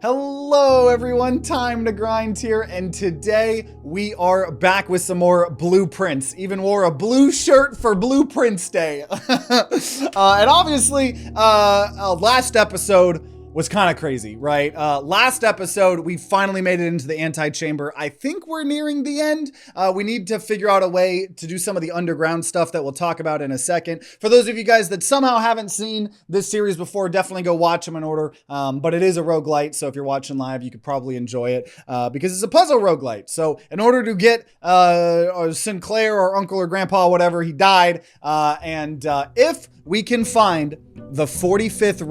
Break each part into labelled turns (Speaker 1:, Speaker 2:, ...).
Speaker 1: Hello everyone, TimeToGrind here, and today we are back with some more blueprints. Even wore a blue shirt for Blueprince Day. And obviously, last episode was kind of crazy, right? Last episode, we finally made it into the anti-chamber. I think we're nearing the end. We need to figure out a way to do some of the underground stuff that we'll talk about in a second. For those of you guys that somehow haven't seen this series before, definitely go watch them in order. But it is a roguelite, so if you're watching live, you could probably enjoy it because it's a puzzle roguelite. So in order to get Sinclair or uncle or grandpa, whatever, he died. If we can find the 46th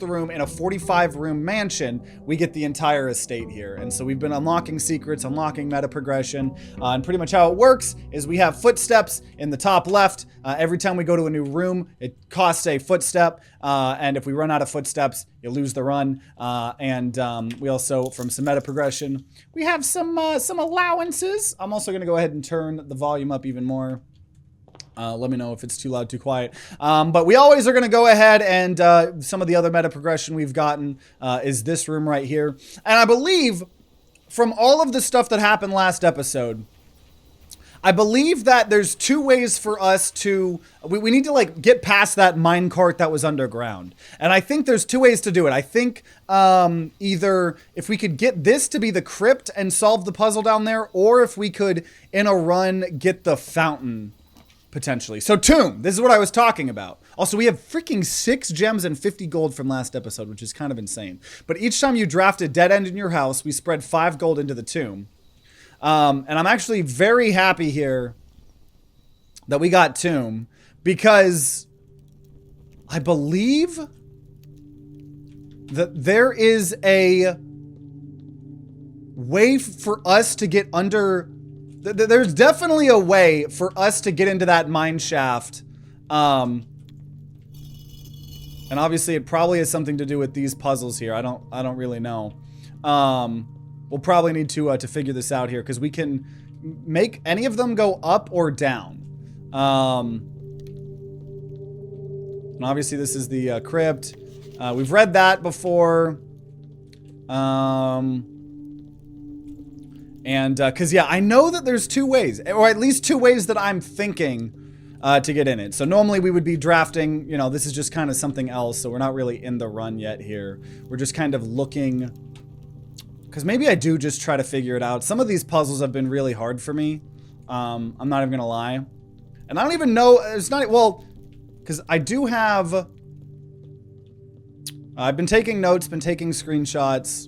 Speaker 1: room in a 45 room mansion, we get the entire estate here. And so we've been unlocking secrets, unlocking meta progression, and pretty much how it works is we have footsteps in the top left. Every time we go to a new room, it costs a footstep. And if we run out of footsteps, you lose the run. We also, from some meta progression, we have some allowances. I'm also gonna go ahead and turn the volume up even more. Let me know if it's too loud, too quiet. But we always are going to go ahead and some of the other meta progression we've gotten is this room right here. And I believe from all of the stuff that happened last episode, I believe that there's two ways for us to, we need to like get past that minecart that was underground. And I think there's two ways to do it. I think either if we could get this to be the crypt and solve the puzzle down there, or if we could, in a run, get the fountain potentially. So tomb, this is what I was talking about. Also, we have freaking 6 gems and 50 gold from last episode, which is kind of insane. But each time you draft a dead end in your house, we spread 5 gold into the tomb. And I'm actually very happy here that we got tomb because I believe that there is a way for us to get under. There's definitely a way for us to get into that mine shaft. And obviously it probably has something to do with these puzzles here. I don't really know. We'll probably need to figure this out here because we can make any of them go up or down. And obviously this is the crypt. We've read that before. Because, yeah, I know that there's 2 ways, or at least 2 ways that I'm thinking to get in it. So normally we would be drafting, you know, this is just kind of something else. So we're not really in the run yet here. We're just kind of looking, because maybe I do just try to figure it out. Some of these puzzles have been really hard for me. I'm not even going to lie. And I don't even know, it's not, well, because I do have, I've been taking notes, been taking screenshots,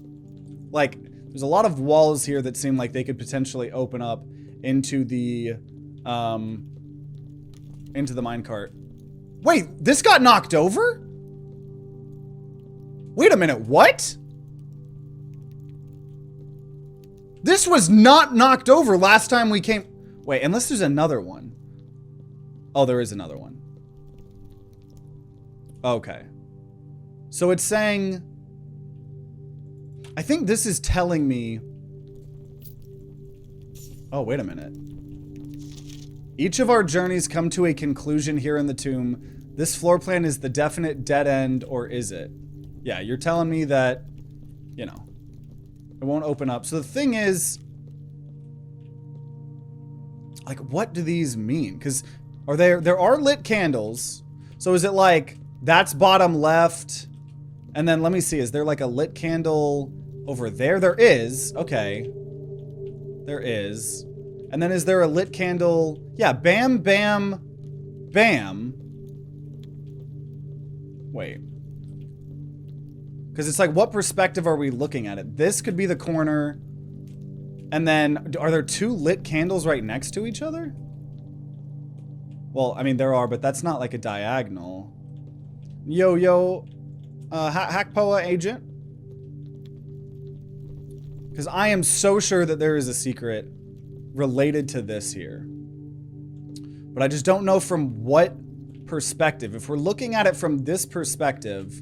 Speaker 1: like, there's a lot of walls here that seem like they could potentially open up into the minecart. Wait, this got knocked over? Wait a minute, what? This was not knocked over last time we came. Wait, unless there's another one. Oh, there is another one. Okay. So it's saying, I think this is telling me, oh, wait a minute. Each of our journeys come to a conclusion here in the tomb. This floor plan is the definite dead end, or is it? Yeah, you're telling me that, you know, it won't open up. So the thing is, like, what do these mean? Because there are lit candles. So is it like, that's bottom left? And then let me see, is there like a lit candle over there? There is. Okay. There is. And then is there a lit candle? Yeah, bam, bam, bam. Wait. Because it's like, what perspective are we looking at it? This could be the corner. And then, are there 2 lit candles right next to each other? Well, I mean, there are, but that's not like a diagonal. Yo, Hackpoa agent. Because I am so sure that there is a secret related to this here. But I just don't know from what perspective. If we're looking at it from this perspective.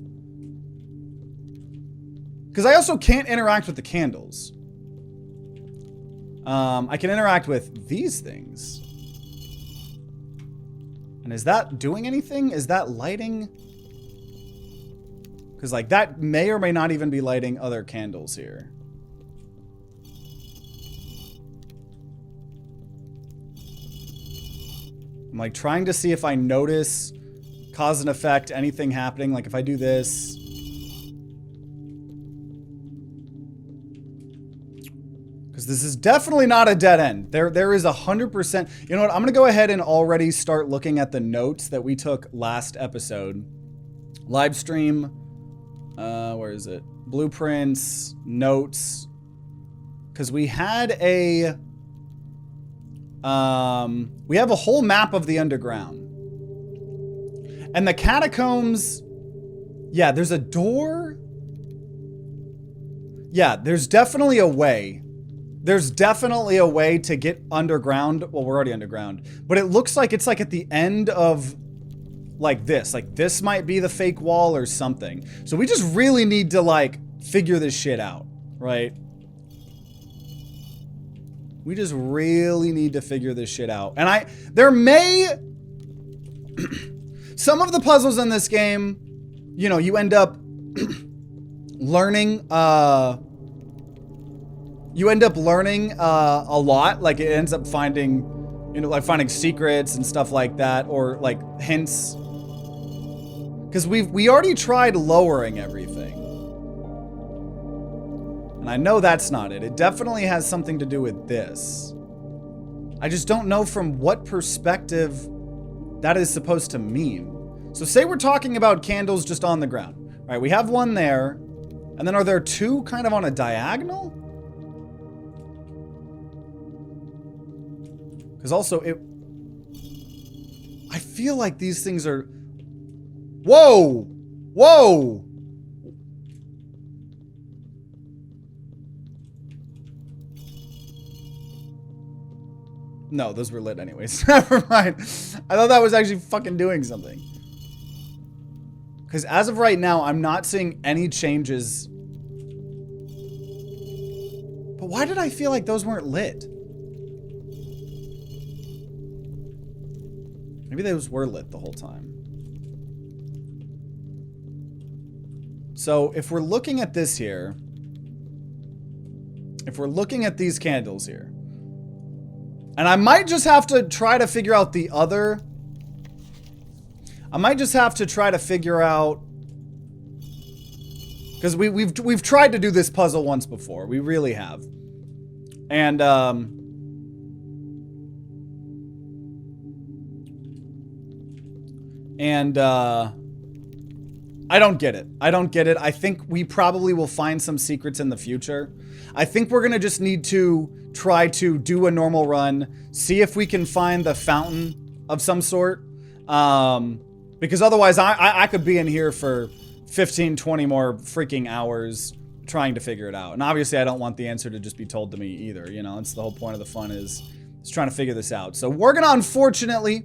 Speaker 1: Because I also can't interact with the candles. I can interact with these things. And is that doing anything? Is that lighting? Because, like, that may or may not even be lighting other candles here. I'm, like, trying to see if I notice cause and effect, anything happening. Like, if I do this. Because this is definitely not a dead end. There is 100%. You know what? I'm going to go ahead and already start looking at the notes that we took last episode. Live stream. Where is it? Blueprints, notes. Because we had a... we have a whole map of the underground. And the catacombs... Yeah, there's a door. Yeah, there's definitely a way. There's definitely a way to get underground. Well, we're already underground. But it looks like it's like at the end of like this. Like this might be the fake wall or something. So we just really need to like figure this shit out, right? We just really need to figure this shit out. And there may... some of the puzzles in this game, you know, you end up learning... you end up learning a lot. Like it ends up finding, you know, like finding secrets and stuff like that, or like hints. Because we already tried lowering everything. And I know that's not it. It definitely has something to do with this. I just don't know from what perspective that is supposed to mean. So say we're talking about candles just on the ground. All right, we have one there. And then are there two kind of on a diagonal? Because also, I feel like these things are... Whoa! Whoa! No, those were lit anyways. Never mind. I thought that was actually fucking doing something. Because as of right now, I'm not seeing any changes. But why did I feel like those weren't lit? Maybe those were lit the whole time. So if we're looking at this here, if we're looking at these candles here, and I might just have to try to figure out the other. I might just have to try to figure out, because we've tried to do this puzzle once before. We really have. And I don't get it. I don't get it. I think we probably will find some secrets in the future. I think we're gonna just need to try to do a normal run, see if we can find the fountain of some sort. Because otherwise I could be in here for 15, 20 more freaking hours trying to figure it out. And obviously I don't want the answer to just be told to me either. You know, that's the whole point of the fun is trying to figure this out. So we're gonna unfortunately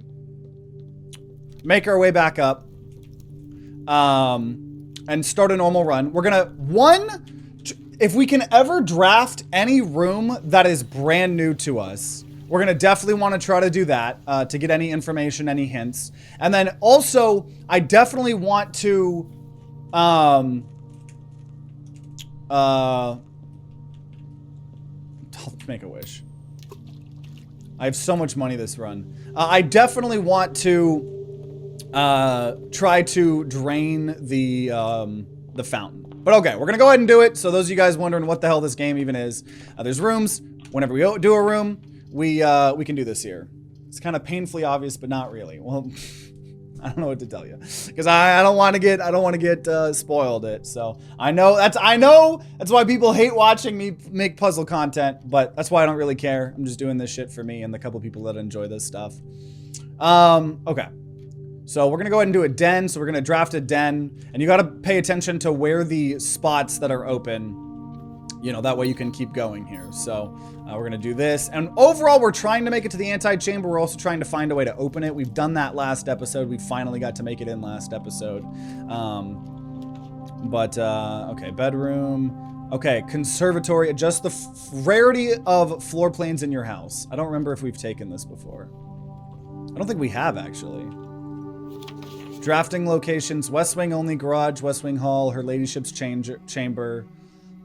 Speaker 1: make our way back up and start a normal run. We're gonna, if we can ever draft any room that is brand new to us, we're gonna definitely want to try to do that to get any information, any hints. And then also, I definitely want to make a wish. I have so much money this run. I definitely want to try to drain the fountain. But okay, we're gonna go ahead and do it. So those of you guys wondering what the hell this game even is, there's rooms. Whenever we do a room, we can do this here. It's kind of painfully obvious, but not really. Well, I don't know what to tell you, because I don't want to get spoiled it. So I know that's why people hate watching me make puzzle content, but that's why I don't really care. I'm just doing this shit for me and the couple people that enjoy this stuff. Okay. So we're gonna go ahead and do a den. So we're gonna draft a den, and you gotta pay attention to where the spots that are open, you know, that way you can keep going here. So we're gonna do this, and overall we're trying to make it to the anti-chamber. We're also trying to find a way to open it. We've done that last episode. We finally got to make it in last episode. Okay, bedroom. Okay, conservatory. Adjust the rarity of floor plans in your house. I don't remember if we've taken this before. I don't think we have, actually. Drafting locations, West Wing only garage, West Wing hall, her ladyship's chamber,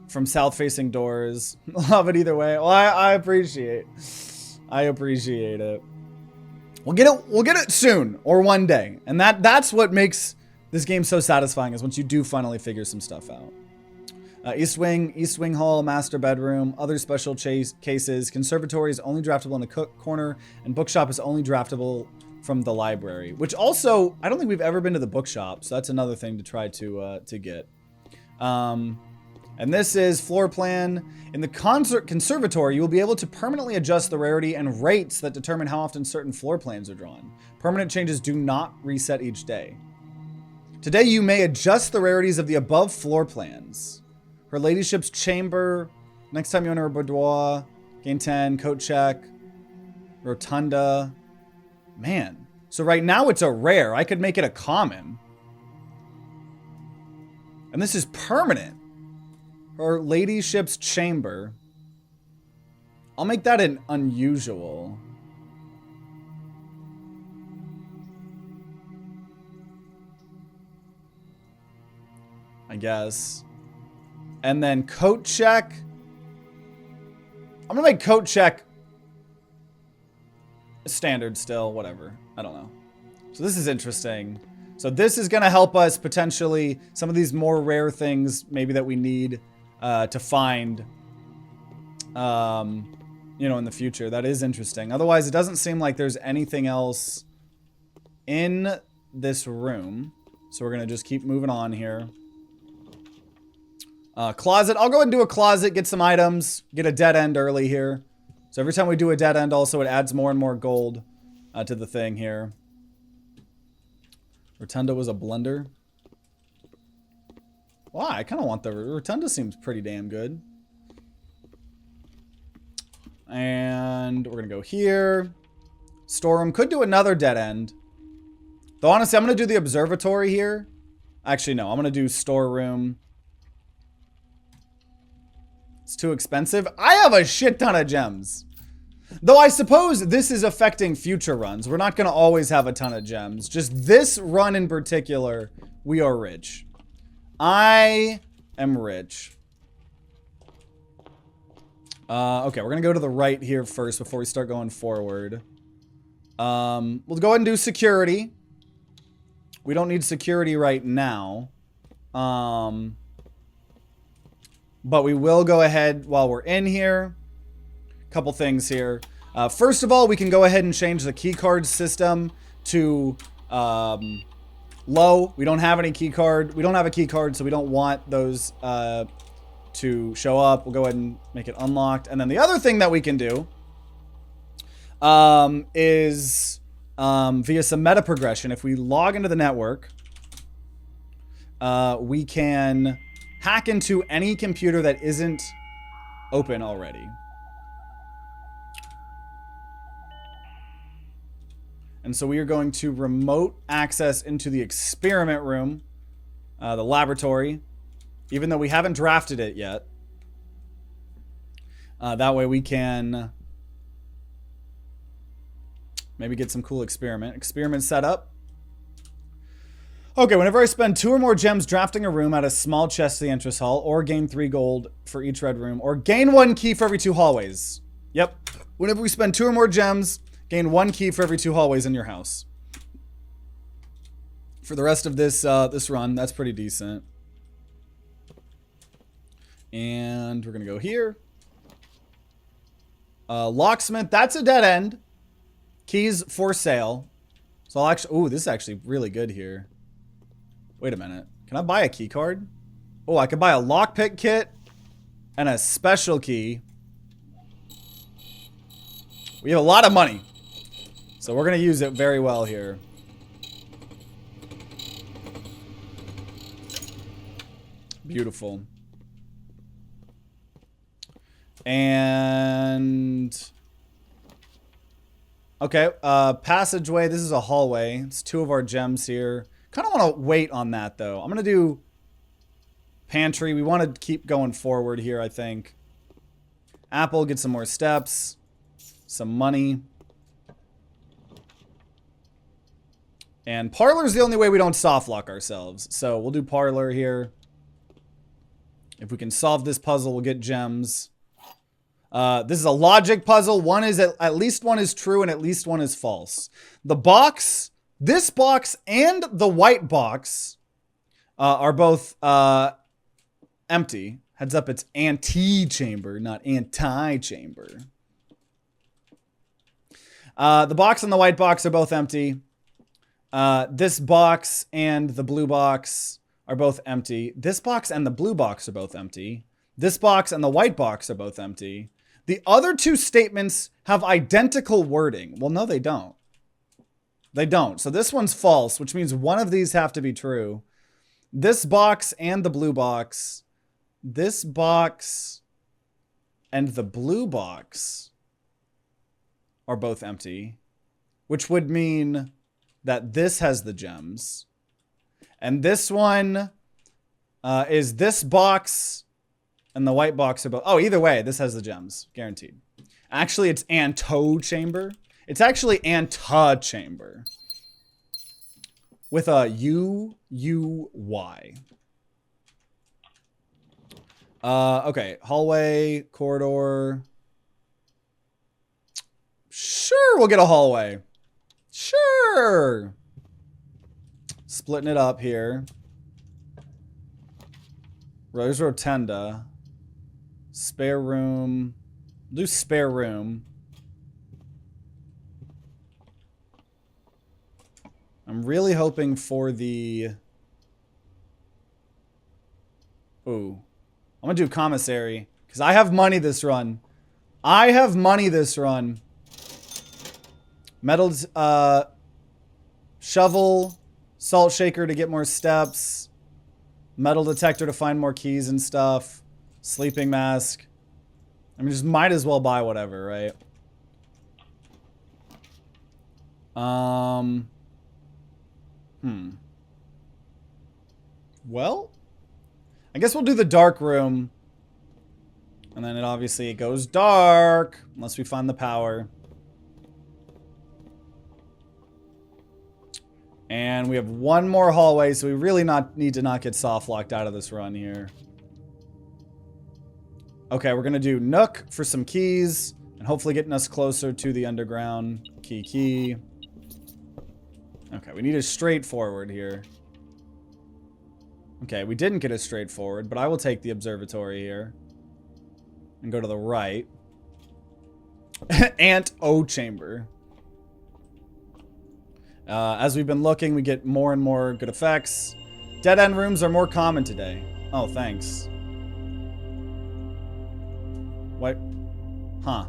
Speaker 1: from south-facing doors. Love it either way. Well, I appreciate it. We'll get it soon, or one day. And that's what makes this game so satisfying, is once you do finally figure some stuff out. East Wing hall, master bedroom, other special cases. Conservatory is only draftable in the cook corner, and bookshop is only draftable from the library. Which also, I don't think we've ever been to the bookshop, so that's another thing to try to get. And this is floor plan. In the conservatory, you will be able to permanently adjust the rarity and rates that determine how often certain floor plans are drawn. Permanent changes do not reset each day. Today, you may adjust the rarities of the above floor plans. Her ladyship's chamber. Next time you enter her boudoir. Gain 10. Coat check. Rotunda. Man. So right now it's a rare. I could make it a common. And this is permanent. Her ladyship's chamber. I'll make that an unusual. I guess. And then coat check. I'm gonna make coat check standard still, whatever. I don't know. So this is interesting. So this is gonna help us potentially some of these more rare things maybe that we need to find, you know, in the future. That is interesting. Otherwise, it doesn't seem like there's anything else in this room. So we're gonna just keep moving on here. Closet. I'll go ahead and do a closet, get some items, get a dead end early here. So every time we do a dead end, also it adds more and more gold to the thing here. Rotunda was a blunder. Wow, I kind of want the Rotunda. Seems pretty damn good. And we're going to go here. Storeroom. Could do another dead end. Though honestly, I'm going to do the observatory here. Actually, no. I'm going to do storeroom. It's too expensive. I have a shit ton of gems. Though I suppose this is affecting future runs. We're not going to always have a ton of gems. Just this run in particular, we are rich. I am rich. Okay, we're going to go to the right here first before we start going forward. We'll go ahead and do security. We don't need security right now. But we will go ahead while we're in here. Couple things here. First of all, we can go ahead and change the keycard system to low. We don't have any keycard. We don't have a keycard, so we don't want those to show up. We'll go ahead and make it unlocked. And then the other thing that we can do is via some meta progression. If we log into the network, we can hack into any computer that isn't open already. And so we are going to remote access into the experiment room, the laboratory, even though we haven't drafted it yet. That way we can maybe get some cool experiment set up. Okay, whenever I spend 2 or more gems drafting a room at a small chest to the entrance hall, or gain 3 gold for each red room, or gain 1 key for every 2 hallways. Yep. Whenever we spend 2 or more gems, gain 1 key for every 2 hallways in your house. For the rest of this this run, that's pretty decent. And we're gonna go here. Locksmith, that's a dead end. Keys for sale. So I'll actually, ooh, this is actually really good here. Wait a minute. Can I buy a key card? Oh, I could buy a lockpick kit and a special key. We have a lot of money. So we're going to use it very well here. Beautiful. And okay, passageway. This is a hallway. It's 2 of our gems here. Kind of want to wait on that though. I'm going to do pantry. We want to keep going forward here, I think. Apple, get some more steps. Some money. And parlor's the only way we don't soft lock ourselves. So we'll do parlor here. If we can solve this puzzle, we'll get gems. This is a logic puzzle. One is at least one is true and at least one is false. The box, this box and the white box are both empty. Heads up, it's anti-chamber, not anti-chamber. The box and the white box are both empty. This box and the blue box are both empty. This box and the blue box are both empty. This box and the white box are both empty. The other two statements have identical wording. Well, no, they don't. They don't. So this one's false, which means one of these have to be true. This box and the blue box. This box and the blue box are both empty, which would mean that this has the gems. And this one is this box and the white box are both... Oh, either way, this has the gems. Guaranteed. Actually, it's anto-chamber. It's actually anta-chamber. With a U-U-Y. Okay, hallway, corridor. Sure, we'll get a hallway. Sure. Splitting it up here. There's rotunda. Spare room. Do spare room. I'm really hoping for the... Ooh. I'm gonna do commissary. Because I have money this run. I have money this run. Metals, shovel, salt shaker to get more steps, metal detector to find more keys and stuff, sleeping mask. I mean, just might as well buy whatever, right? Well, I guess we'll do the dark room. And then it goes dark unless we find the power. And we have one more hallway, so we really need to not get soft locked out of this run here. Okay, we're gonna do Nook for some keys, and hopefully getting us closer to the underground. Key. Okay, we need a straightforward here. Okay, we didn't get a straightforward, but I will take the observatory here. And go to the right. Ant-O-chamber. As we've been looking, we get more and more good effects. Dead end rooms are more common today. Oh, thanks. What? Huh.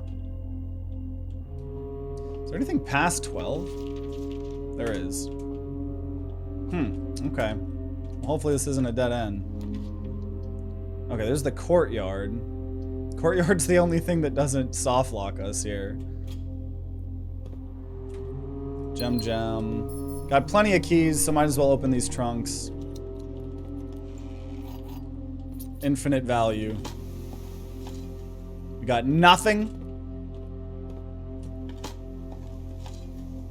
Speaker 1: Is there anything past 12? There is. Okay. Well, hopefully this isn't a dead end. Okay, there's the courtyard. Courtyard's the only thing that doesn't soft lock us here. Gem. Got plenty of keys, so might as well open these trunks. Infinite value. We got nothing.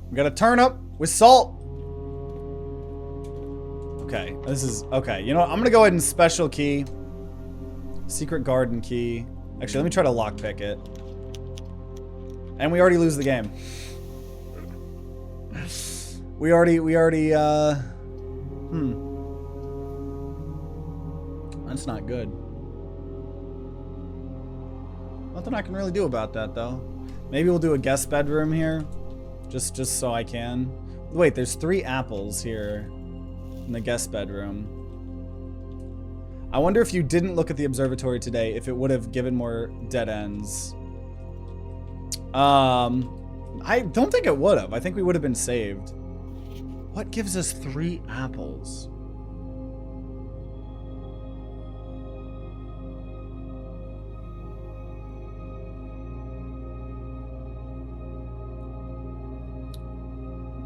Speaker 1: We got a turnip with salt. Okay, this is... Okay, you know what? I'm gonna go ahead and special key. Secret garden key. Actually, let me try to lockpick it. And we already lose the game. We already, That's not good. Nothing I can really do about that, though. Maybe we'll do a guest bedroom here. Just so I can. Wait, there's 3 apples here in the guest bedroom. I wonder if you didn't look at the observatory today, if it would have given more dead ends. I don't think it would have. I think we would have been saved. What gives us 3 apples?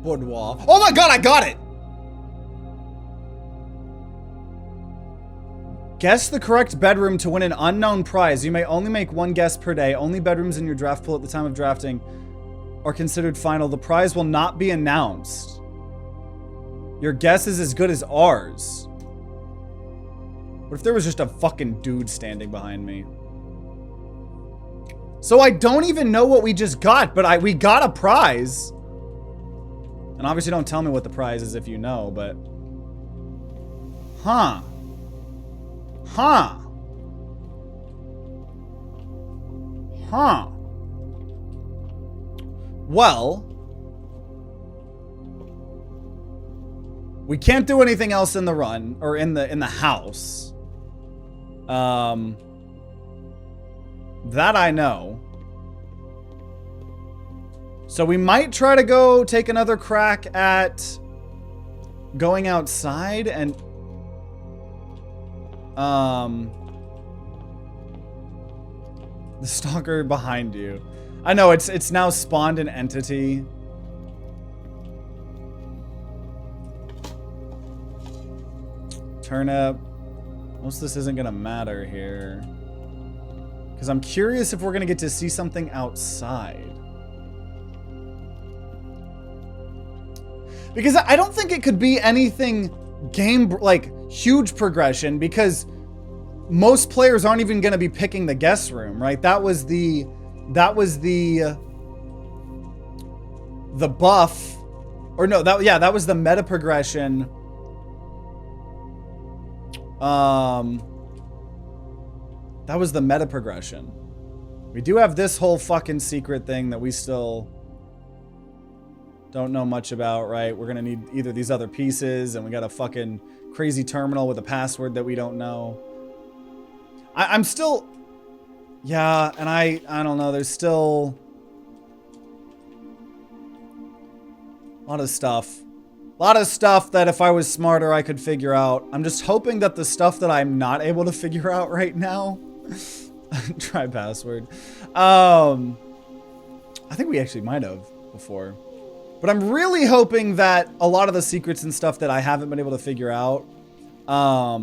Speaker 1: Boudoir. Oh my god, I got it! Guess the correct bedroom to win an unknown prize. You may only make 1 guess per day. Only bedrooms in your draft pool at the time of drafting are considered final. The prize will not be announced. Your guess is as good as ours. What if there was just a fucking dude standing behind me? So I don't even know what we just got, but we got a prize. And obviously don't tell me what the prize is if you know, but... Huh. Huh. Huh. Well... We can't do anything else in the run, or in the house. That I know. So we might try to go take another crack at going outside and the stalker behind you. I know it's now spawned an entity. Turnip. Most of this isn't gonna matter here. Because I'm curious if we're gonna get to see something outside. Because I don't think it could be anything like huge progression, because most players aren't even gonna be picking the guest room, right? That was the buff, or no, that was the meta progression. That was the meta progression. We do have this whole fucking secret thing that we still don't know much about, right? We're gonna need either these other pieces, and we got a fucking crazy terminal with a password that we don't know. I'm still... Yeah, and I don't know, there's still... a lot of stuff. A lot of stuff that if I was smarter, I could figure out. I'm just hoping that the stuff that I'm not able to figure out right now... Try password. I think we actually might have before. But I'm really hoping that a lot of the secrets and stuff that I haven't been able to figure out are...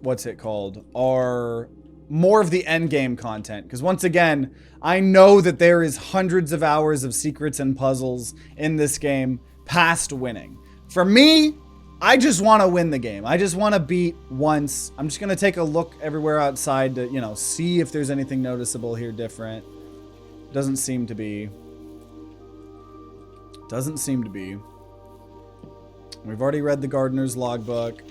Speaker 1: what's it called? Are more of the end game content. Because once again, I know that there is hundreds of hours of secrets and puzzles in this game past winning. For me, I just want to win the game. I just want to beat once. I'm just going to take a look everywhere outside to, you know, see if there's anything noticeable here different. Doesn't seem to be. Doesn't seem to be. We've already read the gardener's logbook.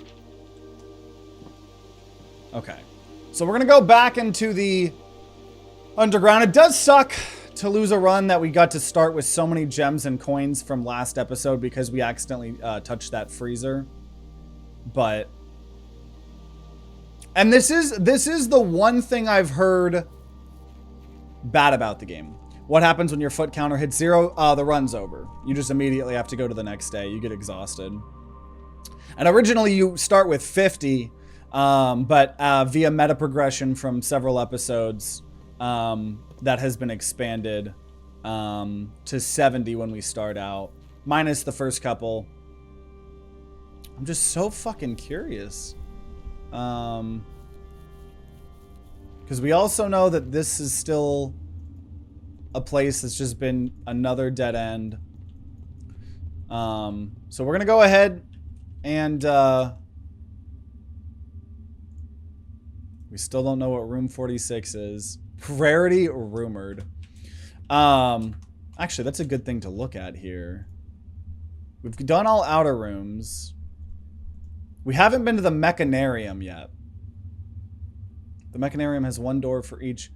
Speaker 1: Okay. So we're going to go back into the underground. It does suck to lose a run that we got to start with so many gems and coins from last episode because we accidentally touched that freezer. But... And this is the one thing I've heard bad about the game. What happens when your foot counter hits 0? The run's over. You just immediately have to go to the next day. You get exhausted. And originally you start with 50, but via meta progression from several episodes, that has been expanded to 70 when we start out, minus the first couple. I'm just so fucking curious. Because we also know that this is still a place that's just been another dead end. So we're gonna go ahead and we still don't know what room 46 is. Rarity rumored. Actually, that's a good thing to look at here. We've done all outer rooms. We haven't been to the mechanarium yet. The mechanarium has one door for each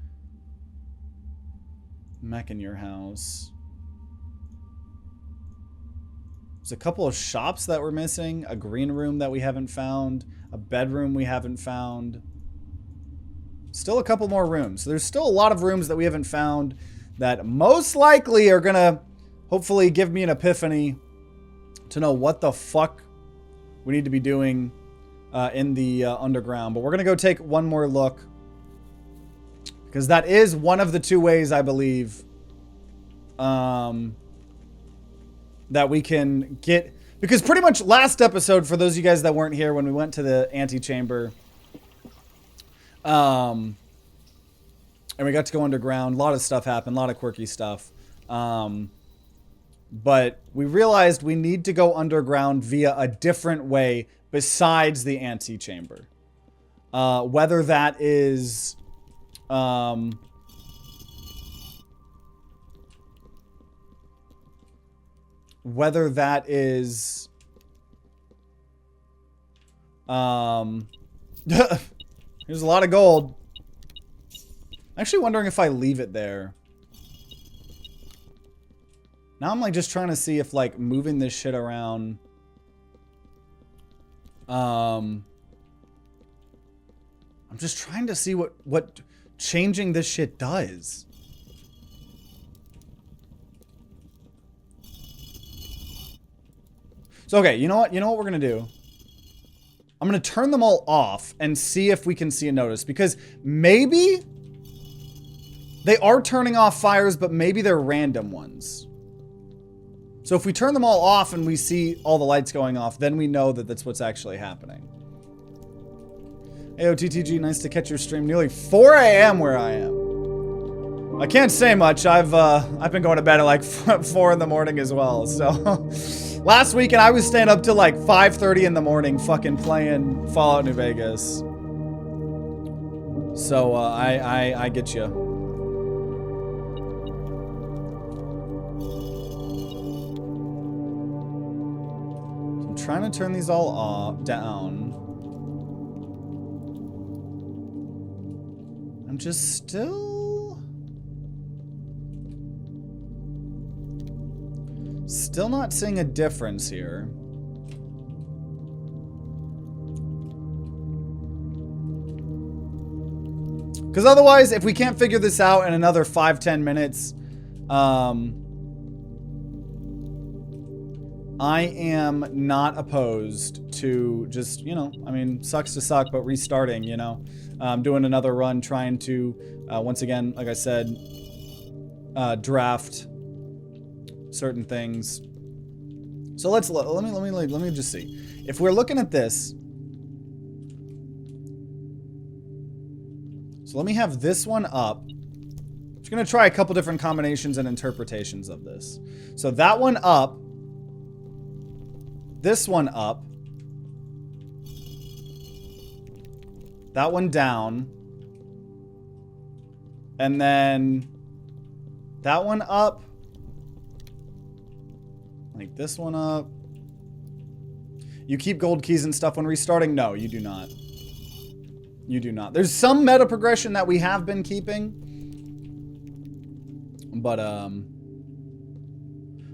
Speaker 1: mech in your house. There's a couple of shops that we're missing. A green room that we haven't found. A bedroom we haven't found. Still a couple more rooms. So there's still a lot of rooms that we haven't found that most likely are gonna hopefully give me an epiphany to know what the fuck we need to be doing in the underground. But we're gonna go take one more look, because that is one of the two ways I believe that we can get, because pretty much last episode, for those of you guys that weren't here when we went to the antechamber, And we got to go underground. A lot of stuff happened. A lot of quirky stuff. But we realized we need to go underground via a different way besides the antechamber. Whether that is... whether that is... There's a lot of gold. I'm actually wondering if I leave it there. Now I'm like just trying to see if like moving this shit around. I'm just trying to see what changing this shit does. So okay, you know what? You know what we're gonna do? I'm gonna turn them all off and see if we can see a notice, because maybe they are turning off fires, but maybe they're random ones. So if we turn them all off and we see all the lights going off, then we know that that's what's actually happening. Ayo, TTG, nice to catch your stream. Nearly 4 a.m. where I am. I can't say much. I've been going to bed at like 4 in the morning as well. So last weekend I was staying up till like 5:30 in the morning, fucking playing Fallout New Vegas. So I get you. Trying to turn these all off, down. I'm just still not seeing a difference here. Because otherwise, if we can't figure this out in another 5-10 minutes, I am not opposed to just, you know, I mean, sucks to suck, but restarting, you know, doing another run, trying to, once again, like I said, draft certain things. So let me just see. If we're looking at this, so let me have this one up. I'm just gonna try a couple different combinations and interpretations of this. So that one up. This one up. That one down. And then that one up. Like this one up. You keep gold keys and stuff when restarting? No, you do not. You do not. There's some meta progression that we have been keeping. But,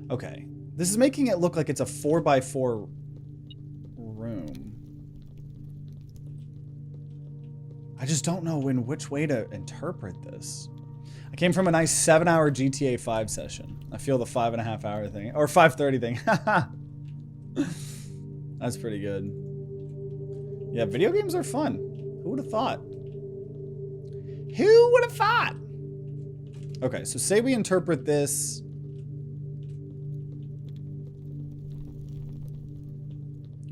Speaker 1: okay. This is making it look like it's a 4x4 room. I just don't know in which way to interpret this. I came from a nice 7-hour GTA 5 session. I feel the 5.5 hour thing, or 5:30 thing. That's pretty good. Yeah, video games are fun. Who would have thought? Who would have thought? Okay, so say we interpret this.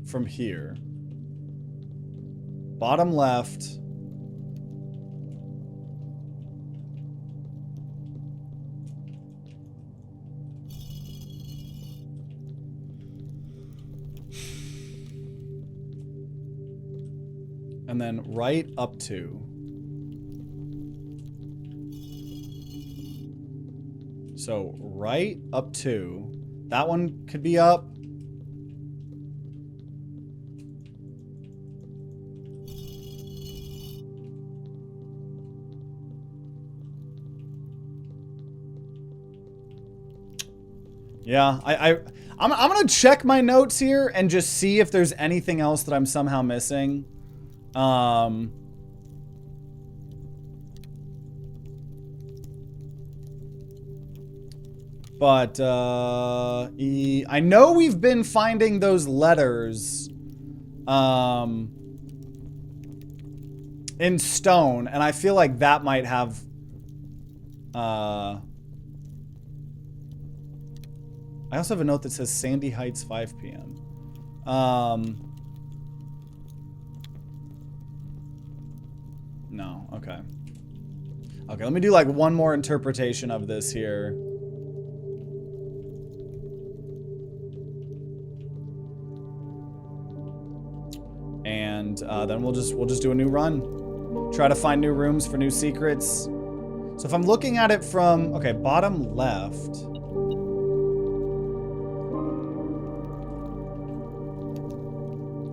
Speaker 1: From here. Bottom left. And then right up to. So right up to. That one could be up. Yeah, I'm gonna check my notes here and just see if there's anything else that I'm somehow missing. But I know we've been finding those letters in stone, and I feel like that might have I also have a note that says Sandy Heights 5 p.m. No, okay. Okay, let me do like one more interpretation of this here. And then we'll just do a new run. Try to find new rooms for new secrets. So if I'm looking at it from, okay, bottom left.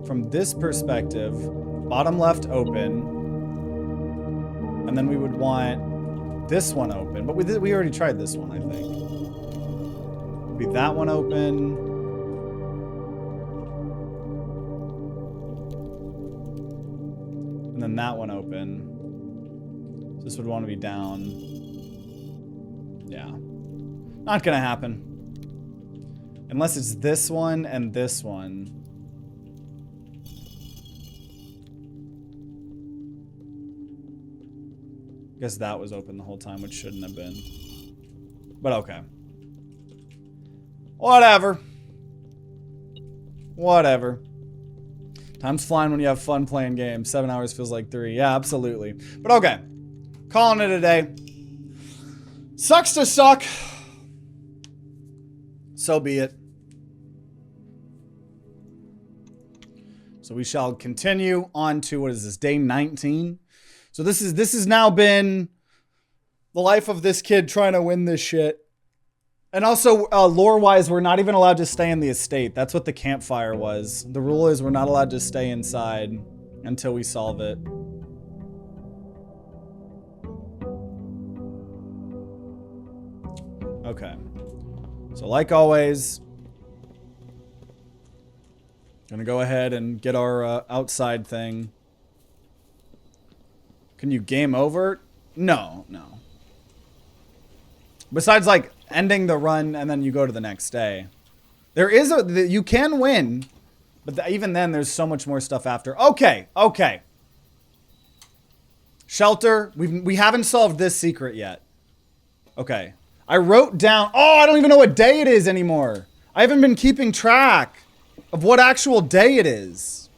Speaker 1: From this perspective, bottom left open. And then we would want this one open. But we already tried this one, I think. Would be that one open. And then that one open. So this would want to be down. Yeah. Not gonna happen. Unless it's this one and this one. I guess that was open the whole time, which shouldn't have been. But okay. Whatever. Whatever. Time's flying when you have fun playing games. 7 hours feels like 3. Yeah, absolutely. But okay. Calling it a day. Sucks to suck. So be it. So we shall continue on to, what is this, day 19? So this has now been the life of this kid trying to win this shit. And also, lore-wise, we're not even allowed to stay in the estate. That's what the campfire was. The rule is we're not allowed to stay inside until we solve it. Okay. So like always, gonna go ahead and get our outside thing. Can you game over? No, no. Besides, like, ending the run and then you go to the next day. There is you can win, but even then there's so much more stuff after. Okay, okay. Shelter, we haven't solved this secret yet. Okay. I wrote down, oh, I don't even know what day it is anymore. I haven't been keeping track of what actual day it is.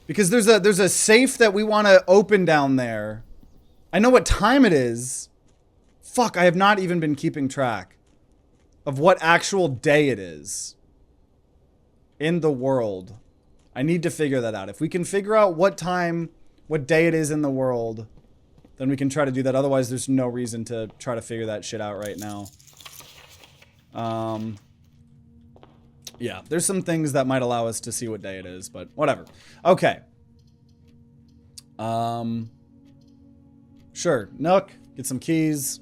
Speaker 1: Because there's a safe that we want to open down there. I know what time it is. Fuck, I have not even been keeping track of what actual day it is in the world. I need to figure that out. If we can figure out what time, what day it is in the world, then we can try to do that. Otherwise, there's no reason to try to figure that shit out right now. Yeah, there's some things that might allow us to see what day it is, but whatever. Okay. Sure. Nook, get some keys.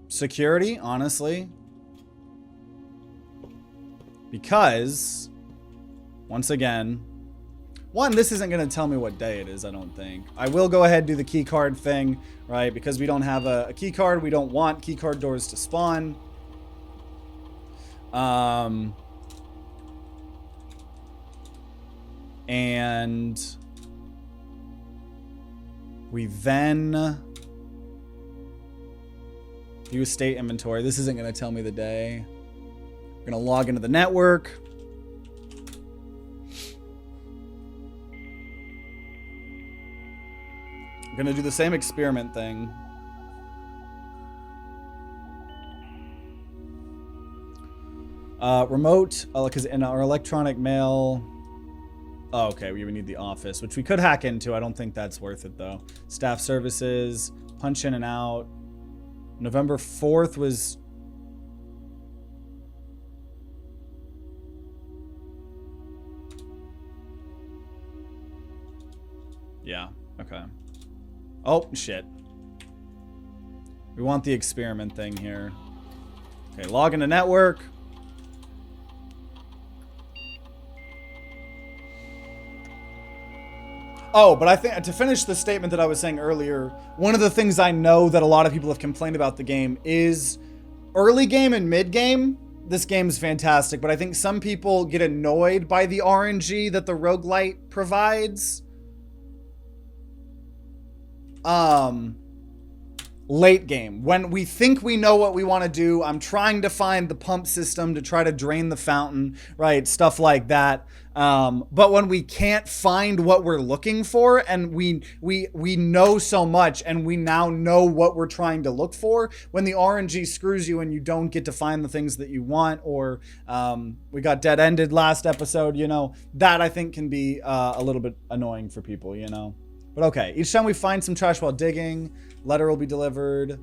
Speaker 1: Security, honestly. Because, once again, one, this isn't going to tell me what day it is, I don't think. I will go ahead and do the key card thing, right? Because we don't have a key card. We don't want key card doors to spawn. And we then use state inventory. This isn't going to tell me the day. We're going to log into the network. I'm going to do the same experiment thing. Remote, because in our electronic mail... Oh, okay, we would need the office, which we could hack into. I don't think that's worth it, though. Staff services, punch in and out. November 4th was... Yeah, okay. Oh, shit. We want the experiment thing here. Okay, log into network. Oh, but I think to finish the statement that I was saying earlier, one of the things I know that a lot of people have complained about the game is early game and mid game. This game's fantastic, but I think some people get annoyed by the RNG that the roguelite provides. late game. When we think we know what we want to do, I'm trying to find the pump system to try to drain the fountain, right? Stuff like that. But when we can't find what we're looking for, and we know so much, and we now know what we're trying to look for, when the RNG screws you and you don't get to find the things that you want, or we got dead-ended last episode, you know, that I think can be a little bit annoying for people, you know. But okay, each time we find some trash while digging, letter will be delivered.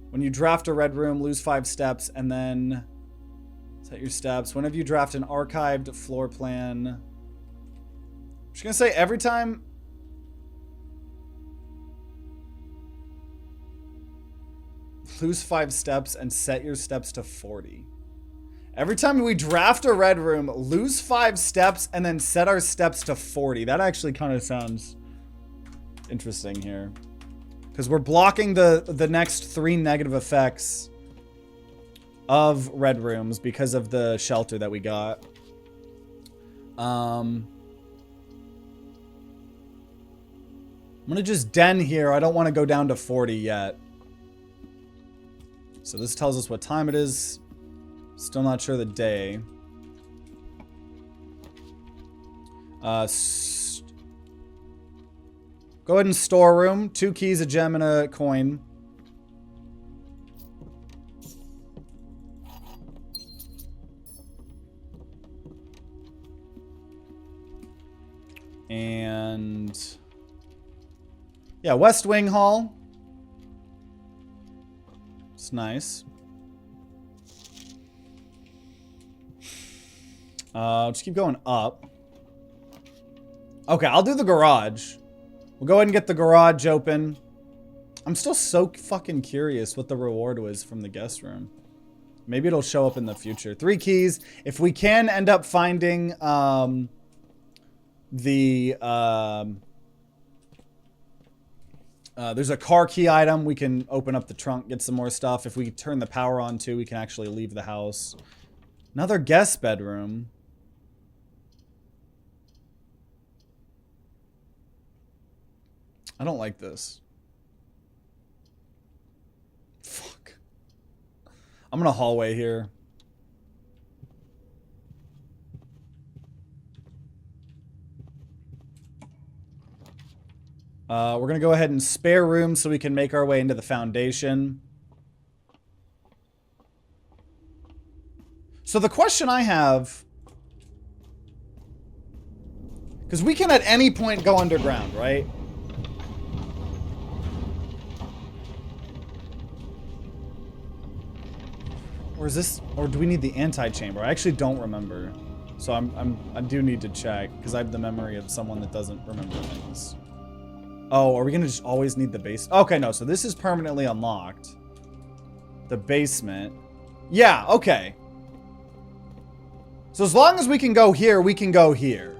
Speaker 1: When you draft a red room, lose 5 steps, and then set your steps. Whenever you draft an archived floor plan, I'm just gonna say every time. Lose 5 steps and set your steps to 40. Every time we draft a red room, lose 5 steps and then set our steps to 40. That actually kind of sounds interesting here, because we're blocking the next 3 negative effects of red rooms because of the shelter that we got. I'm gonna just den here. I don't want to go down to 40 yet. So this tells us what time it is. Still not sure the day. Go ahead and storeroom. 2 keys, a gem, and a coin. And yeah, West Wing Hall. It's nice. Just keep going up. Okay, I'll do the garage. We'll go ahead and get the garage open. I'm still so fucking curious what the reward was from the guest room. Maybe it'll show up in the future. 3 keys. If we can end up finding there's a car key item, we can open up the trunk, get some more stuff. If we turn the power on too, we can actually leave the house. Another guest bedroom. I don't like this. Fuck. I'm gonna hallway here. We're gonna go ahead and spare room so we can make our way into the foundation. So the question I have, because we can at any point go underground, right? Or is this, or do we need the anti-chamber? I actually don't remember. So I do need to check, because I have the memory of someone that doesn't remember things. Oh, are we gonna just always need the base? Okay, no, so this is permanently unlocked. The basement. Yeah, okay. So as long as we can go here, we can go here.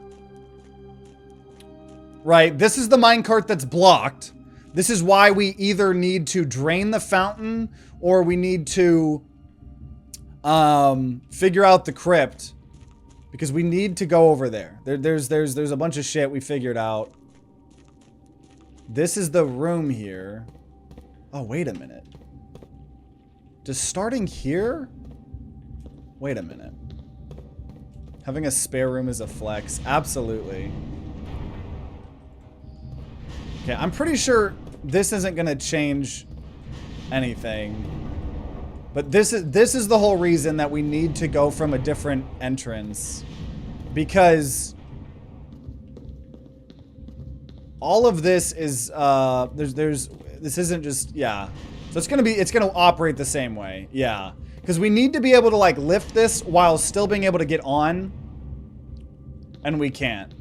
Speaker 1: Right, this is the minecart that's blocked. This is why we either need to drain the fountain, or we need to figure out the crypt, because we need to go over there. There's a bunch of shit we figured out. This is the room here. Oh, wait a minute. Does starting here? Wait a minute. Having a spare room is a flex. Absolutely. Okay, I'm pretty sure this isn't gonna change anything. But this is the whole reason that we need to go from a different entrance, because all of this is this isn't just, yeah. So it's gonna operate the same way, yeah. Because we need to be able to like lift this while still being able to get on, and we can't.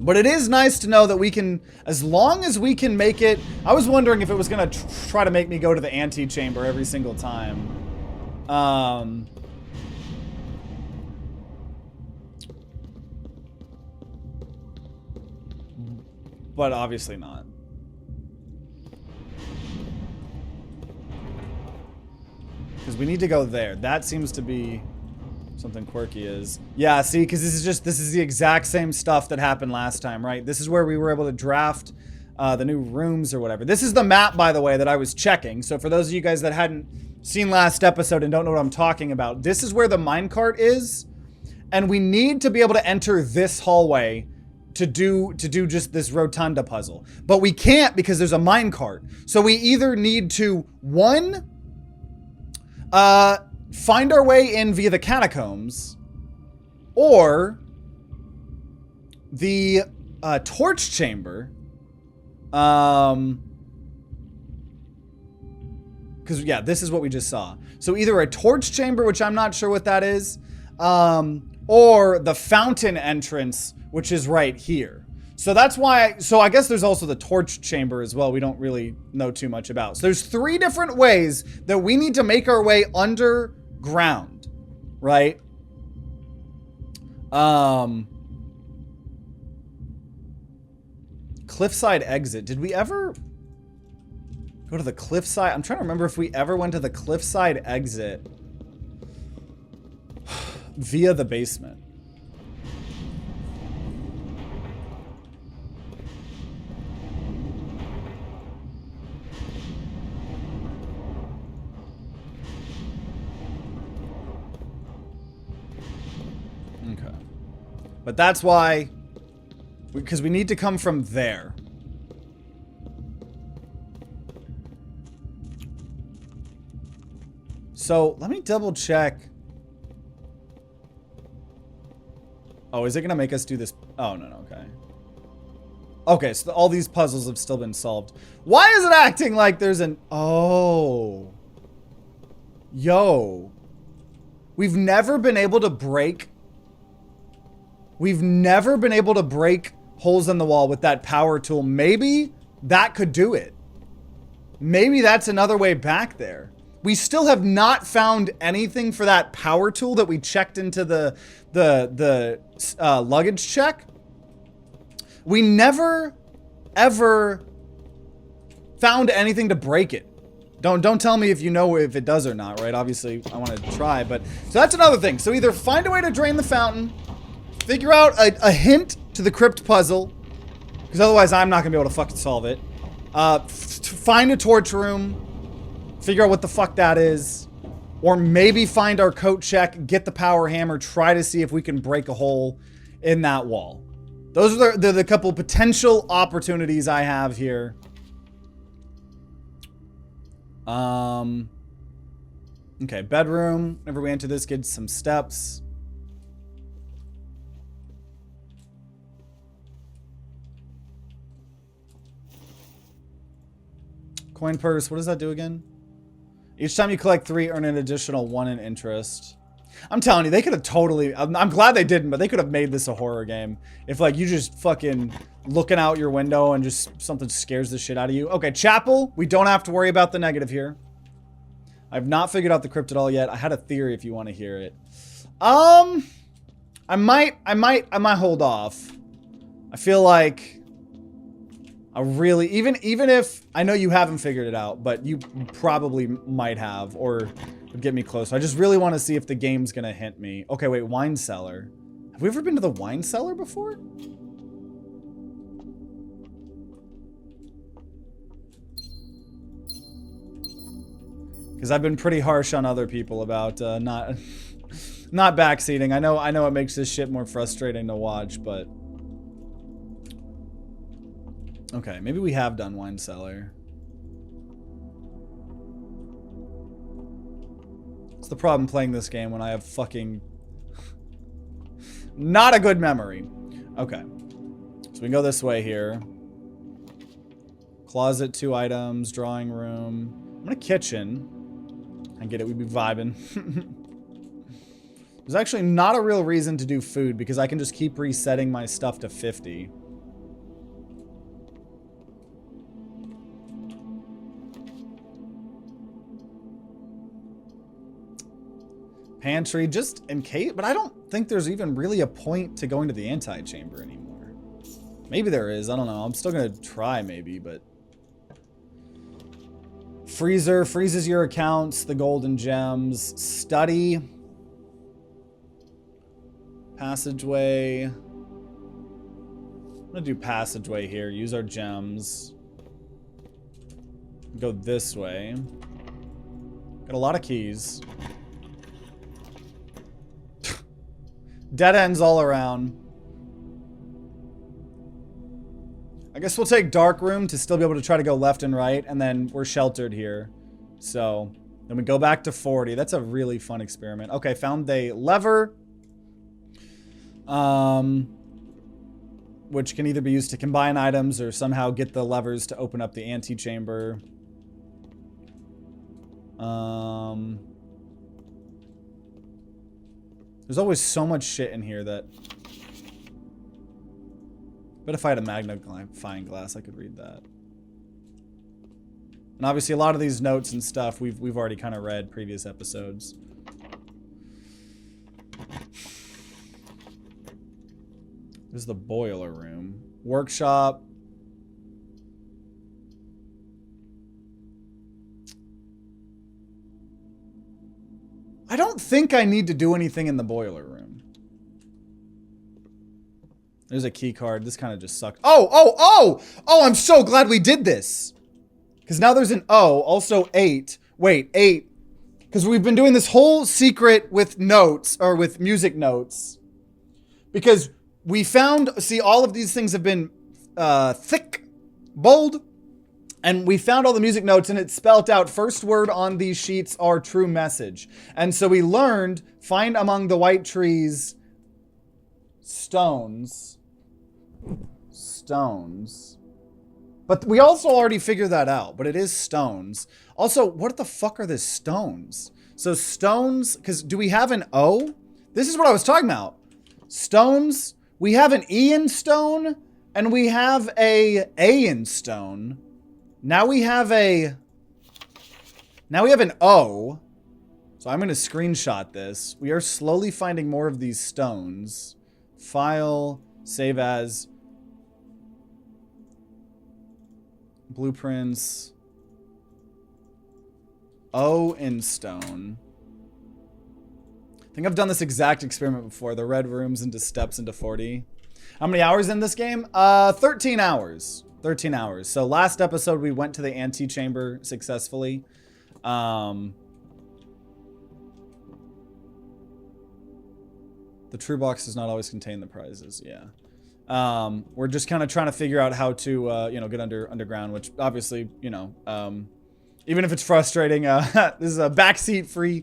Speaker 1: But it is nice to know that we can, as long as we can make it. I was wondering if it was gonna try to make me go to the antechamber every single time. But obviously not. Because we need to go there. That seems to be something quirky is. Yeah, see, because this is the exact same stuff that happened last time, right? This is where we were able to draft the new rooms or whatever. This is the map, by the way, that I was checking. So for those of you guys that hadn't seen last episode and don't know what I'm talking about, this is where the minecart is. And we need to be able to enter this hallway to do just this rotunda puzzle. But we can't because there's a minecart. So we either need to, one, find our way in via the catacombs, or the torch chamber. Because, yeah, this is what we just saw. So either a torch chamber, which I'm not sure what that is, or the fountain entrance, which is right here. So that's why, so I guess there's also the torch chamber as well, we don't really know too much about. So there's 3 different ways that we need to make our way underground, right? Cliffside exit. Did we ever go to the cliffside? I'm trying to remember if we ever went to the cliffside exit via the basement. Okay. But that's why, because we need to come from there. So let me double check. Oh, is it gonna make us do this? Oh, no, okay. Okay, so all these puzzles have still been solved. Why is it acting like there's an... Oh. Yo. We've never been able to break... We've never been able to break holes in the wall with that power tool. Maybe that could do it. Maybe that's another way back there. We still have not found anything for that power tool that we checked into the luggage check. We never, ever found anything to break it. Don't tell me if you know if it does or not, right? Obviously, I want to try, but... So that's another thing. So either find a way to drain the fountain, figure out a hint to the crypt puzzle, because otherwise I'm not going to be able to fucking solve it. Find a torch room, figure out what the fuck that is, or maybe find our coat check, get the power hammer, try to see if we can break a hole in that wall. Those are the couple potential opportunities I have here. Okay, bedroom. Whenever we enter this, get some steps. Coin purse, what does that do again? Each time you collect 3, earn an additional 1 in interest. I'm telling you, they could have totally... I'm glad they didn't, but they could have made this a horror game. If, like, you just fucking looking out your window and just something scares the shit out of you. Okay, chapel. We don't have to worry about the negative here. I've not figured out the crypt at all yet. I had a theory if you want to hear it. I might hold off. I feel like... I really, even if, I know you haven't figured it out, but you probably might have, or would get me close. I just really want to see if the game's going to hint me. Okay, wait, wine cellar. Have we ever been to the wine cellar before? Because I've been pretty harsh on other people about not backseating. I know it makes this shit more frustrating to watch, but... Okay, maybe we have done wine cellar. It's the problem playing this game when I have fucking... not a good memory. Okay. So we can go this way here. Closet, 2 items, drawing room. I'm in a kitchen. I get it, we'd be vibing. There's actually not a real reason to do food because I can just keep resetting my stuff to 50. Pantry, just in case, but I don't think there's even really a point to going to the anti-chamber anymore. Maybe there is, I don't know. I'm still gonna try maybe, but... Freezer, freezes your accounts, the golden gems. Study. Passageway. gonna do passageway here. Use our gems. Go this way. Got a lot of keys. Dead ends all around. I guess we'll take dark room to still be able to try to go left and right, and then we're sheltered here. So, then we go back to 40. That's a really fun experiment. Okay, found a lever. Which can either be used to combine items or somehow get the levers to open up the antechamber. There's always so much shit in here that... But if I had a magnifying glass, I could read that. And obviously a lot of these notes and stuff we've already kind of read previous episodes. This is the boiler room. Workshop. I don't think I need to do anything in the boiler room. There's a key card. This kind of just sucked. Oh, I'm so glad we did this. Because now there's an O. Also 8. Wait, 8. Because we've been doing this whole secret with notes, or with music notes. Because we found, see, all of these things have been thick, bold. And we found all the music notes, and it spelled out first word on these sheets are true message. And so we learned, find among the white trees stones. Stones. But we also already figured that out, but it is stones. Also, what the fuck are the stones? So stones, because do we have an O? This is what I was talking about. Stones, we have an E in stone, and we have a in stone. Now we have an O. So I'm going to screenshot this. We are slowly finding more of these stones. File, save as, blueprints, O in stone. I think I've done this exact experiment before. The red rooms into steps into 40. How many hours in this game? 13 hours. 13 hours. So last episode we went to the antechamber successfully. The true box does not always contain the prizes. Yeah. We're just kind of trying to figure out how to, you know, get underground, which obviously, you know, even if it's frustrating, this is a backseat free,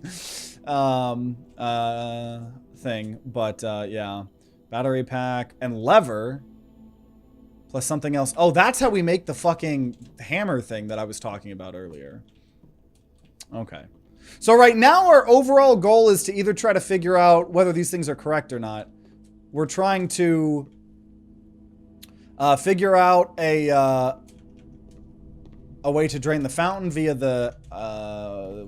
Speaker 1: thing, but, yeah, battery pack and lever plus something else. Oh, that's how we make the fucking hammer thing that I was talking about earlier. Okay. So right now our overall goal is to either try to figure out whether these things are correct or not. We're trying to figure out a way to drain the fountain via the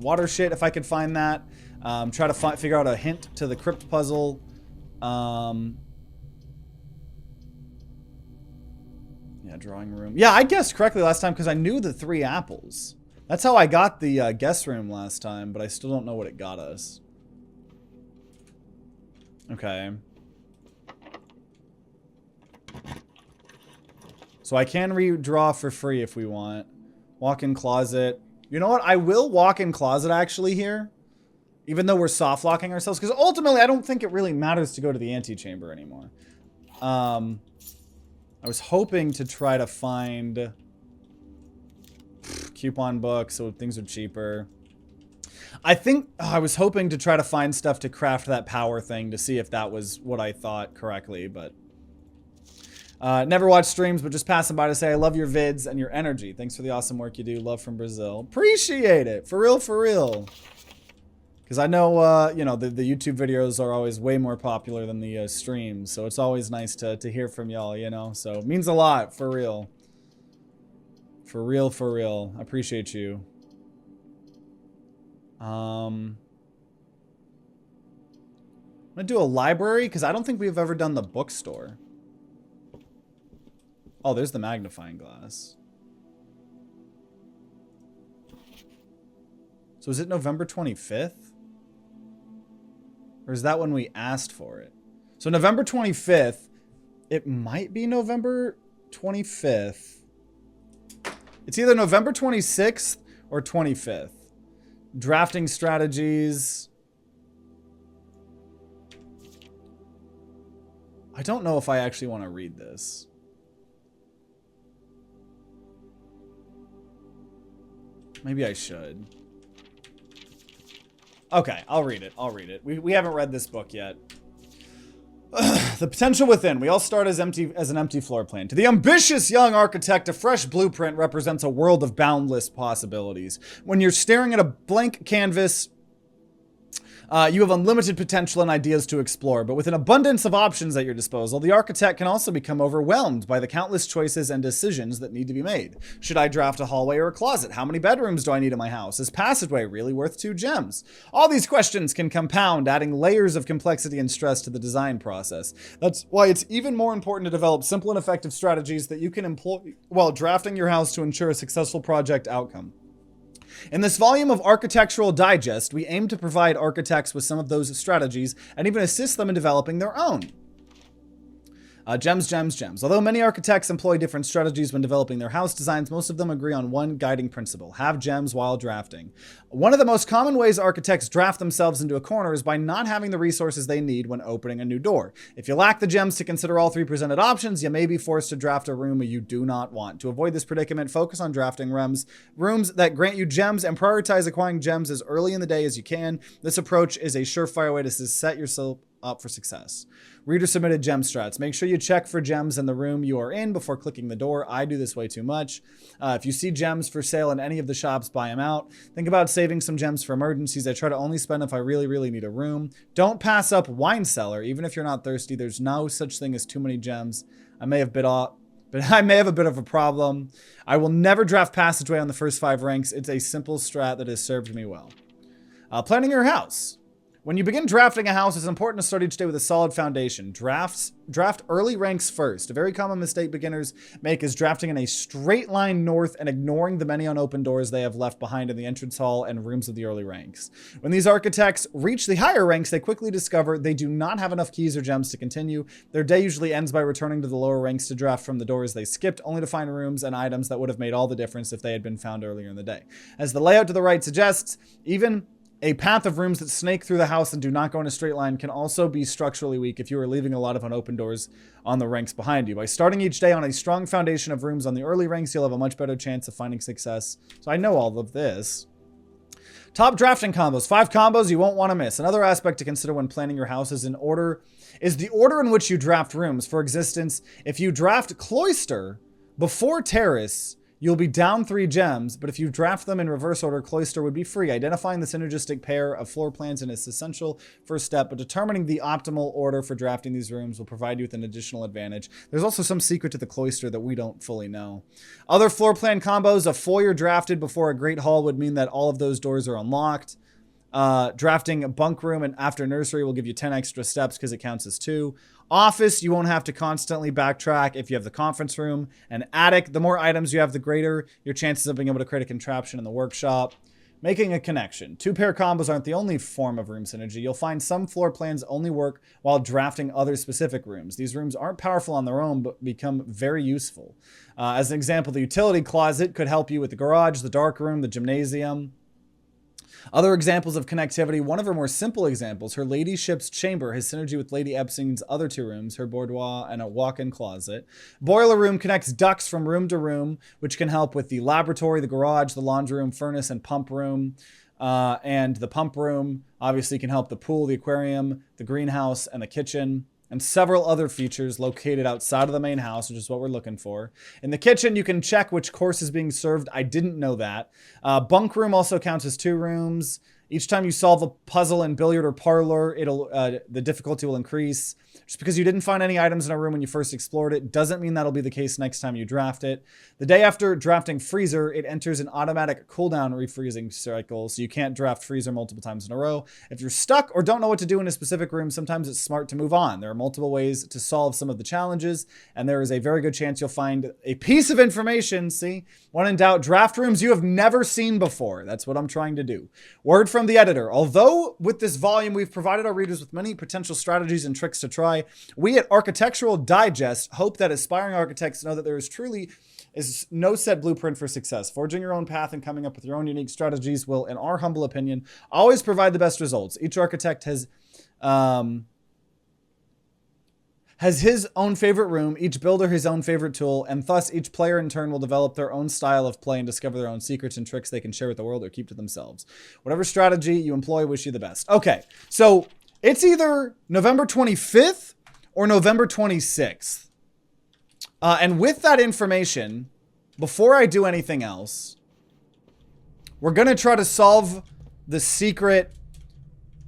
Speaker 1: water shit, if I could find that. Try to figure out a hint to the crypt puzzle. Yeah, drawing room. Yeah, I guessed correctly last time because I knew the 3 apples. That's how I got the guest room last time, but I still don't know what it got us. Okay. So I can redraw for free if we want. Walk-in closet. You know what? I will walk-in closet actually here. Even though we're soft locking ourselves. Because ultimately, I don't think it really matters to go to the antechamber anymore. I was hoping to try to find coupon books so things are cheaper. I think I was hoping to try to find stuff to craft that power thing to see if that was what I thought correctly, but never watch streams, but just passing by to say I love your vids and your energy. Thanks for the awesome work you do. Love from Brazil. Appreciate it. For real, for real. Because I know, you know, the YouTube videos are always way more popular than the streams, so it's always nice to hear from y'all, you know? So it means a lot, for real. For real, for real. I appreciate you. I'm gonna do a library, because I don't think we've ever done the bookstore. Oh, there's the magnifying glass. So is it November 25th? Or is that when we asked for it? So November 25th It might be November 25th. It's either November 26th or 25th. Drafting strategies. I don't know if I actually want to read this. Maybe I should. Okay, I'll read it. I'll read it. We haven't read this book yet. The potential within. We all start as an empty floor plan. To the ambitious young architect, a fresh blueprint represents a world of boundless possibilities. When you're staring at a blank canvas, you have unlimited potential and ideas to explore, but with an abundance of options at your disposal, the architect can also become overwhelmed by the countless choices and decisions that need to be made. Should I draft a hallway or a closet? How many bedrooms do I need in my house? Is passageway really worth 2 gems? All these questions can compound, adding layers of complexity and stress to the design process. That's why it's even more important to develop simple and effective strategies that you can employ while drafting your house to ensure a successful project outcome. In this volume of Architectural Digest, we aim to provide architects with some of those strategies and even assist them in developing their own. Gems, gems, gems. Although many architects employ different strategies when developing their house designs, most of them agree on one guiding principle: have gems while drafting. One of the most common ways architects draft themselves into a corner is by not having the resources they need when opening a new door. If you lack the gems to consider all 3 presented options, you may be forced to draft a room you do not want. To avoid this predicament, focus on drafting rooms that grant you gems and prioritize acquiring gems as early in the day as you can. This approach is a surefire way to set yourself up for success. Reader submitted gem strats. Make sure you check for gems in the room you are in before clicking the door. I do this way too much. If you see gems for sale in any of the shops, buy them out. Think about saving some gems for emergencies. I try to only spend if I really, really need a room. Don't pass up wine cellar, even if you're not thirsty. There's no such thing as too many gems. I may have bit off, but I may have a bit of a problem. I will never draft passageway on the first 5 ranks. It's a simple strat that has served me well. Planning your house. When you begin drafting a house, it's important to start each day with a solid foundation. Draft early ranks first. A very common mistake beginners make is drafting in a straight line north and ignoring the many unopened doors they have left behind in the entrance hall and rooms of the early ranks. When these architects reach the higher ranks, they quickly discover they do not have enough keys or gems to continue. Their day usually ends by returning to the lower ranks to draft from the doors they skipped, only to find rooms and items that would have made all the difference if they had been found earlier in the day. As the layout to the right suggests, even a path of rooms that snake through the house and do not go in a straight line can also be structurally weak if you are leaving a lot of unopened doors on the ranks behind you. By starting each day on a strong foundation of rooms on the early ranks, you'll have a much better chance of finding success. So I know all of this. Top drafting combos. 5 combos you won't want to miss. Another aspect to consider when planning your house is the order in which you draft rooms. For instance, if you draft cloister before terrace, you'll be down 3 gems, but if you draft them in reverse order, cloister would be free. Identifying the synergistic pair of floor plans is an essential first step, but determining the optimal order for drafting these rooms will provide you with an additional advantage. There's also some secret to the cloister that we don't fully know. Other floor plan combos: a foyer drafted before a great hall would mean that all of those doors are unlocked. Drafting a bunk room and after nursery will give you 10 extra steps because it counts as 2. Office, you won't have to constantly backtrack if you have the conference room. And attic, the more items you have, the greater your chances of being able to create a contraption in the workshop. Making a connection. 2-pair combos aren't the only form of room synergy. You'll find some floor plans only work while drafting other specific rooms. These rooms aren't powerful on their own, but become very useful. As an example, the utility closet could help you with the garage, the dark room, the gymnasium. Other examples of connectivity: one of her more simple examples, her ladyship's chamber, has synergy with Lady Epstein's other 2 rooms, her boudoir and a walk-in closet. Boiler room connects ducts from room to room, which can help with the laboratory, the garage, the laundry room, furnace, and pump room. And the pump room obviously can help the pool, the aquarium, the greenhouse, and the kitchen. And several other features located outside of the main house, which is what we're looking for. In the kitchen, you can check which course is being served. I didn't know that. Bunk room also counts as 2 rooms. Each time you solve a puzzle in billiard or parlor, the difficulty will increase. Just because you didn't find any items in a room when you first explored it doesn't mean that'll be the case next time you draft it. The day after drafting freezer, it enters an automatic cooldown refreezing cycle, so you can't draft freezer multiple times in a row. If you're stuck or don't know what to do in a specific room, sometimes it's smart to move on. There are multiple ways to solve some of the challenges, and there is a very good chance you'll find a piece of information. See, when in doubt, draft rooms you have never seen before. That's what I'm trying to do. Word from from the editor. Although with this volume, we've provided our readers with many potential strategies and tricks to try, we at Architectural Digest hope that aspiring architects know that there is truly no set blueprint for success. Forging your own path and coming up with your own unique strategies will, in our humble opinion, always provide the best results. Each architect has his own favorite room, each builder his own favorite tool, and thus each player in turn will develop their own style of play and discover their own secrets and tricks they can share with the world or keep to themselves. Whatever strategy you employ, wish you the best. Okay, so it's either November 25th or November 26th. And with that information, before I do anything else, we're going to try to solve the secret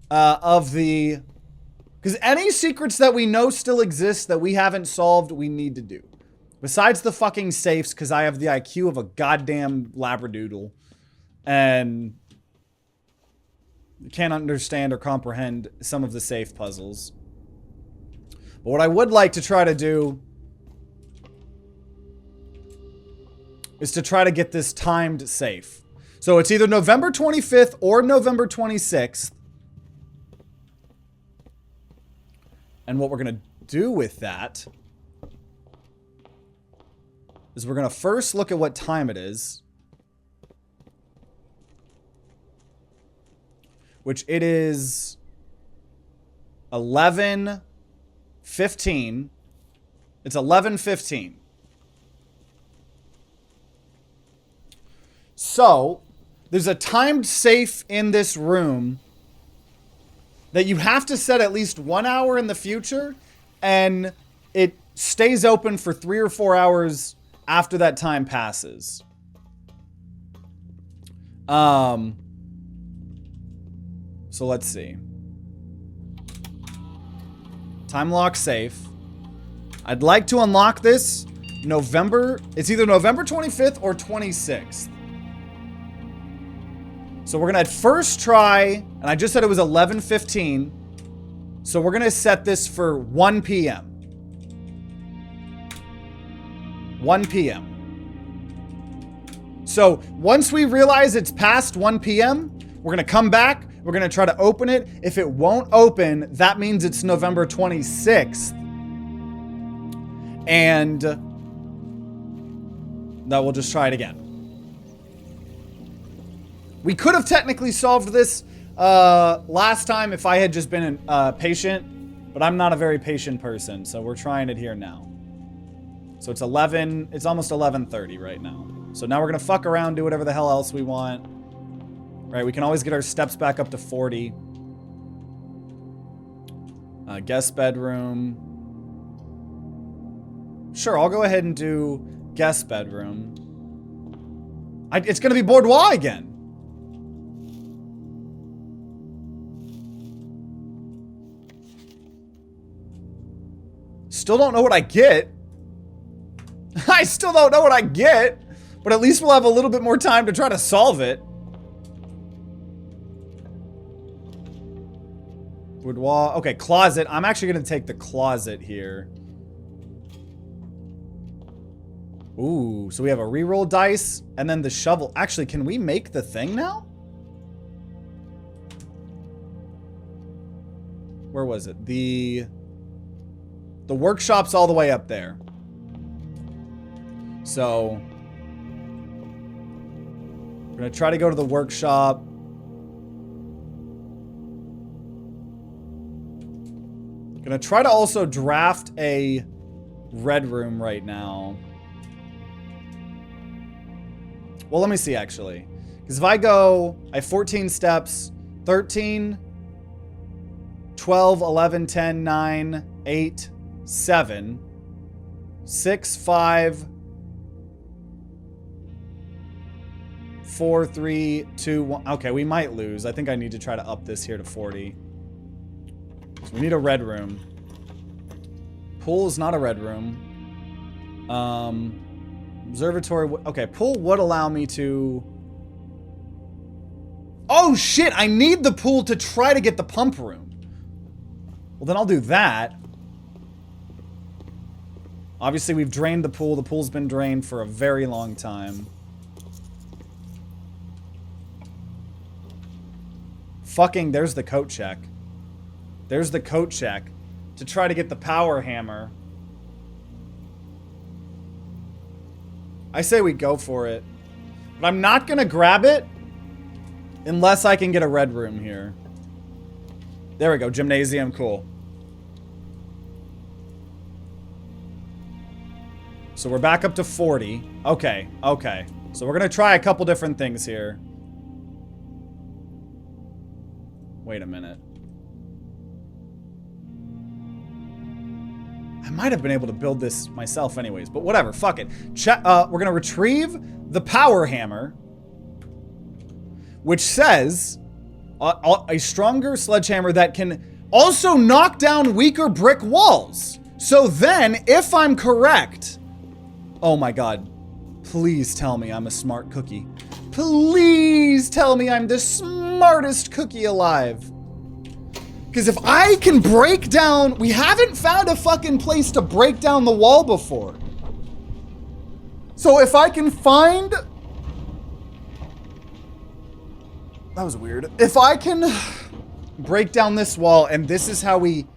Speaker 1: of the... Because any secrets that we know still exist that we haven't solved, we need to do. Besides the fucking safes, because I have the IQ of a goddamn labradoodle. And can't understand or comprehend some of the safe puzzles. But what I would like to try to do is to try to get this timed safe. So it's either November 25th or November 26th. And what we're going to do with that is we're going to first look at what time it is. Which it is 11:15. It's 11:15. So, there's a timed safe in this room that you have to set at least 1 hour in the future, and it stays open for 3 or 4 hours after that time passes. So let's see. Time lock safe. I'd like to unlock this November. It's either November 25th or 26th. So we're going to first try, and I just said it was 11:15. So we're going to set this for 1 p.m. 1 p.m. So once we realize it's past 1 p.m., we're going to come back. We're going to try to open it. If it won't open, that means it's November 26th. And that we'll just try it again. We could have technically solved this last time if I had just been patient, but I'm not a very patient person, so we're trying it here now. So it's it's almost 11:30 right now. So now we're gonna fuck around, do whatever the hell else we want. Right, we can always get our steps back up to 40. Guest bedroom. Sure, I'll go ahead and do guest bedroom. It's gonna be boudoir again. Still don't know what I get. I still don't know what I get. But at least we'll have a little bit more time to try to solve it. Boudoir. Okay, closet. I'm actually going to take the closet here. Ooh, so we have a reroll dice and then the shovel. Actually, can we make the thing now? Where was it? The workshop's all the way up there. So we're going to try to go to the workshop. Going to try to also draft a red room right now. Well, let me see actually. Because if I have 14 steps, 13, 12, 11, 10, 9, 8, 7, 6, 5, 4, 3, 2, 1. Okay, we might lose. I think I need to try to up this here to 40. So we need a red room. Pool is not a red room. Observatory. Okay, pool would allow me to... Oh shit, I need the pool to try to get the pump room. Well, then I'll do that. Obviously, we've drained the pool. The pool's been drained for a very long time. Fucking, there's the coat check. There's the coat check to try to get the power hammer. I say we go for it. But I'm not gonna grab it unless I can get a red room here. There we go, gymnasium, cool. So we're back up to 40. Okay, okay. So we're gonna try a couple different things here. Wait a minute. I might have been able to build this myself anyways, but whatever, fuck it. We're gonna retrieve the power hammer, which says a stronger sledgehammer that can also knock down weaker brick walls. So then, if I'm correct, oh my god, please tell me I'm a smart cookie. Please tell me I'm the smartest cookie alive. Because if I can break down, we haven't found a fucking place to break down the wall before. So if I can find... That was weird. If I can break down this wall and this is how we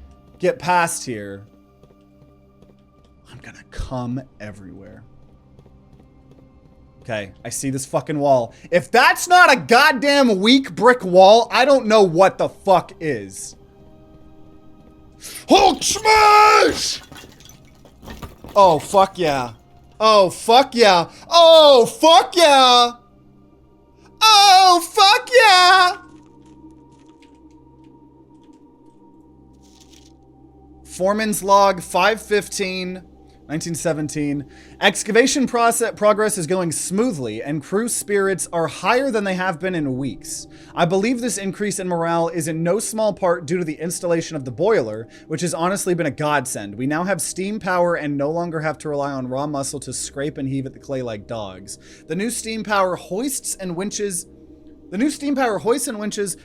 Speaker 1: get past here, I'm gonna come everywhere. Okay, I see this fucking wall. If that's not a goddamn weak brick wall, I don't know what the fuck is. Hulk smash! Oh, fuck yeah. Oh, fuck yeah. Oh, fuck yeah. Oh, fuck yeah. Foreman's log 515. 1917. Excavation progress is going smoothly, and crew spirits are higher than they have been in weeks. I believe this increase in morale is in no small part due to the installation of the boiler, which has honestly been a godsend. We now have steam power and no longer have to rely on raw muscle to scrape and heave at the clay like dogs. The new steam power hoists and winches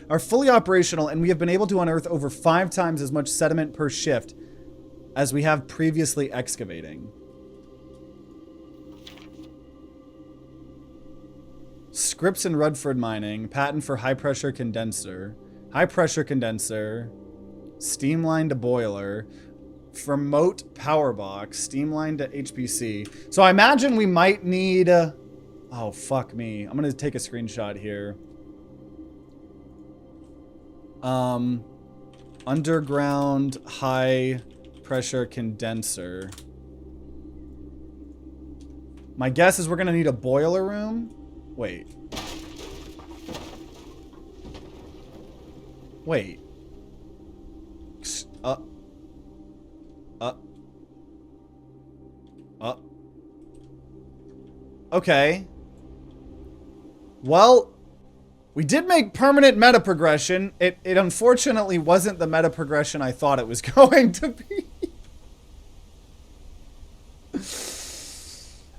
Speaker 1: are fully operational, and we have been able to unearth over 5 times as much sediment per shift as we have previously excavating. Scripps and Rudford mining, patent for high pressure condenser, steam line to boiler, remote power box, steam line to HPC. So I imagine we might need, oh fuck me. I'm gonna take a screenshot here. Underground high pressure condenser. My guess is we're gonna need a boiler room. Wait. Wait. Okay. Well, we did make permanent meta progression. It unfortunately wasn't the meta progression I thought it was going to be.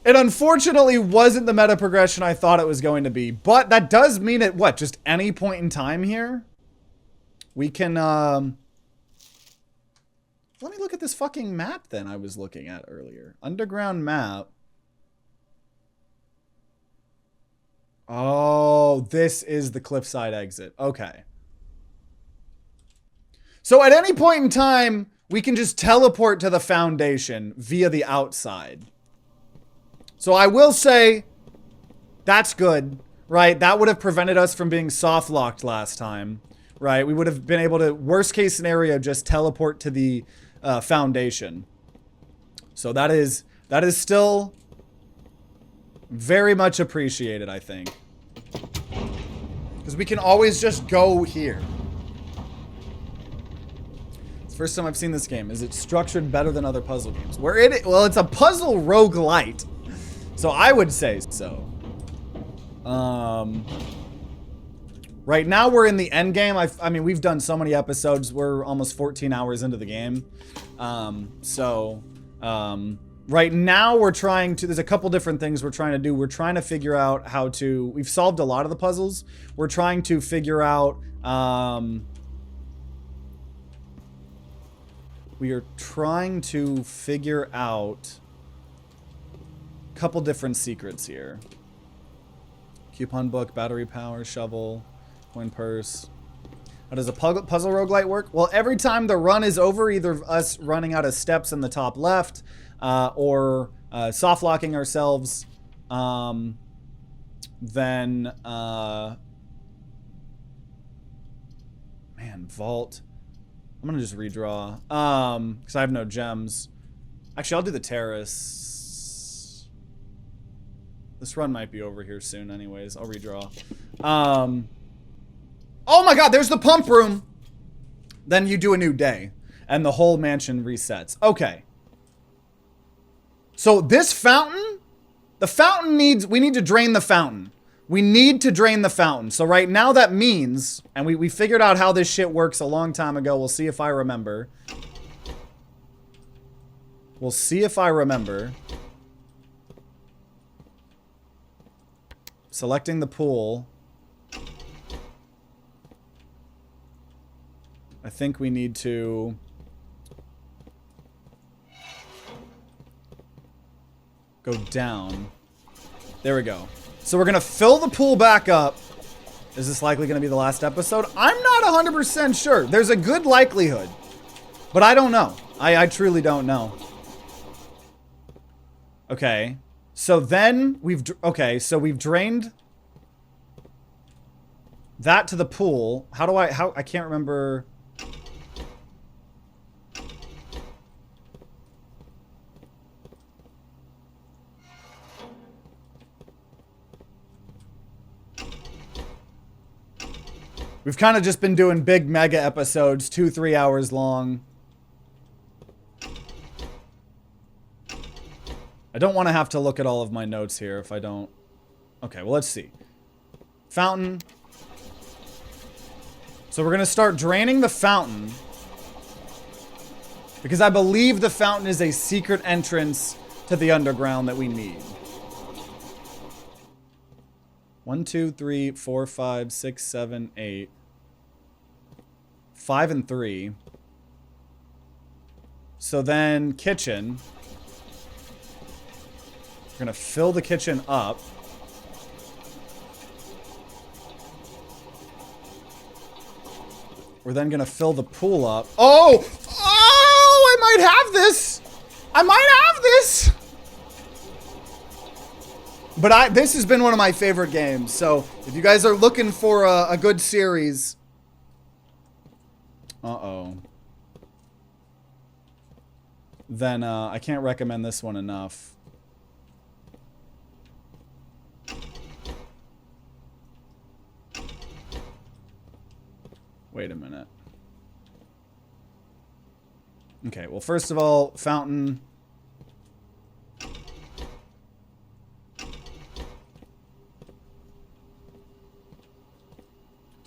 Speaker 1: It unfortunately wasn't the meta progression I thought it was going to be. But that does mean at what? Just any point in time here? We can, let me look at this fucking map then I was looking at earlier. Underground map. Oh, this is the cliffside exit. Okay. So at any point in time, we can just teleport to the foundation via the outside. So I will say that's good, right? That would have prevented us from being soft locked last time, right? We would have been able to, worst case scenario, just teleport to the foundation. So that is still very much appreciated, I think. Because we can always just go here. It's the first time I've seen this game. Is it structured better than other puzzle games? Well, it's a puzzle roguelite. So I would say so. Right now we're in the end game. I mean, we've done so many episodes. We're almost 14 hours into the game. Right now we're trying to, there's a couple different things we're trying to do. We're trying to figure out how to, we've solved a lot of the puzzles. We're trying to figure out, we are trying to figure out a couple different secrets here. Coupon book, battery power, shovel, coin purse. How does a puzzle roguelite work? Well, every time the run is over, either us running out of steps in the top left or soft locking ourselves, then, man, vault. I'm gonna just redraw, because I have no gems. Actually, I'll do the terrace. This run might be over here soon anyways. I'll redraw. Oh my god, there's the pump room! Then you do a new day, and the whole mansion resets. Okay. So this fountain, the fountain needs, we need to drain the fountain. We need to drain the fountain. So right now that means, and we figured out how this shit works a long time ago. We'll see if I remember. We'll see if I remember. Selecting the pool. I think we need to... go down. There we go. So we're going to fill the pool back up. Is this likely going to be the last episode? I'm not 100% sure. There's a good likelihood. But I don't know. I truly don't know. Okay. So then we've... Okay, so we've drained that to the pool. How do I... I can't remember... We've kind of just been doing big mega episodes, 2-3 hours long. I don't want to have to look at all of my notes here if I don't. Okay, well, let's see. Fountain. So we're going to start draining the fountain. Because I believe the fountain is a secret entrance to the underground that we need. 1, 2, 3, 4, 5, 6, 7, 8. 5 and 3. So then kitchen. We're gonna fill the kitchen up. We're then gonna fill the pool up. Oh! Oh! I might have this! I might have this! But this has been one of my favorite games, so if you guys are looking for a good series... Uh-oh. Then I can't recommend this one enough. Wait a minute. Okay, well, first of all, fountain...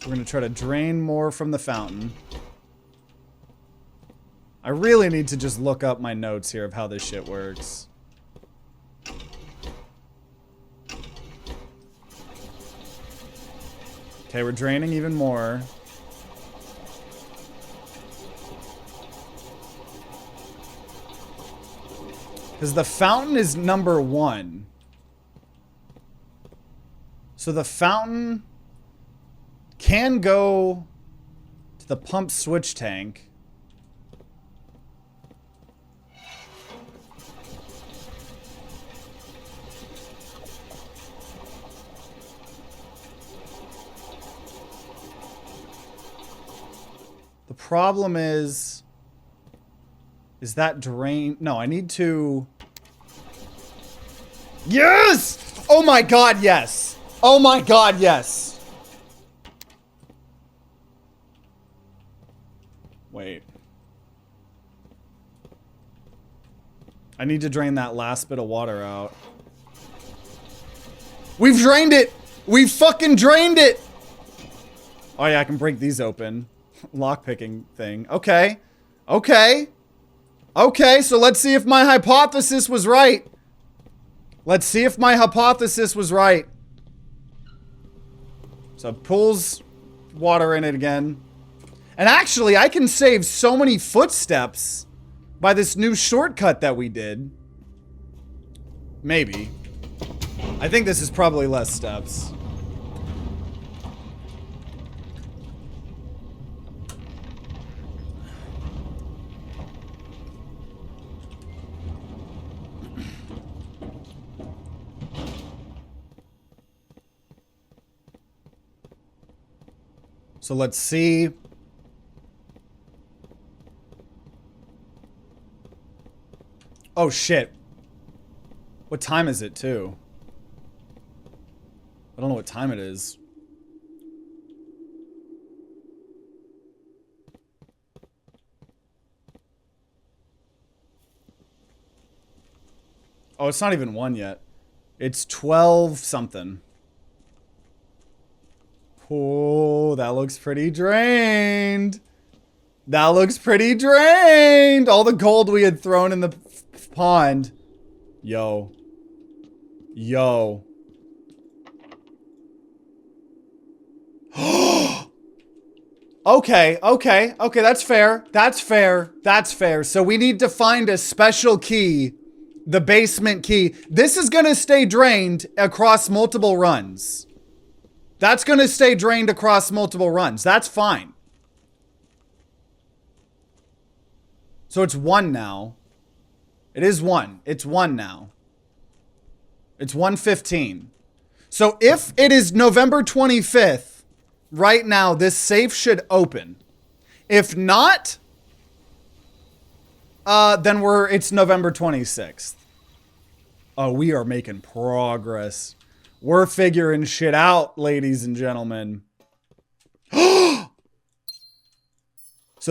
Speaker 1: We're going to try to drain more from the fountain. I really need to just look up my notes here of how this shit works. Okay, we're draining even more. Because the fountain is number 1. So the fountain... can go to the pump switch tank. The problem is that drain? No, I need to... Yes! Oh my god, yes! Oh my god, yes! Wait. I need to drain that last bit of water out. We've drained it! We fucking drained it! Oh yeah, I can break these open. Lockpicking thing. Okay. Okay. Okay, so let's see if my hypothesis was right. Let's see if my hypothesis was right. So it pulls water in it again. And actually, I can save so many footsteps by this new shortcut that we did. Maybe. I think this is probably less steps. So let's see. Oh shit. What time is it too? I don't know what time it is. Oh, it's not even 1 yet. It's 12 something. Oh, that looks pretty drained. That looks pretty drained. All the gold we had thrown in the pond. Yo. Yo. Okay, that's fair. That's fair. That's fair. So we need to find a special key. The basement key. This is gonna stay drained across multiple runs. That's gonna stay drained across multiple runs. That's fine. So it's 1 now. It is 1. It's 1 now. It's 1:15. So if it is November 25th, right now, this safe should open. If not, then it's November 26th. Oh, we are making progress. We're figuring shit out, ladies and gentlemen. So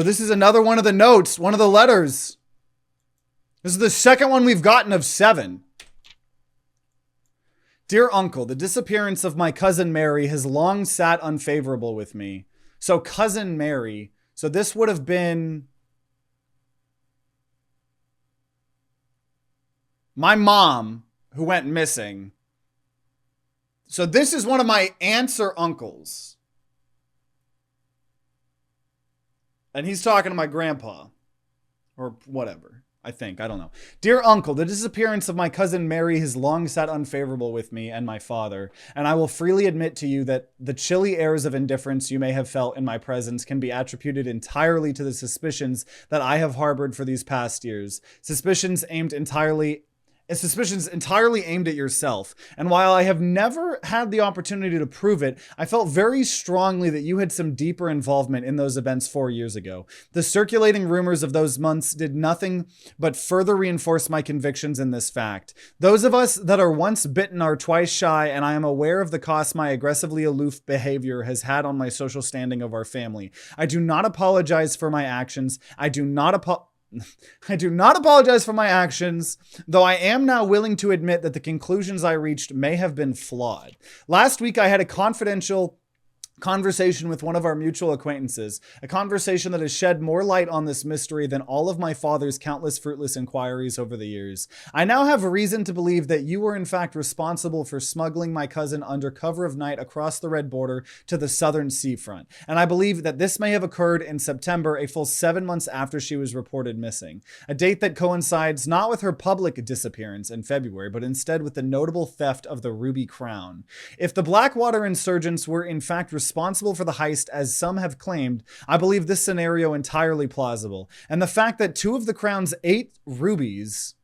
Speaker 1: this is another one of the notes, one of the letters. This is the second one we've gotten of 7. Dear Uncle, the disappearance of my cousin Mary has long sat unfavorable with me. So cousin Mary. So this would have been my mom who went missing. So this is one of my aunts or uncles. And he's talking to my grandpa. Or whatever. I think. I don't know. Dear Uncle, the disappearance of my cousin Mary has long sat unfavorable with me and my father, and I will freely admit to you that the chilly airs of indifference you may have felt in my presence can be attributed entirely to the suspicions that I have harbored for these past years. Suspicions entirely aimed at yourself. And while I have never had the opportunity to prove it, I felt very strongly that you had some deeper involvement in those events 4 years ago. The circulating rumors of those months did nothing but further reinforce my convictions in this fact. Those of us that are once bitten are twice shy, and I am aware of the cost my aggressively aloof behavior has had on my social standing of our family. I do not apologize for my actions. I do not apologize for my actions, though I am now willing to admit that the conclusions I reached may have been flawed. Last week, I had a confidential conversation with one of our mutual acquaintances, a conversation that has shed more light on this mystery than all of my father's countless fruitless inquiries over the years. I now have reason to believe that you were in fact responsible for smuggling my cousin under cover of night across the red border to the southern seafront, and I believe that this may have occurred in September, a full 7 months after she was reported missing, a date that coincides not with her public disappearance in February, but instead with the notable theft of the Ruby Crown. If the Blackwater insurgents were in fact responsible for the heist, as some have claimed, I believe this scenario entirely plausible. And the fact that 2 of the Crown's 8 rubies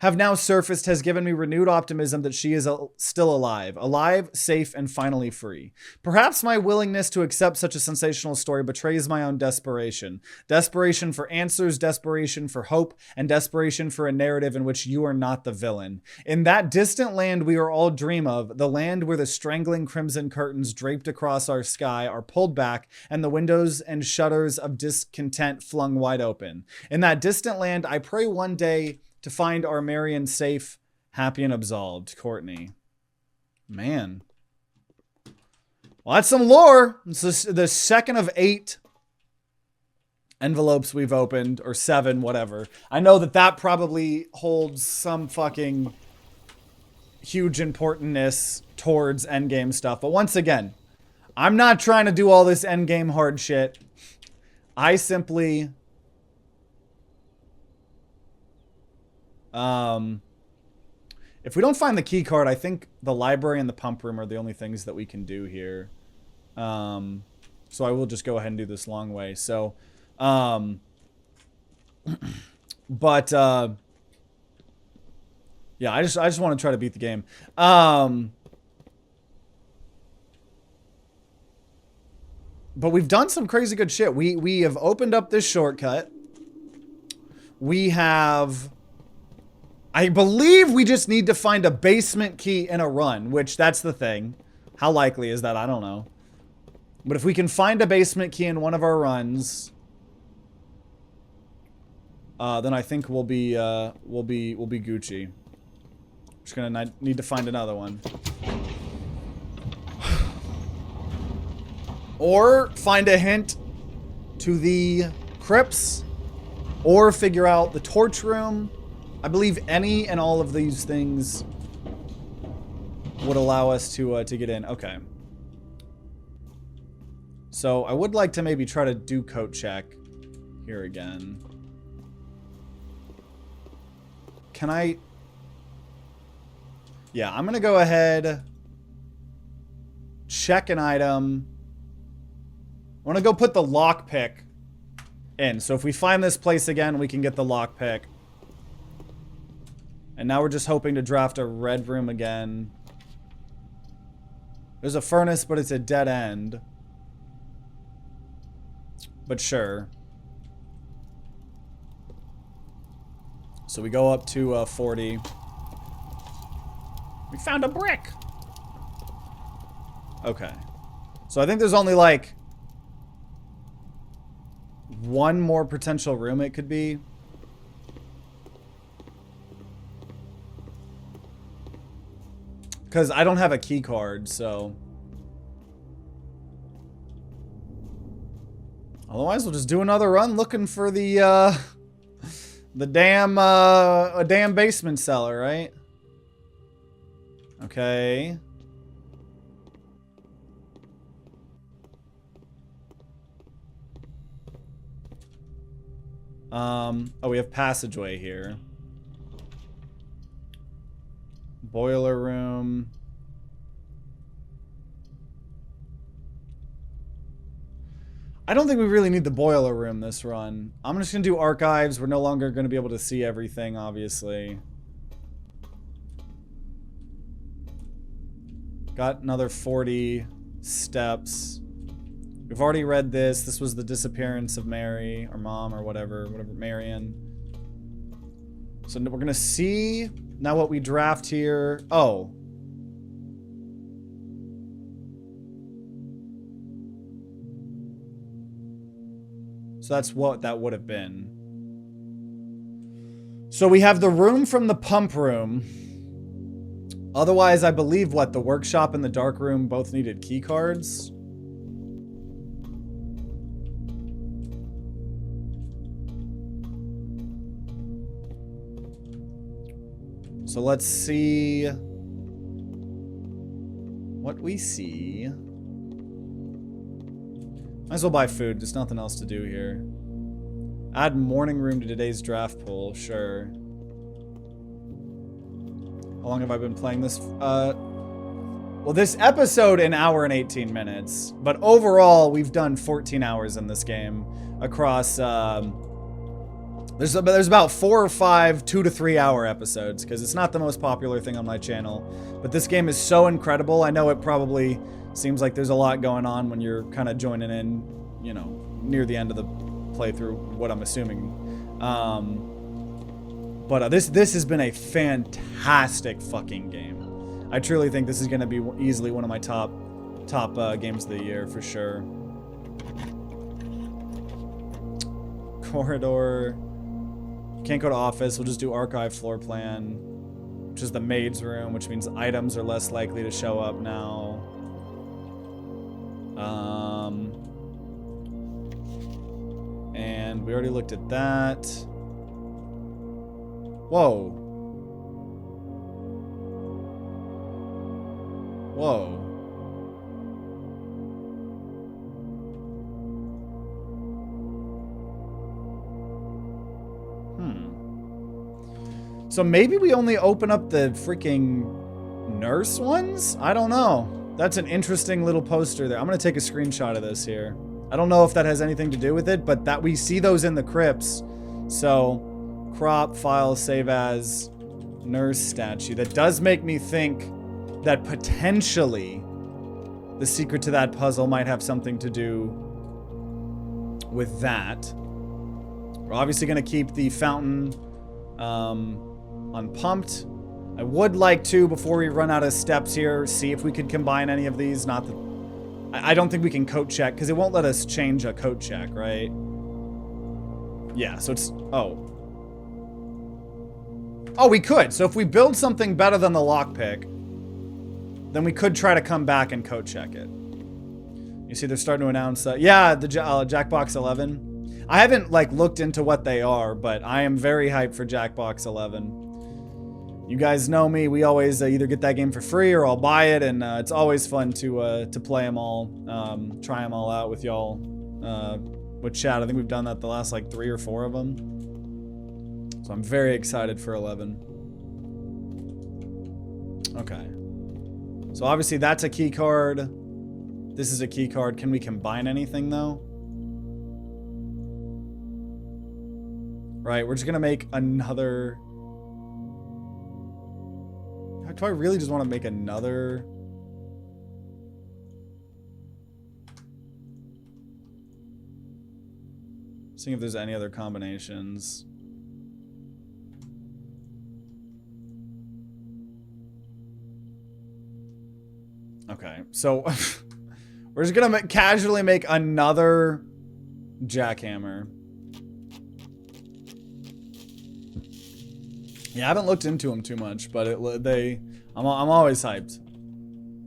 Speaker 1: have now surfaced has given me renewed optimism that she is still alive, safe, and finally free. Perhaps my willingness to accept such a sensational story betrays my own desperation. Desperation for answers, desperation for hope, and desperation for a narrative in which you are not the villain. In that distant land we are all dream of, the land where the strangling crimson curtains draped across our sky are pulled back and the windows and shutters of discontent flung wide open. In that distant land, I pray one day to find our Marion safe, happy, and absolved. Courtney. Man. Well, that's some lore. It's the second of 8 envelopes we've opened, or 7, whatever. I know that probably holds some fucking huge importantness towards endgame stuff. But once again, I'm not trying to do all this endgame hard shit. I simply... if we don't find the key card, I think the library and the pump room are the only things that we can do here. So I will just go ahead and do this long way. So, but, yeah, I just want to try to beat the game. But we've done some crazy good shit. We have opened up this shortcut. We have... I believe we just need to find a basement key in a run, which that's the thing. How likely is that? I don't know. But if we can find a basement key in one of our runs, then I think we'll be Gucci. Just gonna need to find another one. Or find a hint to the crypts, or figure out the torch room. I believe any and all of these things would allow us to get in. Okay. So I would like to maybe try to do coat check here again. Can I? Yeah, I'm gonna go ahead, check an item. I want to go put the lockpick in. So if we find this place again, we can get the lockpick. And now we're just hoping to draft a red room again. There's a furnace, but it's a dead end. But sure. So we go up to 40. We found a brick! Okay. So I think there's only like one more potential room it could be. Because I don't have a key card, so... Otherwise, we'll just do another run looking for the damn basement cellar, right? Okay. Oh, we have passageway here. Boiler room. I don't think we really need the boiler room this run. I'm just gonna do archives. We're no longer gonna be able to see everything, obviously. Got another 40 steps. We've already read this. This was the disappearance of Mary, or Mom, or whatever, Marion. So we're gonna see now what we draft here. Oh. So that's what that would have been. So we have the room from the pump room. Otherwise, I believe what, the workshop and the dark room both needed key cards. So let's see what we see. Might as well buy food. There's nothing else to do here. Add morning room to today's draft pool. Sure. How long have I been playing this? Well, this episode, an hour and 18 minutes. But overall, we've done 14 hours in this game across... There's about 4 or 5 2 to 3 hour episodes, because it's not the most popular thing on my channel. But this game is so incredible. I know it probably seems like there's a lot going on when you're kind of joining in, you know, near the end of the playthrough, what I'm assuming. But this has been a fantastic fucking game. I truly think this is going to be easily one of my top games of the year, for sure. Corridor. Can't go to office. We'll just do archive floor plan, which is the maid's room, which means items are less likely to show up now. And we already looked at that. Whoa. Whoa. So maybe we only open up the freaking nurse ones? I don't know. That's an interesting little poster there. I'm going to take a screenshot of this here. I don't know if that has anything to do with it, but that we see those in the crypts. So, crop, file, save as, nurse statue. That does make me think that potentially the secret to that puzzle might have something to do with that. We're obviously going to keep the fountain unpumped. I would like to, before we run out of steps here, see if we could combine any of these. Not that... I don't think we can coat check, because it won't let us change a coat check, right? Yeah, so it's... Oh. Oh, we could. So if we build something better than the lockpick, then we could try to come back and coat check it. You see they're starting to announce... yeah, the Jackbox 11. I haven't, like, looked into what they are, but I am very hyped for Jackbox 11. You guys know me. We always either get that game for free or I'll buy it, and it's always fun to play them all, try them all out with y'all, with chat. I think we've done that the last like 3 or 4 of them. So I'm very excited for 11. Okay. So obviously that's a key card. This is a key card. Can we combine anything though? Right, we're just gonna make another... Do I really just want to make another? Seeing if there's any other combinations. Okay, so we're just gonna casually make another jackhammer. Yeah, I haven't looked into them too much, but I'm always hyped.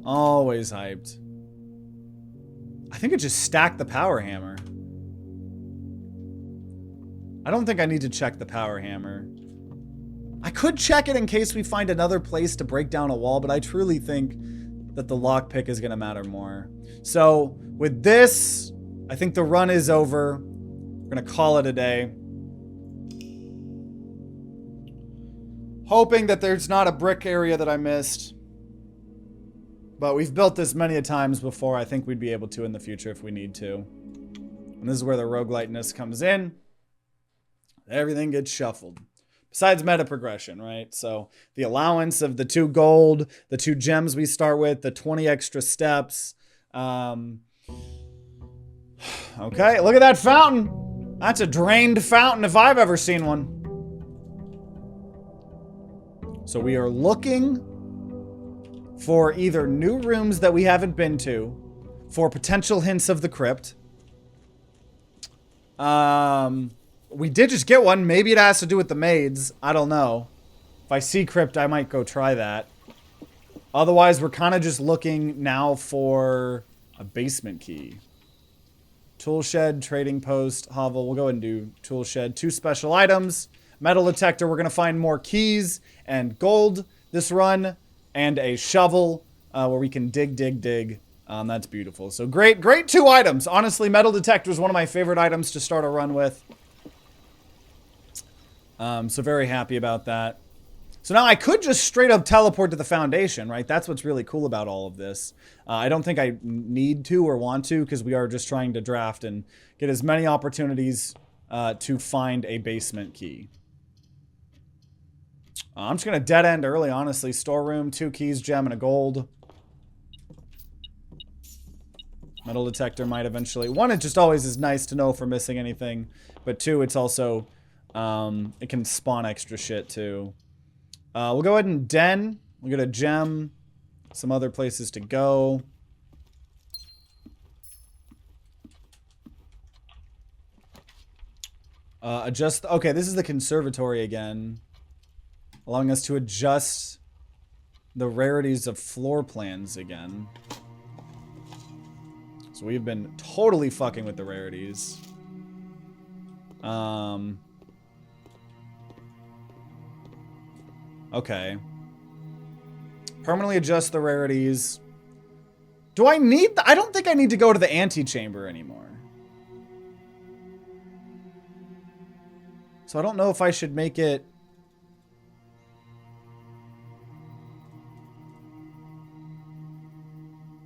Speaker 1: Always hyped. I think it just stacked the power hammer. I don't think I need to check the power hammer. I could check it in case we find another place to break down a wall, but I truly think that the lockpick is going to matter more. So with this, I think the run is over. We're going to call it a day. Hoping that there's not a brick area that I missed. But we've built this many a times before. I think we'd be able to in the future if we need to. And this is where the rogueliteness comes in. Everything gets shuffled. Besides meta progression, right? So the allowance of the 2 gold, the 2 gems we start with, the 20 extra steps. Okay, look at that fountain. That's a drained fountain if I've ever seen one. So we are looking for either new rooms that we haven't been to, for potential hints of the crypt. We did just get one. Maybe it has to do with the maids. I don't know. If I see crypt, I might go try that. Otherwise, we're kind of just looking now for a basement key. Tool shed, trading post, hovel. We'll go ahead and do tool shed. 2 special items. Metal detector, we're going to find more keys and gold this run, and a shovel where we can dig. That's beautiful. So great 2 items. Honestly, metal detector is one of my favorite items to start a run with. So very happy about that. So now I could just straight up teleport to the foundation, right? That's what's really cool about all of this. I don't think I need to or want to, because we are just trying to draft and get as many opportunities to find a basement key. I'm just going to dead end early, honestly. Storeroom, 2 keys, gem, and a gold. Metal detector might eventually... 1, it just always is nice to know if we're missing anything. But 2, it's also... it can spawn extra shit, too. We'll go ahead and den. We'll get a gem. Some other places to go. Adjust... Okay, this is the conservatory again. Allowing us to adjust the rarities of floor plans again. So we've been totally fucking with the rarities. Okay. Permanently adjust the rarities. Do I need... I don't think I need to go to the antechamber anymore. So I don't know if I should make it...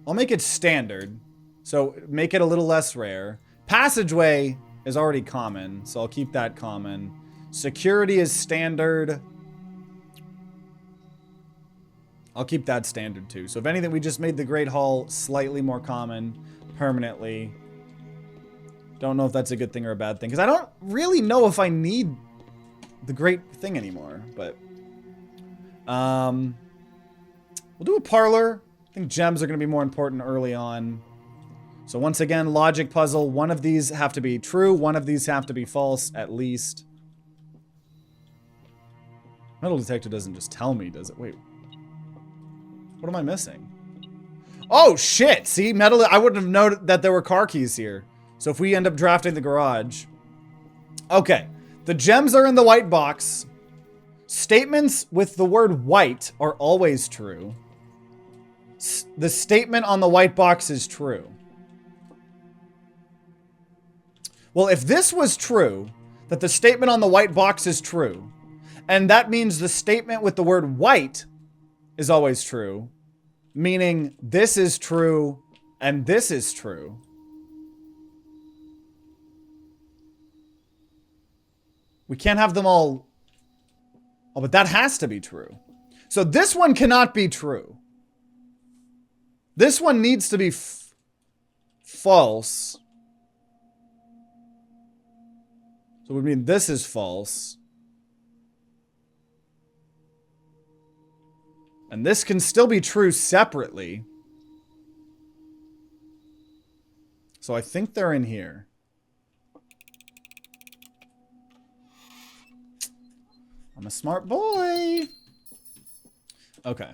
Speaker 1: I'll make it standard. So make it a little less rare. Passageway is already common, so I'll keep that common. Security is standard. I'll keep that standard too. So if anything, we just made the Great Hall slightly more common permanently. Don't know if that's a good thing or a bad thing, because I don't really know if I need the great thing anymore, but we'll do a parlor. I think gems are going to be more important early on. So once again, logic puzzle. One of these have to be true. One of these have to be false, at least. Metal detector doesn't just tell me, does it? Wait. What am I missing? Oh, shit! See, metal... I wouldn't have known that there were car keys here. So if we end up drafting the garage... Okay. The gems are in the white box. Statements with the word white are always true. The statement on the white box is true. Well, if this was true, that the statement on the white box is true, and that means the statement with the word white is always true, meaning this is true and this is true. We can't have them all... Oh, but that has to be true. So this one cannot be true. This one needs to be false. So it would mean this is false. And this can still be true separately. So I think they're in here. I'm a smart boy. Okay.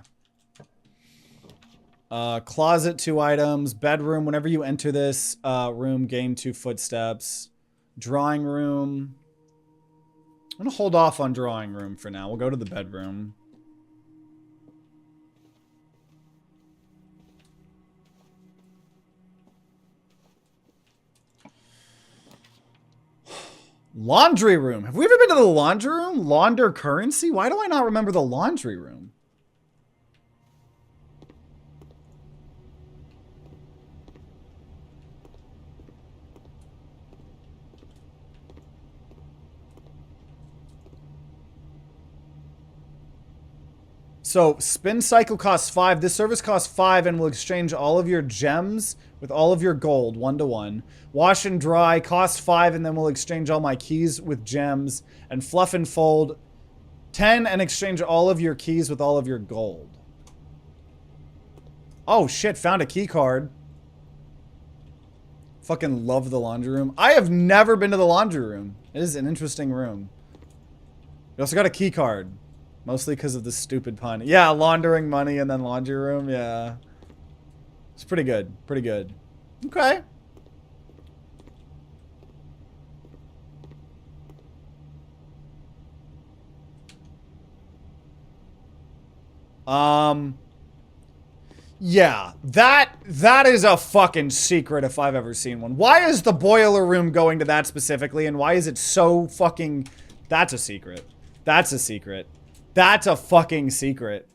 Speaker 1: Closet, 2 items. Bedroom, whenever you enter this room, gain 2 footsteps. Drawing room. I'm going to hold off on drawing room for now. We'll go to the bedroom. Laundry room. Have we ever been to the laundry room? Launder currency? Why do I not remember the laundry room? So, spin cycle costs 5. This service costs 5 and will exchange all of your gems with all of your gold, 1-to-1. Wash and dry costs 5 and then we'll exchange all my keys with gems. And fluff and fold, 10 and exchange all of your keys with all of your gold. Oh shit, found a key card. Fucking love the laundry room. I have never been to the laundry room. It is an interesting room. We also got a key card. Mostly because of the stupid pun. Yeah, laundering money and then laundry room. Yeah. It's pretty good. Pretty good. Okay. Yeah. That is a fucking secret if I've ever seen one. Why is the boiler room going to that specifically? And why is it so fucking... That's a secret. That's a secret. That's a fucking secret.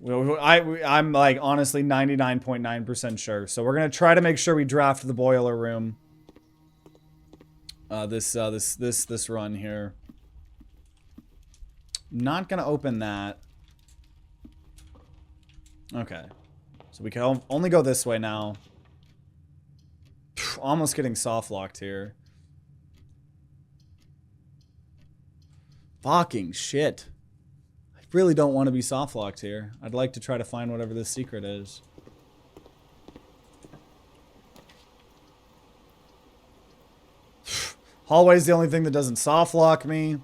Speaker 1: I'm like honestly 99.9% sure. So we're gonna try to make sure we draft the boiler room. This run here. Not gonna open that. Okay. So we can only go this way now. Almost getting soft locked here. Fucking shit. Really don't want to be soft locked here. I'd like to try to find whatever this secret is. Hallway's the only thing that doesn't soft lock me.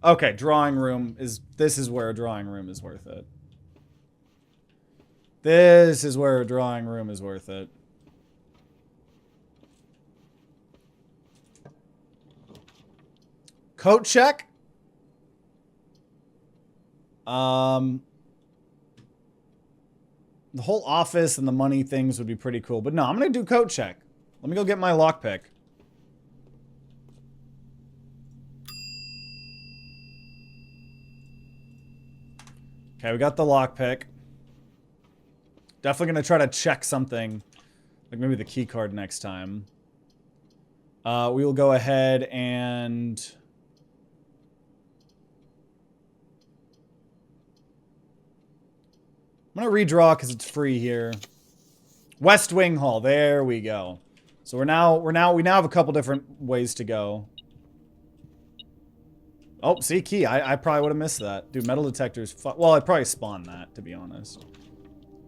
Speaker 1: Okay, drawing room is... This is where a drawing room is worth it. This is where a drawing room is worth it. Coat check. The whole office and the money things would be pretty cool. But no, I'm going to do coat check. Let me go get my lockpick. Okay, we got the lockpick. Definitely going to try to check something. Like maybe the key card next time. We will go ahead and... I'm going to redraw because it's free here. West Wing Hall. There we go. So we now have a couple different ways to go. Oh, see, key. I probably would have missed that. Dude, metal detectors. Well, I'd probably spawn that, to be honest.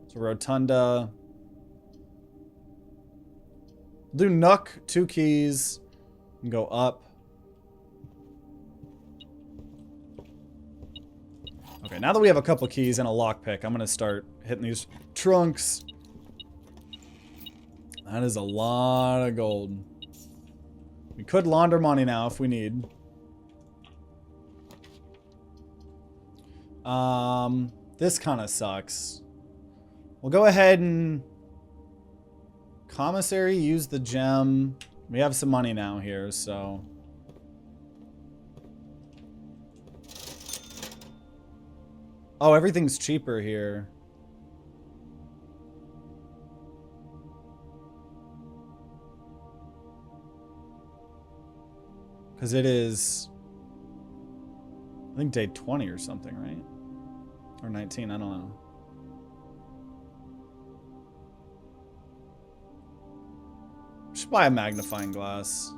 Speaker 1: So rotunda. Do Nook, 2 keys, and go up. Okay, now that we have a couple keys and a lockpick, I'm gonna start hitting these trunks. That is a lot of gold. We could launder money now if we need. This kind of sucks. We'll go ahead and... Commissary, use the gem. We have some money now here, so... Oh, everything's cheaper here. Because it is... I think day 20 or something, right? Or 19, I don't know. Should buy a magnifying glass.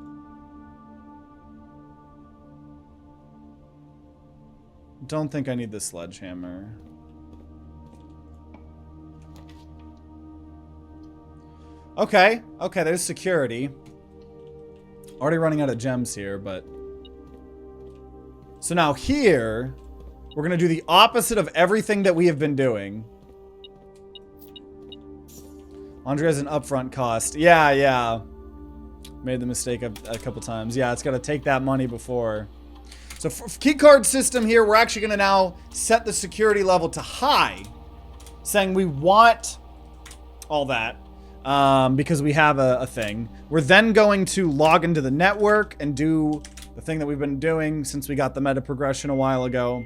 Speaker 1: Don't think I need the sledgehammer. Okay, okay, there's security. Already running out of gems here, but... So now here, we're going to do the opposite of everything that we have been doing. Andre has an upfront cost. Yeah, yeah. Made the mistake a couple times. Yeah, it's got to take that money before. So for keycard system here, we're actually going to now set the security level to high. Saying we want all that. Because we have a thing. We're then going to log into the network and do the thing that we've been doing since we got the meta progression a while ago.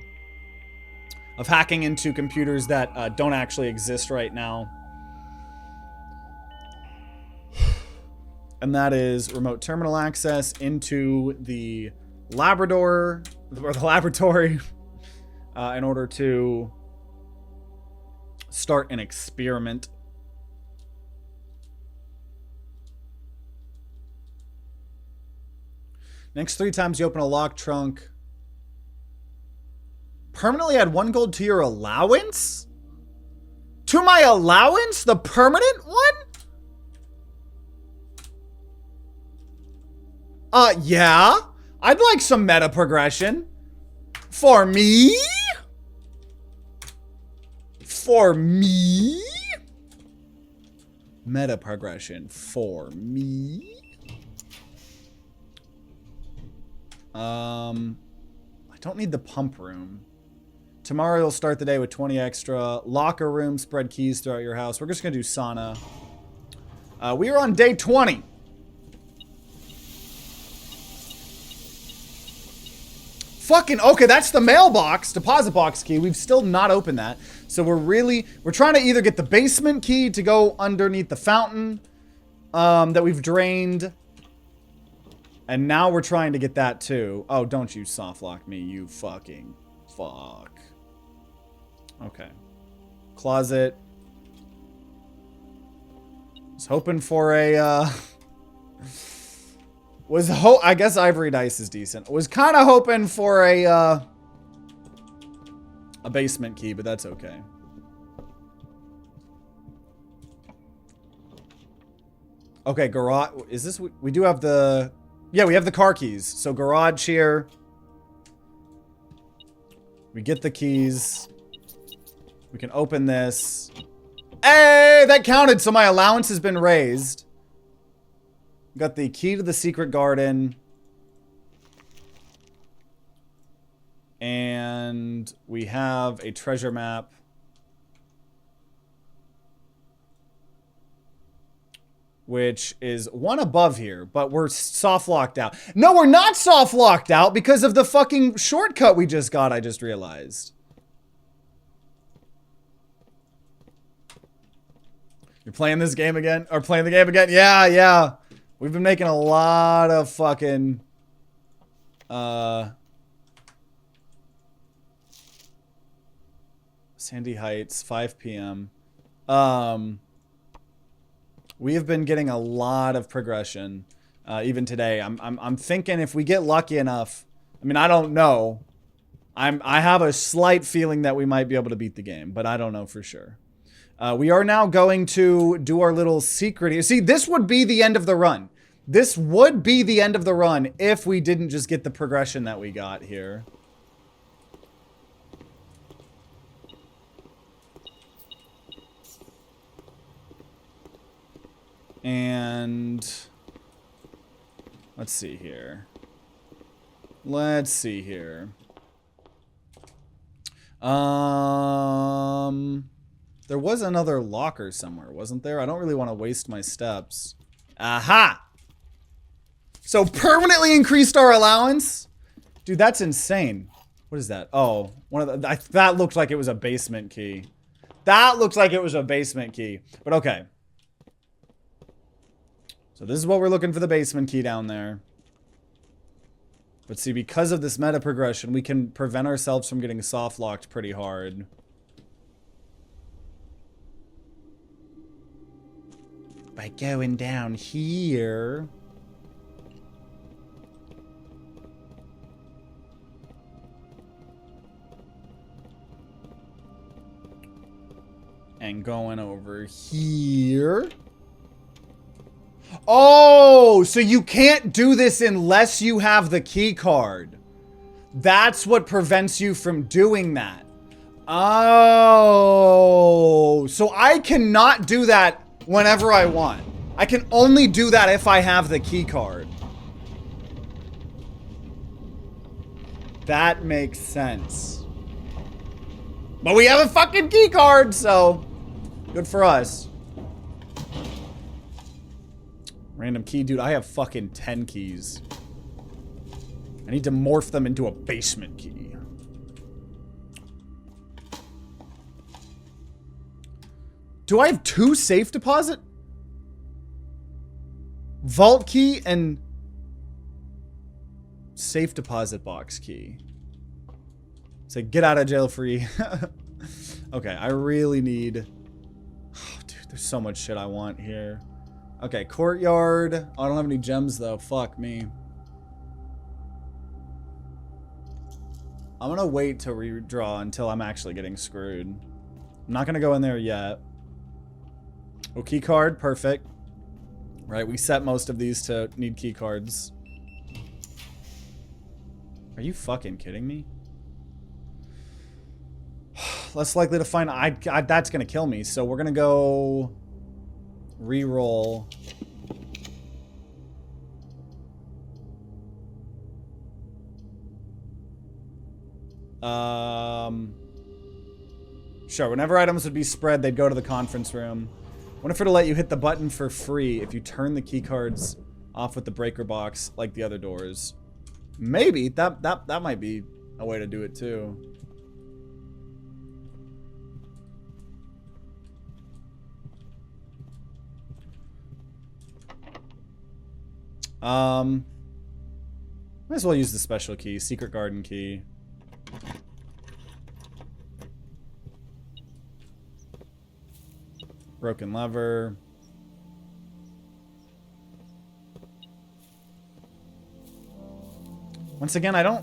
Speaker 1: Of hacking into computers that don't actually exist right now. And that is remote terminal access into the Labrador, or the laboratory, in order to start an experiment. Next 3 times you open a locked trunk. Permanently add 1 gold to your allowance? To my allowance? The permanent one? Yeah. I'd like some meta progression. For me? For me? Meta progression for me? I don't need the pump room. Tomorrow you'll start the day with 20 extra. Locker room, spread keys throughout your house. We're just gonna do sauna. We are on day 20. Fucking, okay, that's the mailbox, deposit box key. We've still not opened that. So we're trying to either get the basement key to go underneath the fountain that we've drained. And now we're trying to get that too. Oh, don't you soft lock me, you fucking fuck. Okay. Closet. Was hoping for a, I guess ivory dice is decent. Was kind of hoping for a basement key, but that's okay. Okay, garage. Is this, we do have the, yeah, we have the car keys. So garage here. We get the keys. We can open this. Hey, that counted. So my allowance has been raised. Got the key to the secret garden. And we have a treasure map. Which is one above here, but we're soft locked out. No, we're not soft locked out because of the fucking shortcut we just got, I just realized. You're playing this game again? Or playing the game again? Yeah, yeah. We've been making a lot of fucking... Sandy Heights, 5 p.m. We have been getting a lot of progression, even today. I'm thinking if we get lucky enough, I mean, I don't know. I have a slight feeling that we might be able to beat the game, but I don't know for sure. We are now going to do our little secret here. See, this would be the end of the run. This would be the end of the run if we didn't just get the progression that we got here. And let's see here. Let's see here. There was another locker somewhere, wasn't there? I don't really want to waste my steps. Aha! So permanently increased our allowance? Dude, that's insane. What is that? Oh, one of the, that looked like it was a basement key. That looked like it was a basement key. But okay. So this is what we're looking for, the basement key down there. But see, because of this meta progression, we can prevent ourselves from getting soft locked pretty hard. By going down here. And going over here. Oh, so you can't do this unless you have the key card. That's what prevents you from doing that. Oh, so I cannot do that whenever I want. I can only do that if I have the key card. That makes sense. But we have a fucking key card, so good for us. Random key, dude. I have fucking 10 keys. I need to morph them into a basement key. Do I have 2 safe deposit? Vault key and safe deposit box key. Say get out of jail free. Okay, I really need... Oh, dude, there's so much shit I want here. Okay, courtyard. Oh, I don't have any gems though. Fuck me. I'm gonna wait to redraw until I'm actually getting screwed. I'm not gonna go in there yet. Oh, key card. Perfect. Right, we set most of these to need key cards. Are you fucking kidding me? Less likely to find... that's gonna kill me, so we're gonna go... Reroll. Sure, whenever items would be spread, they'd go to the conference room. What if it'll let you hit the button for free if you turn the key cards off with the breaker box like the other doors? Maybe. That might be a way to do it too. Might as well use the special key, secret garden key. Broken lever. Once again, I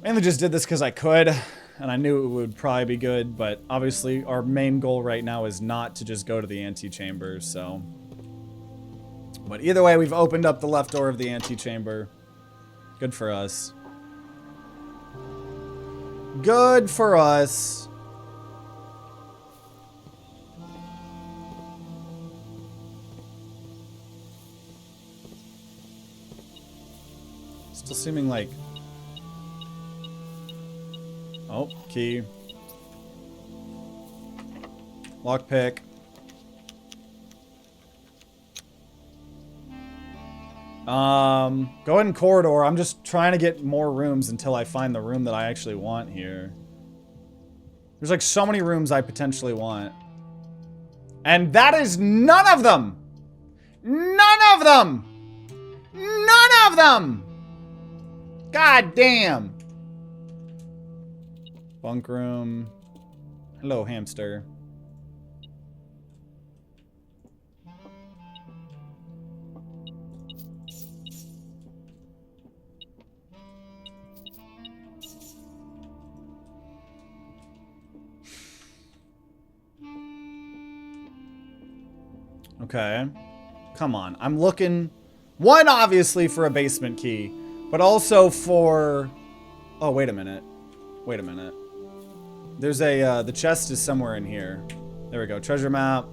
Speaker 1: mainly just did this because I could, and I knew it would probably be good, but obviously our main goal right now is not to just go to the antechamber, so... But either way, we've opened up the left door of the antechamber. Good for us. Good for us. Still seeming like... Oh, key. Lockpick. Go ahead and corridor. I'm just trying to get more rooms until I find the room that I actually want here. There's like so many rooms I potentially want. And that is none of them! None of them! None of them! God damn. Bunk room. Hello, hamster. Okay. Come on. I'm looking, one, obviously for a basement key, but also for... Oh, wait a minute. Wait a minute. There's a, the chest is somewhere in here. There we go. Treasure map.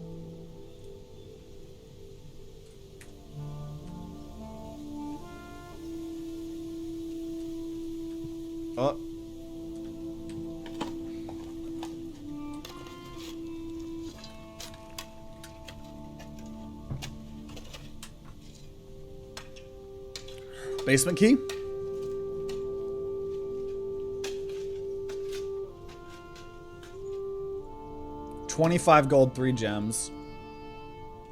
Speaker 1: Oh. Basement key? $25 gold, 3 gems.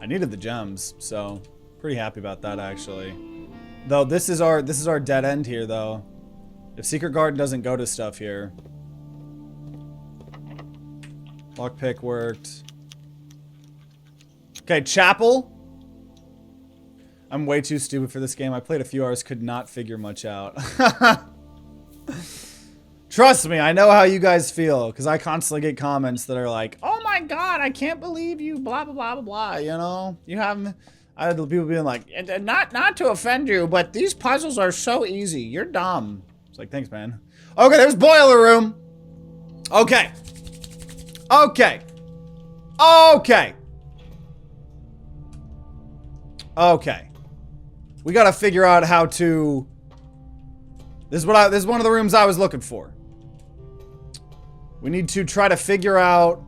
Speaker 1: I needed the gems, so pretty happy about that actually. Though this is our dead end here though. If Secret Garden doesn't go to stuff here. Lockpick worked. Okay, chapel. I'm way too stupid for this game. I played a few hours, could not figure much out. Trust me, I know how you guys feel, because I constantly get comments that are like, oh my god, I can't believe you, blah, blah, blah, blah, blah, you know? You have, I had people being like, not to offend you, but these puzzles are so easy. You're dumb. It's like, thanks, man. Okay, there's boiler room. Okay. Okay. Okay. Okay. We gotta figure out how to... This is one of the rooms I was looking for. We need to try to figure out...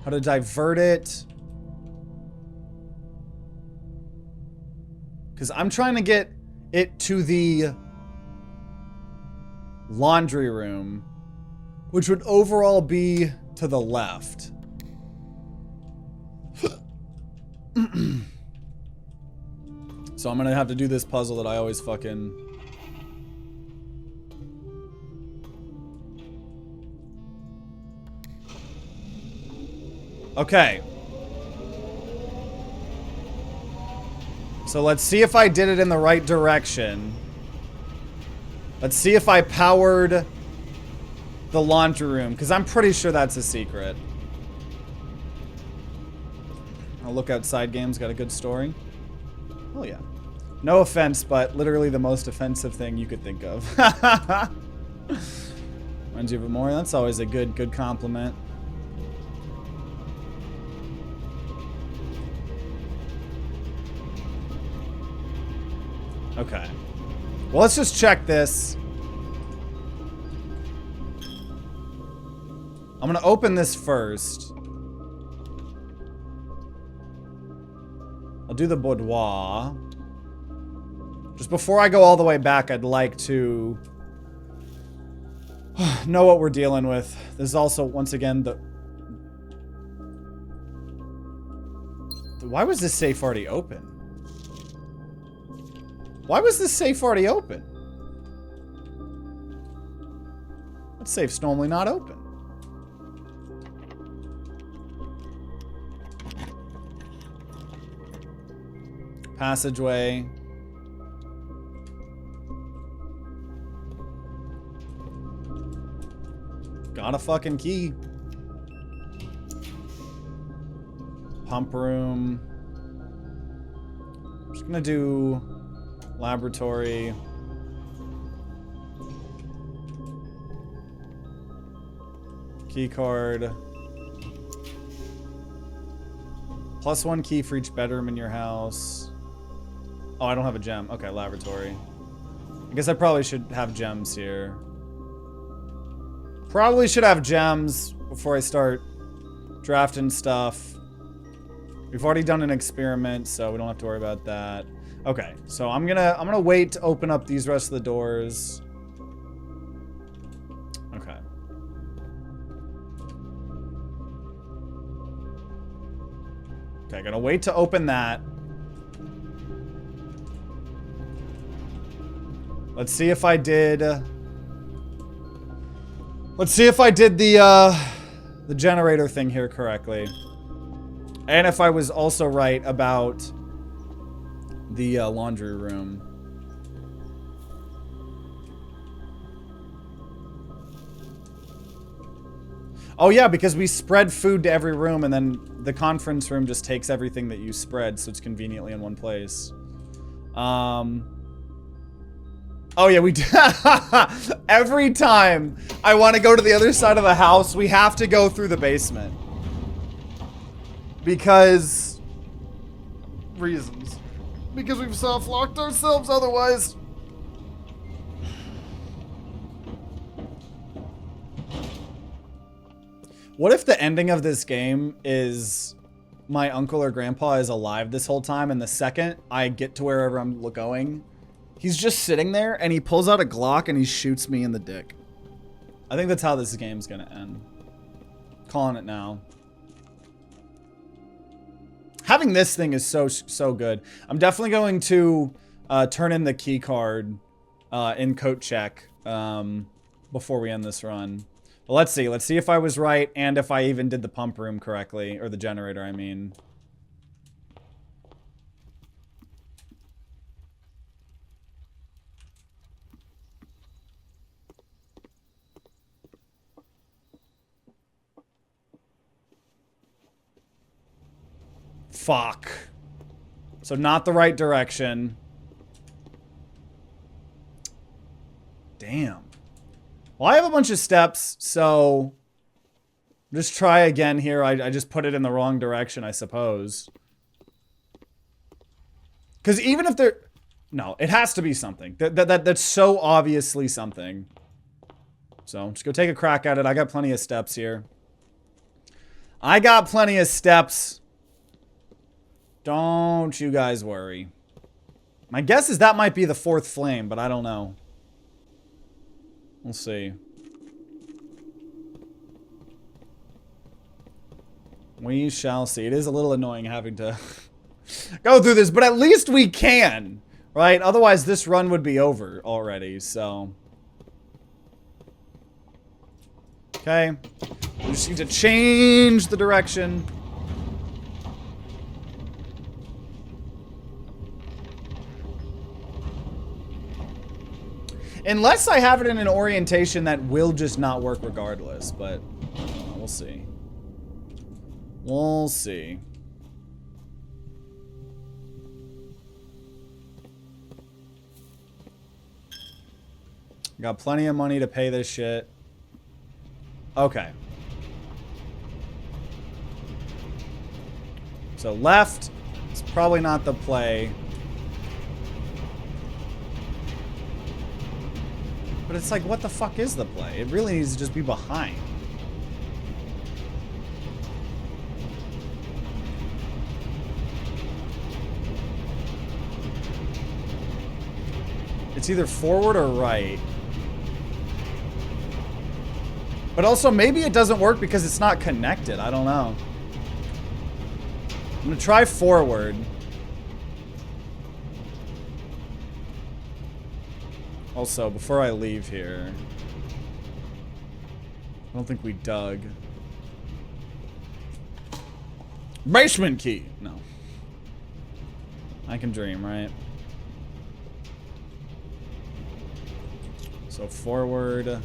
Speaker 1: how to divert it. Because I'm trying to get it to the laundry room, which would overall be to the left. So I'm gonna have to do this puzzle that I always fucking... Okay. So let's see if I did it in the right direction. Let's see if I powered the laundry room, because I'm pretty sure that's a secret. I'll look outside games, got a good story. Oh yeah. No offense, but literally the most offensive thing you could think of. Reminds you of it more? That's always a good compliment. Okay. Well, let's just check this. I'm gonna open this first. I'll do the boudoir. Just before I go all the way back, I'd like to know what we're dealing with. This is also, once again, the... Why was this safe already open? Why was this safe already open? That safe's normally not open. Passageway. Got a fucking key. Pump room. I'm just gonna do laboratory. Key card. +1 key for each bedroom in your house. Oh, I don't have a gem. Okay, laboratory. I guess I probably should have gems here. Probably should have gems before I start drafting stuff. We've already done an experiment, so we don't have to worry about that. Okay, so I'm gonna wait to open up these rest of the doors. Okay. Okay, gonna wait to open that. Let's see if I did... let's see if I did the generator thing here correctly. And if I was also right about the laundry room. Oh yeah, because we spread food to every room and then the conference room just takes everything that you spread, so it's conveniently in one place. Oh yeah, we do. Every time I want to go to the other side of the house, we have to go through the basement. Because... reasons. Because we've soft-locked ourselves otherwise. What if the ending of this game is my uncle or grandpa is alive this whole time, and the second I get to wherever I'm going, he's just sitting there and he pulls out a Glock and he shoots me in the dick? I think that's how this game's gonna end. Calling it now. Having this thing is so good. I'm definitely going to turn in the key card in coat check before we end this run. But let's see. Let's see if I was right and if I even did the pump room correctly. Or the generator, I mean. Fuck. So not the right direction. Damn. Well, I have a bunch of steps, so just try again here. I just put it in the wrong direction, I suppose. Because even if there... no, it has to be something. That's so obviously something. So, just go take a crack at it. I got plenty of steps here. I got plenty of steps. Don't you guys worry. My guess is that might be the fourth flame, but I don't know. We'll see. We shall see. It is a little annoying having to go through this, but at least we can, right? Otherwise, this run would be over already, so. Okay. We just need to change the direction. Unless I have it in an orientation that will just not work regardless, but we'll see. We'll see. Got plenty of money to pay this shit. Okay. So left is probably not the play. But it's like, what the fuck is the play? It really needs to just be behind. It's either forward or right. But also, maybe it doesn't work because it's not connected. I don't know. I'm gonna try forward. Also, before I leave here, I don't think we dug. Basement key! No. I can dream, right? So forward.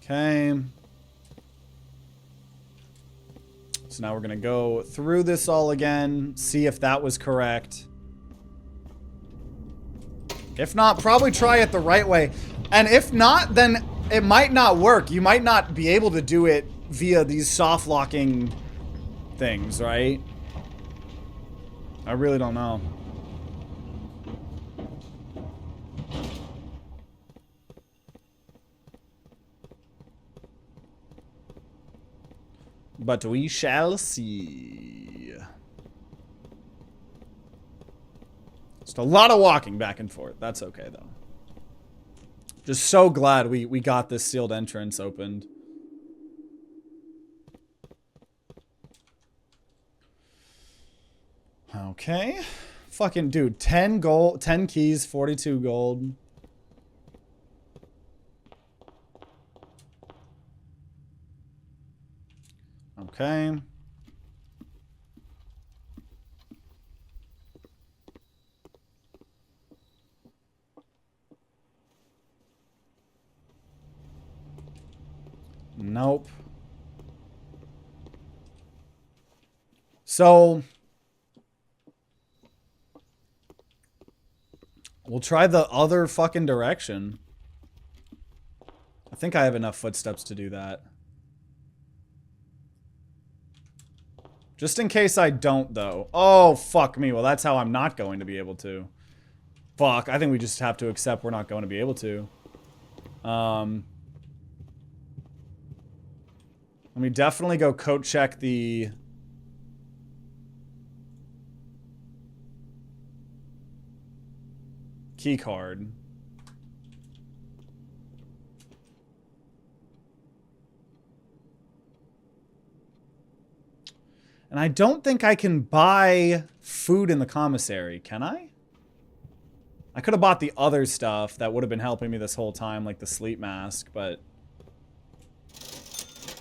Speaker 1: Okay. So now we're gonna go through this all again, see if that was correct. If not, probably try it the right way. And if not, then it might not work. You might not be able to do it via these soft locking things, right? I really don't know. But we shall see. Just a lot of walking back and forth. That's okay, though. Just so glad we got this sealed entrance opened. Okay. Fucking dude, 10 gold, 10 keys, 42 gold. Okay. Nope. So we'll try the other fucking direction. I think I have enough footsteps to do that. Just in case I don't, though. Oh, fuck me. Well, that's how I'm not going to be able to. Fuck. I think we just have to accept we're not going to be able to. Let me definitely go coat check the... key card. And I don't think I can buy food in the commissary, can I? I could have bought the other stuff that would have been helping me this whole time, like the sleep mask, but...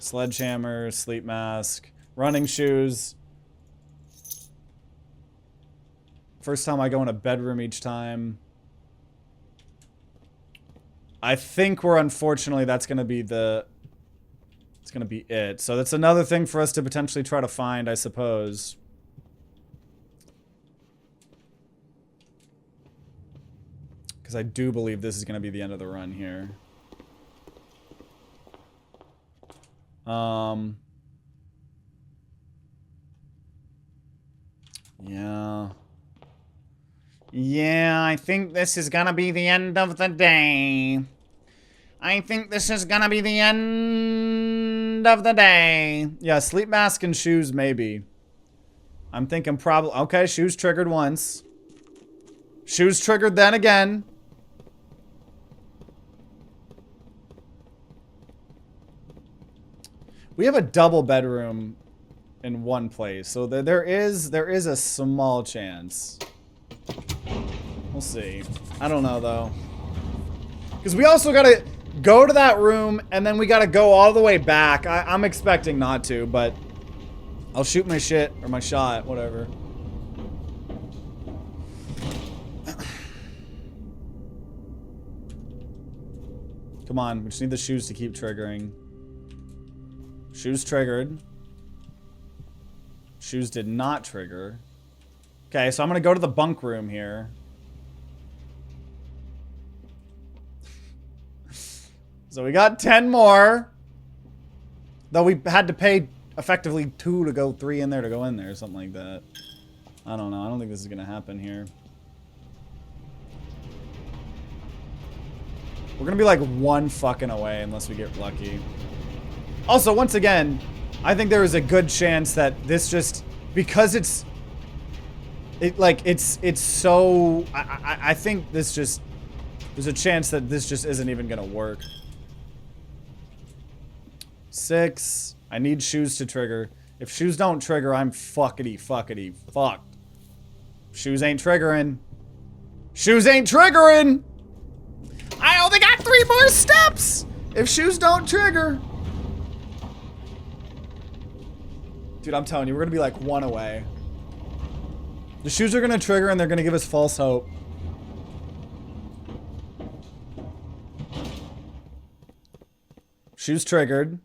Speaker 1: Sledgehammer, sleep mask, running shoes. First time I go in a bedroom each time. I think we're unfortunately that's gonna be the... It's gonna be it. So that's another thing for us to potentially try to find, I suppose. Because I do believe this is gonna be the end of the run here. Yeah. Yeah, I think this is gonna be the end of the day. I think this is gonna be the end of the day. Yeah, sleep mask and shoes, maybe. I'm thinking probably... Okay, shoes triggered once. Shoes triggered then again. We have a double bedroom in one place, so there is a small chance. We'll see. I don't know, though. Because we also gotta go to that room, and then we gotta go all the way back. I'm expecting not to, but I'll shoot my shit, or my shot, whatever. Come on, we just need the shoes to keep triggering. Shoes triggered. Shoes did not trigger. Okay, so I'm gonna go to the bunk room here. So we got 10 more. Though we had to pay effectively 2 to go 3 in there to go in there, or something like that. I don't know. I don't think this is gonna happen here. We're gonna be like 1 fucking away unless we get lucky. Also, once again, I think there is a good chance that this just... Because it's... It's so... I think this just... There's a chance that this just isn't even gonna work. 6. I need shoes to trigger. If shoes don't trigger, I'm fuckity fucked. Shoes ain't triggering. Shoes ain't triggering! I only got 3 more steps! If shoes don't trigger. Dude, I'm telling you, we're gonna be like 1 away. The shoes are gonna trigger and they're gonna give us false hope. Shoes triggered.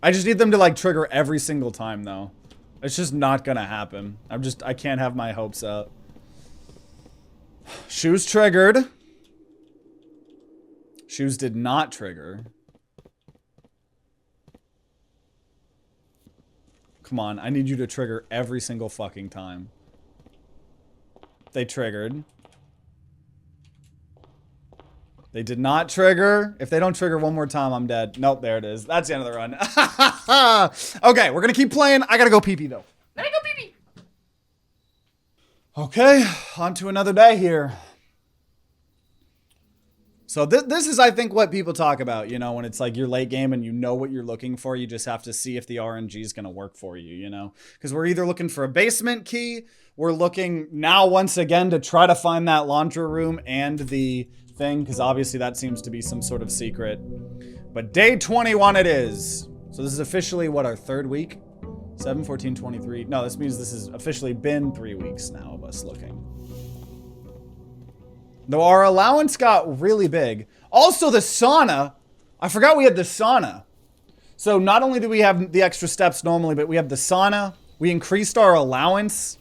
Speaker 1: I just need them to like trigger every single time though. It's just not gonna happen. I can't have my hopes up. Shoes triggered. Shoes did not trigger. Come on, I need you to trigger every single fucking time. They triggered. They did not trigger. If they don't trigger one more time, I'm dead. Nope, there it is. That's the end of the run. Okay, we're gonna keep playing. I gotta go pee-pee though.
Speaker 2: Let me go pee-pee.
Speaker 1: Okay, on to another day here. So this is, I think, what people talk about, you know, when it's like you're late game and you know what you're looking for. You just have to see if the RNG is going to work for you, you know, because we're either looking for a basement key. We're looking now once again to try to find that laundry room and the thing, because obviously that seems to be some sort of secret. But day 21 it is. So this is officially what, our third week? 7, 14, 23. No, this means this has officially been 3 weeks now of us looking. Though our allowance got really big. Also the sauna. I forgot we had the sauna. So not only do we have the extra steps normally, but we have the sauna. We increased our allowance.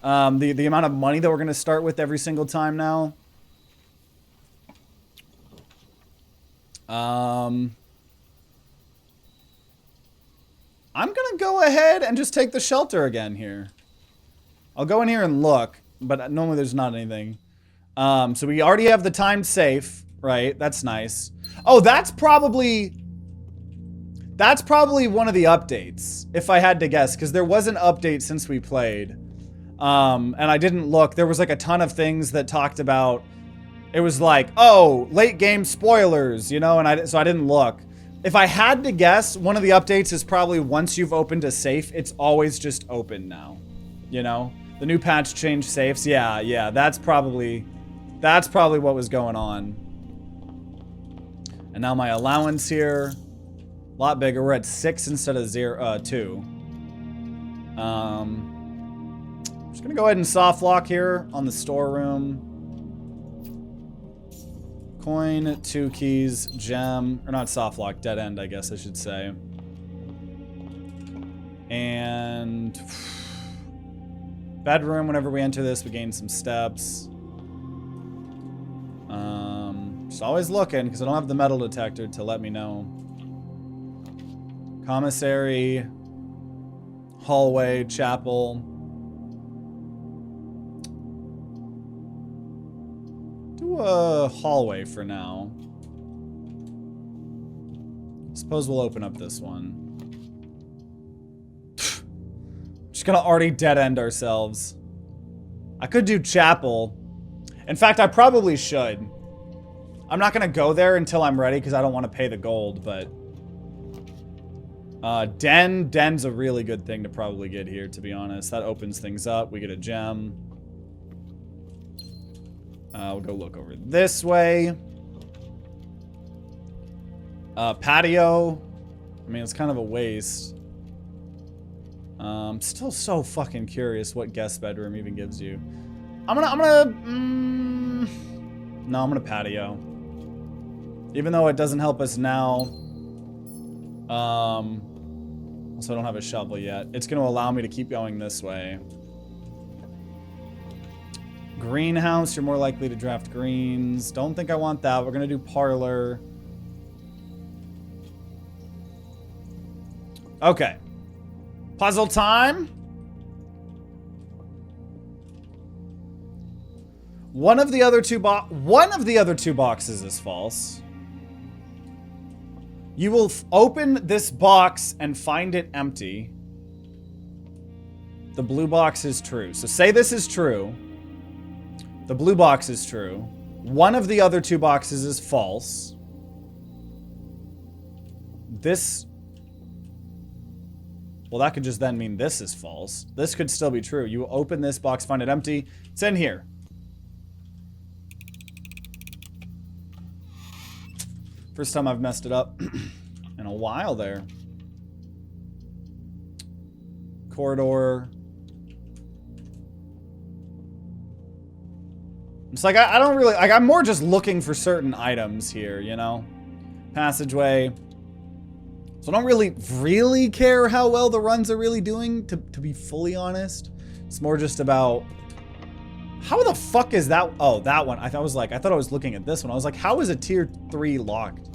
Speaker 1: The amount of money that we're going to start with every single time now. I'm going to go ahead and just take the shelter again here. I'll go in here and look, but normally there's not anything. So we already have the timed safe, right? That's nice. Oh, that's probably one of the updates, if I had to guess, because there was an update since we played. And I didn't look. There was like a ton of things that talked about, it was like, oh, late game spoilers, you know, and so I didn't look. If I had to guess, one of the updates is probably once you've opened a safe, it's always just open now, you know? The new patch changed safes. Yeah, that's probably what was going on. And now my allowance here, a lot bigger. We're at 6 instead of 2. Just gonna go ahead and soft lock here on the storeroom. Coin, 2 keys, gem, or not soft lock, dead end, I guess I should say. And bedroom, whenever we enter this, we gain some steps. Just always looking, because I don't have the metal detector to let me know. Commissary, hallway, chapel. Do a hallway for now. Suppose we'll open up this one. Just gonna already dead end ourselves. I could do chapel. In fact, I probably should. I'm not gonna go there until I'm ready because I don't want to pay the gold, but den's a really good thing to probably get here, to be honest. That opens things up. We get a gem. We'll go look over this way. Patio. I mean, it's kind of a waste. Still so fucking curious what guest bedroom even gives you. No, I'm gonna patio. Even though it doesn't help us now. Also, I don't have a shovel yet. It's gonna allow me to keep going this way. Greenhouse, you're more likely to draft greens. Don't think I want that. We're gonna do parlor. Okay. Puzzle time. One of the other two boxes is false. You will open this box and find it empty. The blue box is true. So say this is true. The blue box is true. One of the other 2 boxes is false. This... Well, that could just then mean this is false. This could still be true. You open this box, find it empty. It's in here. First time I've messed it up in a while there. Corridor. It's like, I don't really... Like, I'm more just looking for certain items here, you know? Passageway. So I don't really care how well the runs are really doing, to be fully honest. It's more just about... How the fuck is that? Oh, that one. I thought I was looking at this one. I was like, how is a tier 3 locked?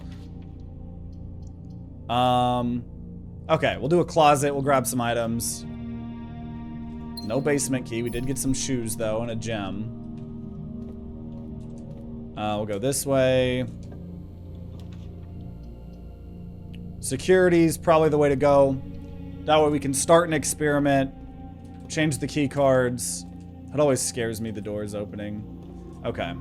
Speaker 1: Okay, we'll do a closet. We'll grab some items. No basement key. We did get some shoes, though, and a gem. We'll go this way. Security's probably the way to go. That way we can start an experiment. Change the key cards. It always scares me, the doors opening. Okay.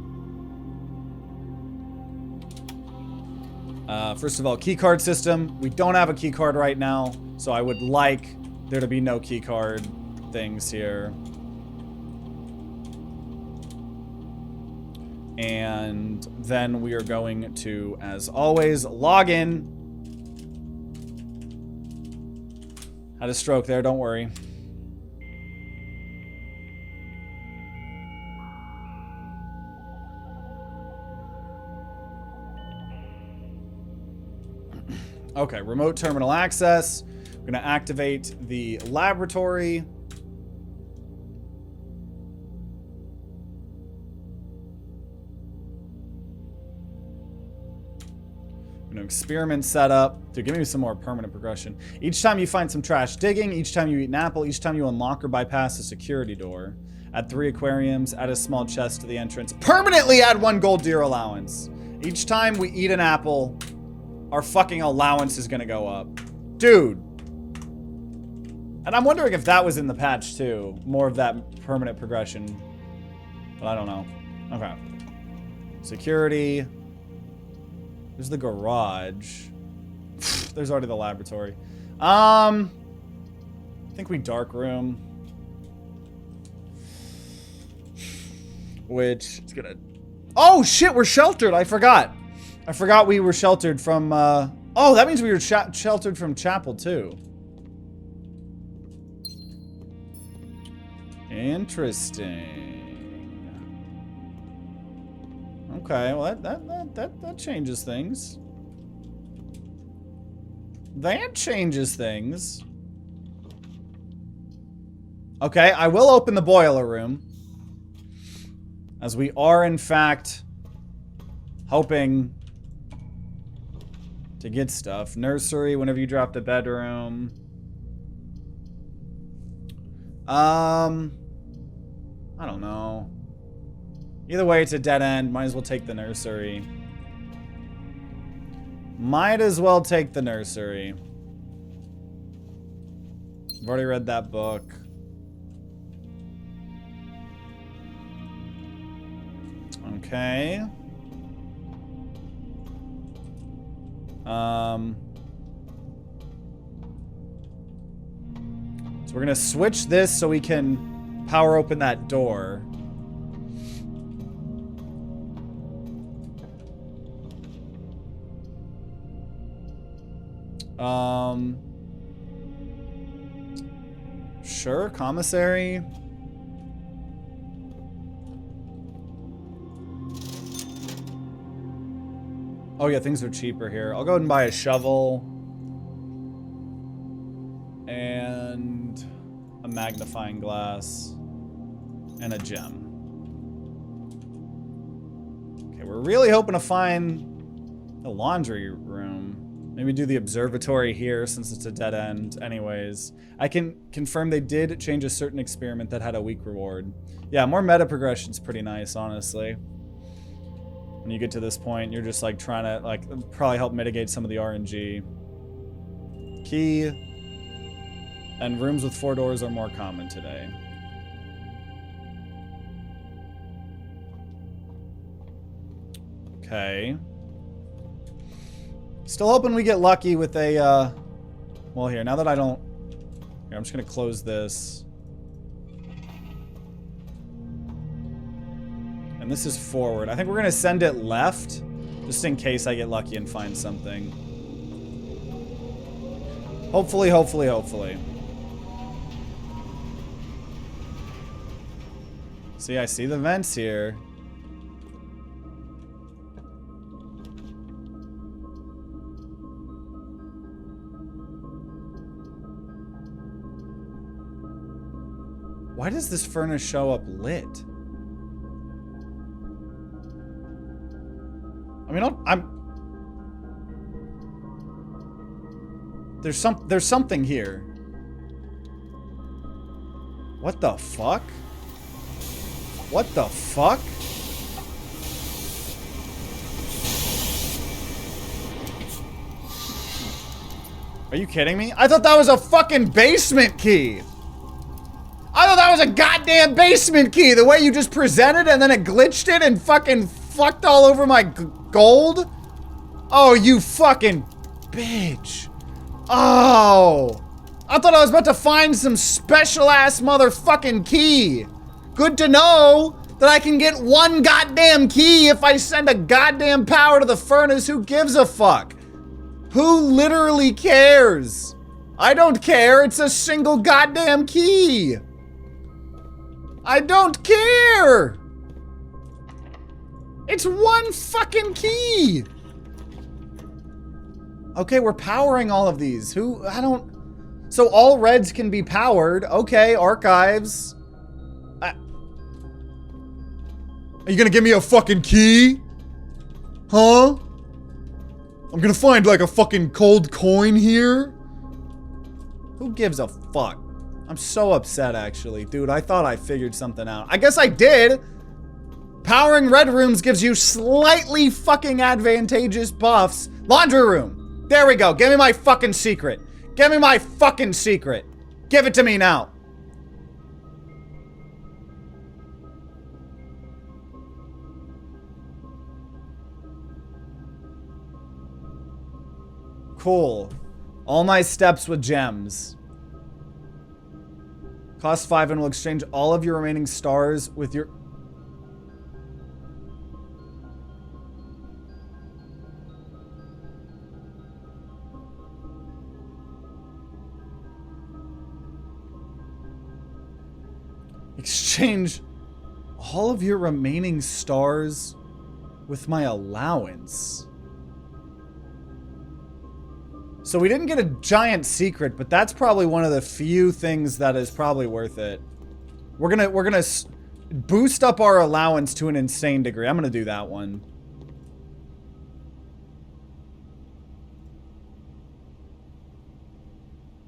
Speaker 1: First of all, keycard system. We don't have a keycard right now, so I would like there to be no keycard things here. And then we are going to, as always, log in. Had a stroke there, don't worry. Okay, remote terminal access. We're gonna activate the laboratory. Experiment setup. Dude, give me some more permanent progression. Each time you find some trash digging, each time you eat an apple, each time you unlock or bypass a security door. Add 3 aquariums, add a small chest to the entrance. Permanently add 1 gold to your allowance. Each time we eat an apple, our fucking allowance is gonna go up. Dude. And I'm wondering if that was in the patch too. More of that permanent progression. But I don't know. Okay. Security. There's the garage. There's already the laboratory. I think we dark room. Which is gonna... Oh shit, we're sheltered. I forgot. I forgot we were sheltered from, Oh, that means we were sheltered from chapel too. Interesting. Okay, well that changes things. That changes things. Okay, I will open the boiler room. As we are, in fact, hoping to get stuff. Nursery, whenever you drop the bedroom. I don't know. Either way, it's a dead end. Might as well take the nursery. Might as well take the nursery. I've already read that book. Okay. So we're gonna switch this so we can power open that door. Sure, commissary. Oh yeah, things are cheaper here. I'll go ahead and buy a shovel. And a magnifying glass. And a gem. Okay, we're really hoping to find the laundry room. Maybe do the observatory here since it's a dead end anyways. I can confirm they did change a certain experiment that had a weak reward. Yeah, more meta progression's pretty nice, honestly. When you get to this point, you're just like trying to like probably help mitigate some of the RNG. Key. And rooms with 4 doors are more common today. Okay. Still hoping we get lucky with a, well here, now that I don't, here, I'm just gonna close this. And this is forward. I think we're gonna send it left, just in case I get lucky and find something. Hopefully, hopefully, hopefully. See, I see the vents here. Why does this furnace show up lit? I mean, there's something here. What the fuck? What the fuck? Are you kidding me? I thought that was a fucking basement key. I thought that was a goddamn basement key. The way you just presented and then it glitched it and fucking fucked all over my gold. Oh, you fucking bitch. Oh. I thought I was about to find some special ass motherfucking key. Good to know that I can get one goddamn key if I send a goddamn power to the furnace. Who gives a fuck? Who literally cares? I don't care. It's a single goddamn key. I don't care. It's one fucking key. Okay, we're powering all of these. So all reds can be powered. Okay, archives. Are you gonna give me a fucking key? Huh? I'm gonna find like a fucking cold coin here? Who gives a fuck? I'm so upset actually. Dude, I thought I figured something out. I guess I did. Powering red rooms gives you slightly fucking advantageous buffs. Laundry room. There we go. Give me my fucking secret. Give me my fucking secret. Give it to me now. Cool. All my steps with gems. Cost 5 and will exchange all of your remaining stars with your... Exchange all of your remaining stars with my allowance. So we didn't get a giant secret, but that's probably one of the few things that is probably worth it. We're gonna boost up our allowance to an insane degree. I'm gonna do that one.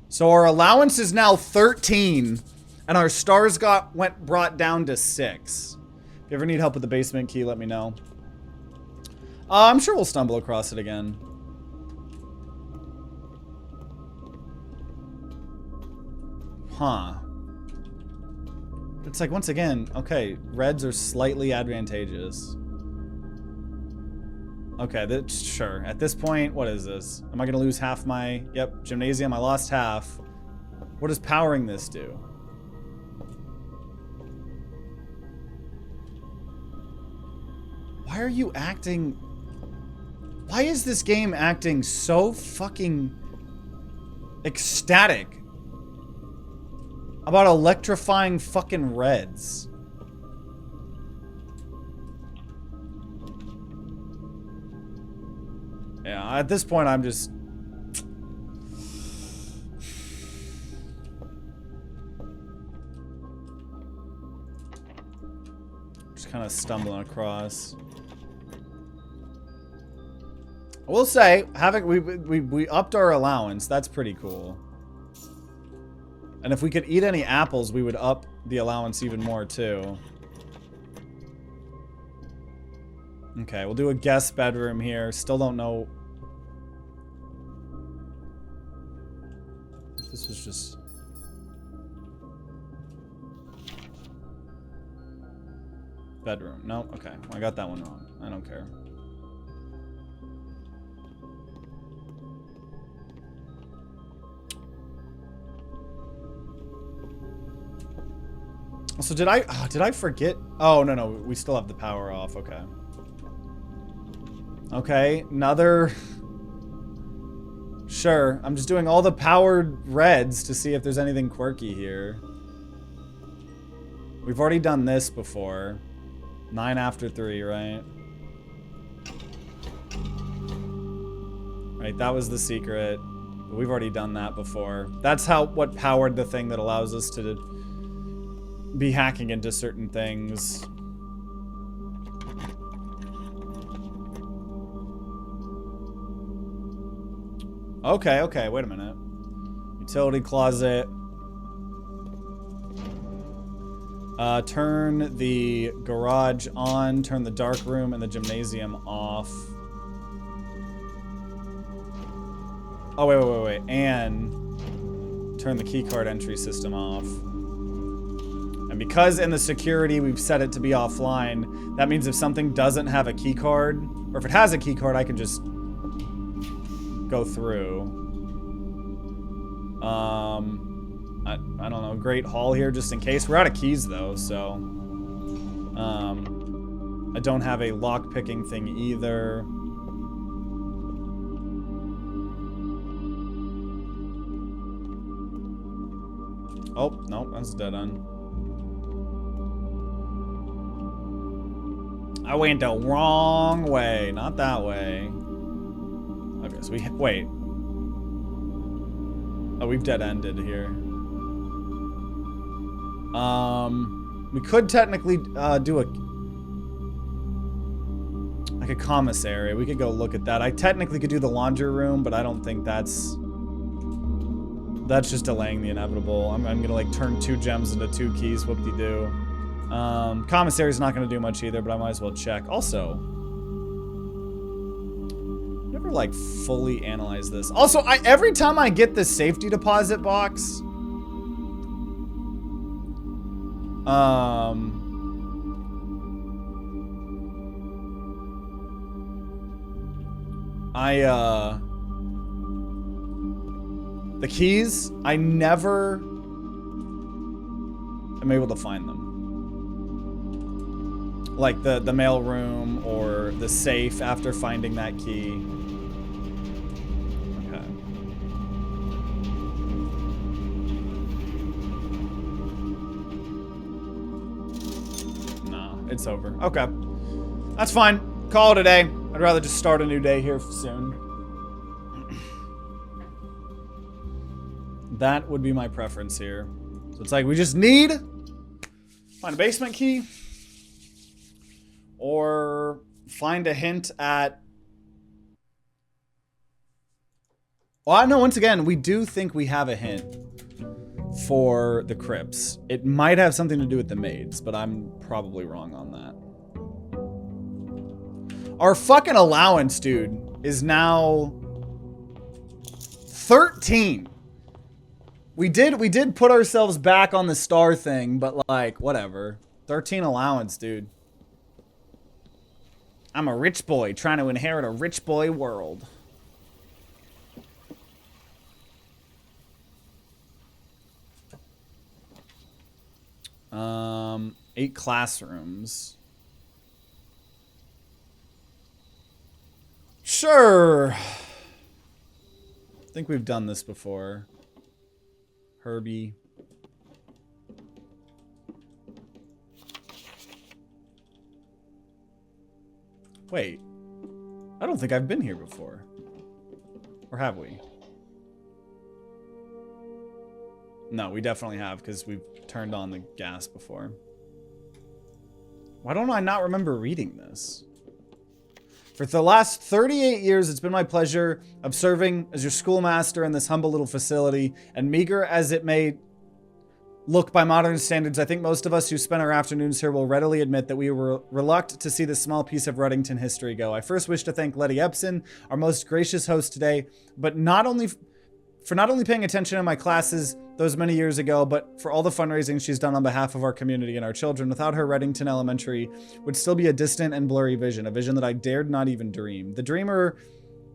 Speaker 1: So our allowance is now 13, and our stars went brought down to 6. If you ever need help with the basement key, let me know. I'm sure we'll stumble across it again. Huh. It's like, once again, okay, reds are slightly advantageous. Okay, that's sure. At this point, what is this? Am I gonna lose half my... Yep, gymnasium, I lost half. What does powering this do? Why are you acting... Why is this game acting so fucking ecstatic about electrifying fucking reds? Yeah, at this point I'm just... kind of stumbling across. I will say, we upped our allowance. That's pretty cool. And if we could eat any apples, we would up the allowance even more too. Okay, we'll do a guest bedroom here. Still don't know. This was just... bedroom. No, okay. I got that one wrong. I don't care. So did I forget? Oh, no, we still have the power off. Okay. Okay, another... Sure, I'm just doing all the powered reds to see if there's anything quirky here. We've already done this before. 9 after 3, right? Right, that was the secret. But we've already done that before. That's what powered the thing that allows us to be hacking into certain things. Okay, wait a minute. Utility closet. Turn the garage on, turn the dark room and the gymnasium off. Oh, wait. And turn the keycard entry system off. And because in the security we've set it to be offline, that means if something doesn't have a keycard, or if it has a keycard, I can just go through. I don't know, Great Hall here just in case. We're out of keys though, so I don't have a lock picking thing either. Oh, no, that's dead end. I went the wrong way, not that way. Okay, so wait. Oh, we've dead-ended here. We could technically do like a commissary. We could go look at that. I technically could do the laundry room, but I don't think that's just delaying the inevitable. I'm gonna like turn 2 gems into 2 keys, whoop-de-doo. Commissary's not gonna do much either, but I might as well check. Also, never like fully analyze this. Also, every time I get this safety deposit box, the keys, I never am able to find them. Like the mail room or the safe after finding that key. Okay. No, it's over. Okay. That's fine. Call it a day. I'd rather just start a new day here soon. That would be my preference here. So it's like we just need find a basement key or find a hint at. Well, I know once again, we do think we have a hint for the crypts. It might have something to do with the maids, but I'm probably wrong on that. Our fucking allowance, dude, is now 13. We did put ourselves back on the star thing, but like, whatever. 13 allowance, dude. I'm a rich boy trying to inherit a rich boy world. Um, 8 classrooms. Sure. I think we've done this before. Herbie. Wait. I don't think I've been here before. Or have we? No, we definitely have, because we've turned on the gas before. Why don't I not remember reading this? For the last 38 years, it's been my pleasure of serving as your schoolmaster in this humble little facility, and meager as it may look by modern standards, I think most of us who spend our afternoons here will readily admit that we were reluctant to see this small piece of Reddington history go. I first wish to thank Letty Epson, our most gracious host today, but not only paying attention in my classes those many years ago, but for all the fundraising she's done on behalf of our community and our children. Without her, Reddington Elementary would still be a distant and blurry vision, a vision that I dared not even dream. The dreamer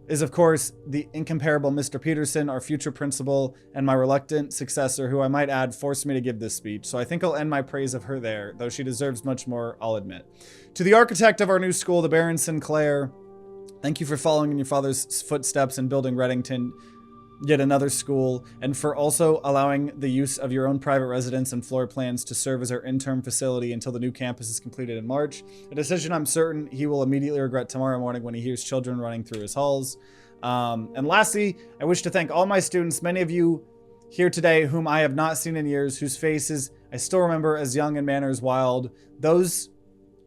Speaker 1: is, of course, the incomparable Mr. Peterson, our future principal, and my reluctant successor, who I might add forced me to give this speech. So I think I'll end my praise of her there, though she deserves much more, I'll admit. To the architect of our new school, the Baron Sinclair, thank you for following in your father's footsteps and building Reddington, yet another school, and for also allowing the use of your own private residence and floor plans to serve as our interim facility until the new campus is completed in March. A decision I'm certain he will immediately regret tomorrow morning when he hears children running through his halls. And lastly, I wish to thank all my students, many of you here today whom I have not seen in years, whose faces I still remember as young and manners wild. Those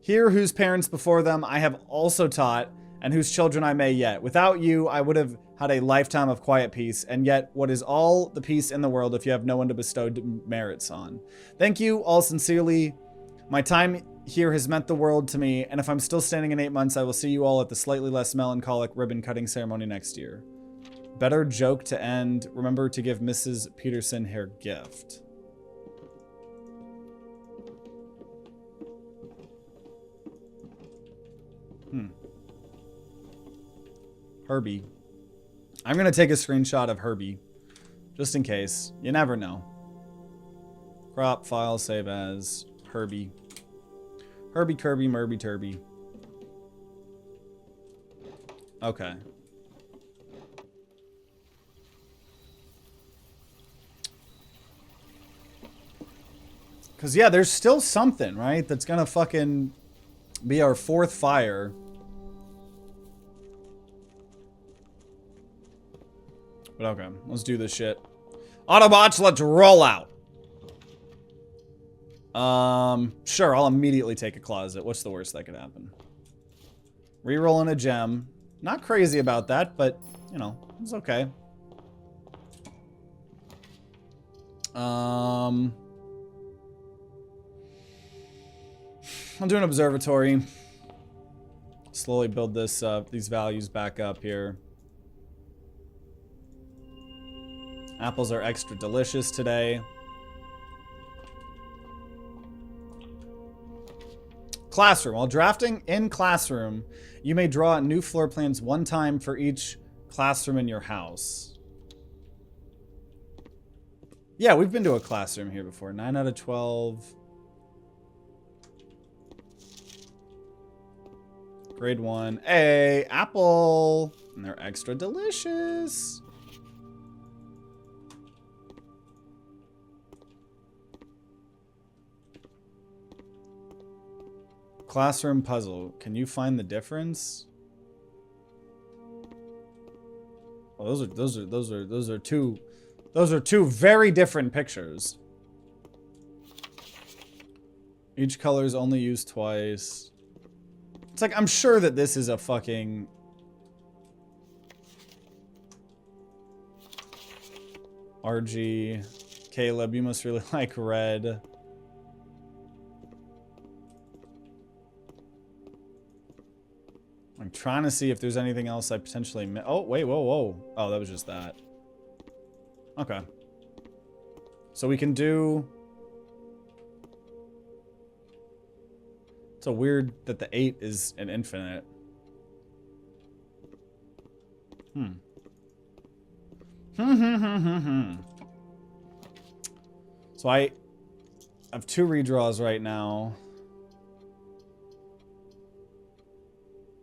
Speaker 1: here whose parents before them I have also taught, and whose children I may yet. Without you, I would have had a lifetime of quiet peace, and yet what is all the peace in the world if you have no one to bestow merits on? Thank you all sincerely. My time here has meant the world to me, and if I'm still standing in 8 months, I will see you all at the slightly less melancholic ribbon cutting ceremony next year. Better joke to end. Remember to give Mrs. Peterson her gift. Herbie. I'm going to take a screenshot of Herbie. Just in case. You never know. Crop, file, save as Herbie. Herbie, Kirby, Merby, Turby. Okay. Because, yeah, there's still something, right? That's going to fucking be our fourth fire. But okay, let's do this shit. Autobots, let's roll out. Sure, I'll immediately take a closet. What's the worst that could happen? Rerolling a gem. Not crazy about that, but, you know, it's okay. I'll do an observatory. Slowly build this these values back up here. Apples are extra delicious today. Classroom. While drafting in classroom, you may draw new floor plans one time for each classroom in your house. Yeah, we've been to a classroom here before. 9 out of 12. Grade 1. Hey, apple. And they're extra delicious. Classroom puzzle. Can you find the difference? Oh, those are two very different pictures. Each color is only used twice. It's like, I'm sure that this is a fucking... RG. Caleb, you must really like red. I'm trying to see if there's anything else I potentially missed. Oh, wait, whoa, whoa. Oh, that was just that. Okay. So we can do... It's a weird that the 8 is an infinite. So I have 2 redraws right now.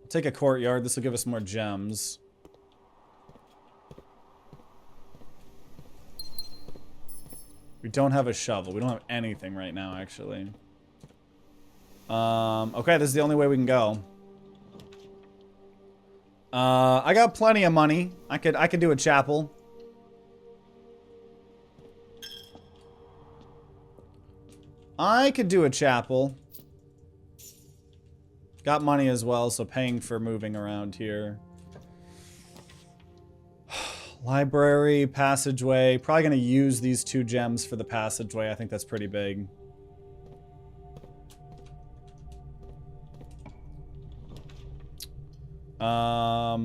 Speaker 1: I'll take a courtyard. This will give us more gems. We don't have a shovel. We don't have anything right now, actually. Okay, this is the only way we can go. I got plenty of money. I could do a chapel. I could do a chapel. Got money as well, so paying for moving around here. Library, passageway. Probably gonna use these 2 gems for the passageway. I think that's pretty big. I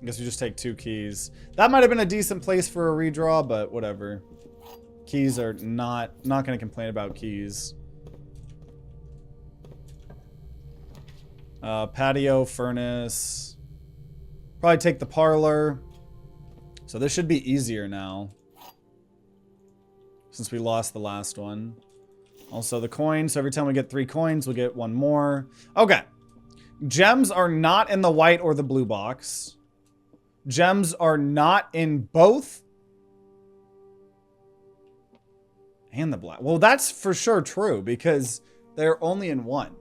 Speaker 1: guess we just take 2 keys. That might have been a decent place for a redraw, but whatever. Keys are not gonna complain about keys. Patio, furnace. Probably take the parlor. So this should be easier now, since we lost the last one. Also the coin, so every time we get 3 coins, we'll get 1 more. Okay. Gems are not in the white or the blue box. Gems are not in both. And the black. Well, that's for sure true, because they're only in 1.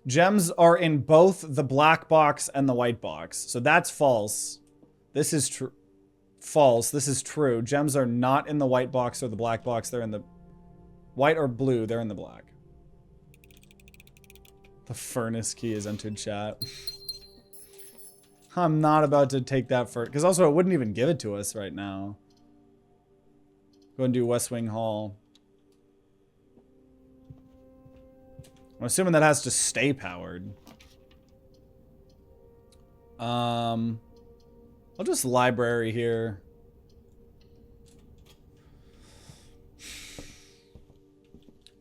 Speaker 1: Gems are in both the black box and the white box. So that's false. This is true. False. This is true. Gems are not in the white box or the black box. They're in the white or blue. They're in the black. The furnace key is entered chat. I'm not about to take that for... Because also it wouldn't even give it to us right now. Go and do West Wing Hall. I'm assuming that has to stay powered. I'll just library here.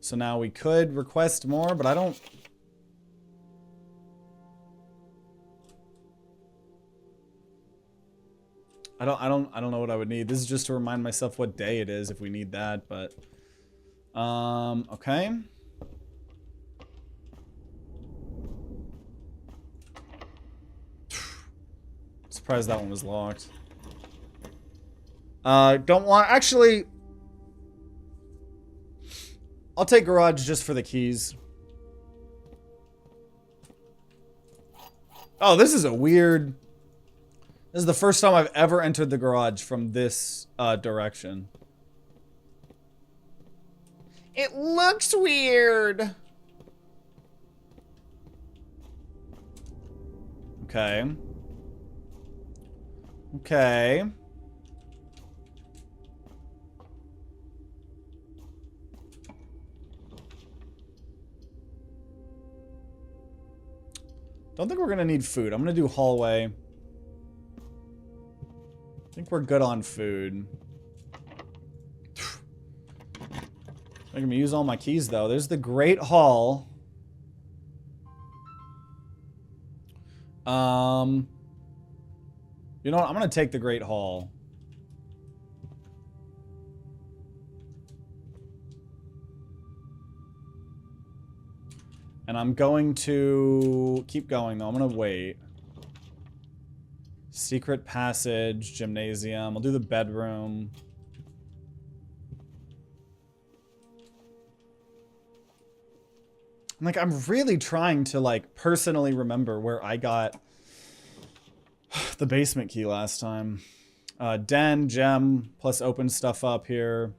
Speaker 1: So now we could request more, but I don't I don't know what I would need. This is just to remind myself what day it is if we need that, but okay. Surprised that one was locked. Don't want, actually, I'll take garage just for the keys. Oh, this is a weird, this is the first time I've ever entered the garage from this direction. It looks weird. Okay. Okay. Don't think we're gonna need food. I'm gonna do hallway. I think we're good on food. I'm gonna use all my keys though. There's the Great Hall. You know what? I'm gonna take the Great Hall. And I'm going to keep going though. I'm gonna wait. Secret passage, gymnasium. I'll do the bedroom. Like, I'm really trying to, like, personally remember where I got the basement key last time. Den, gem, plus open stuff up here.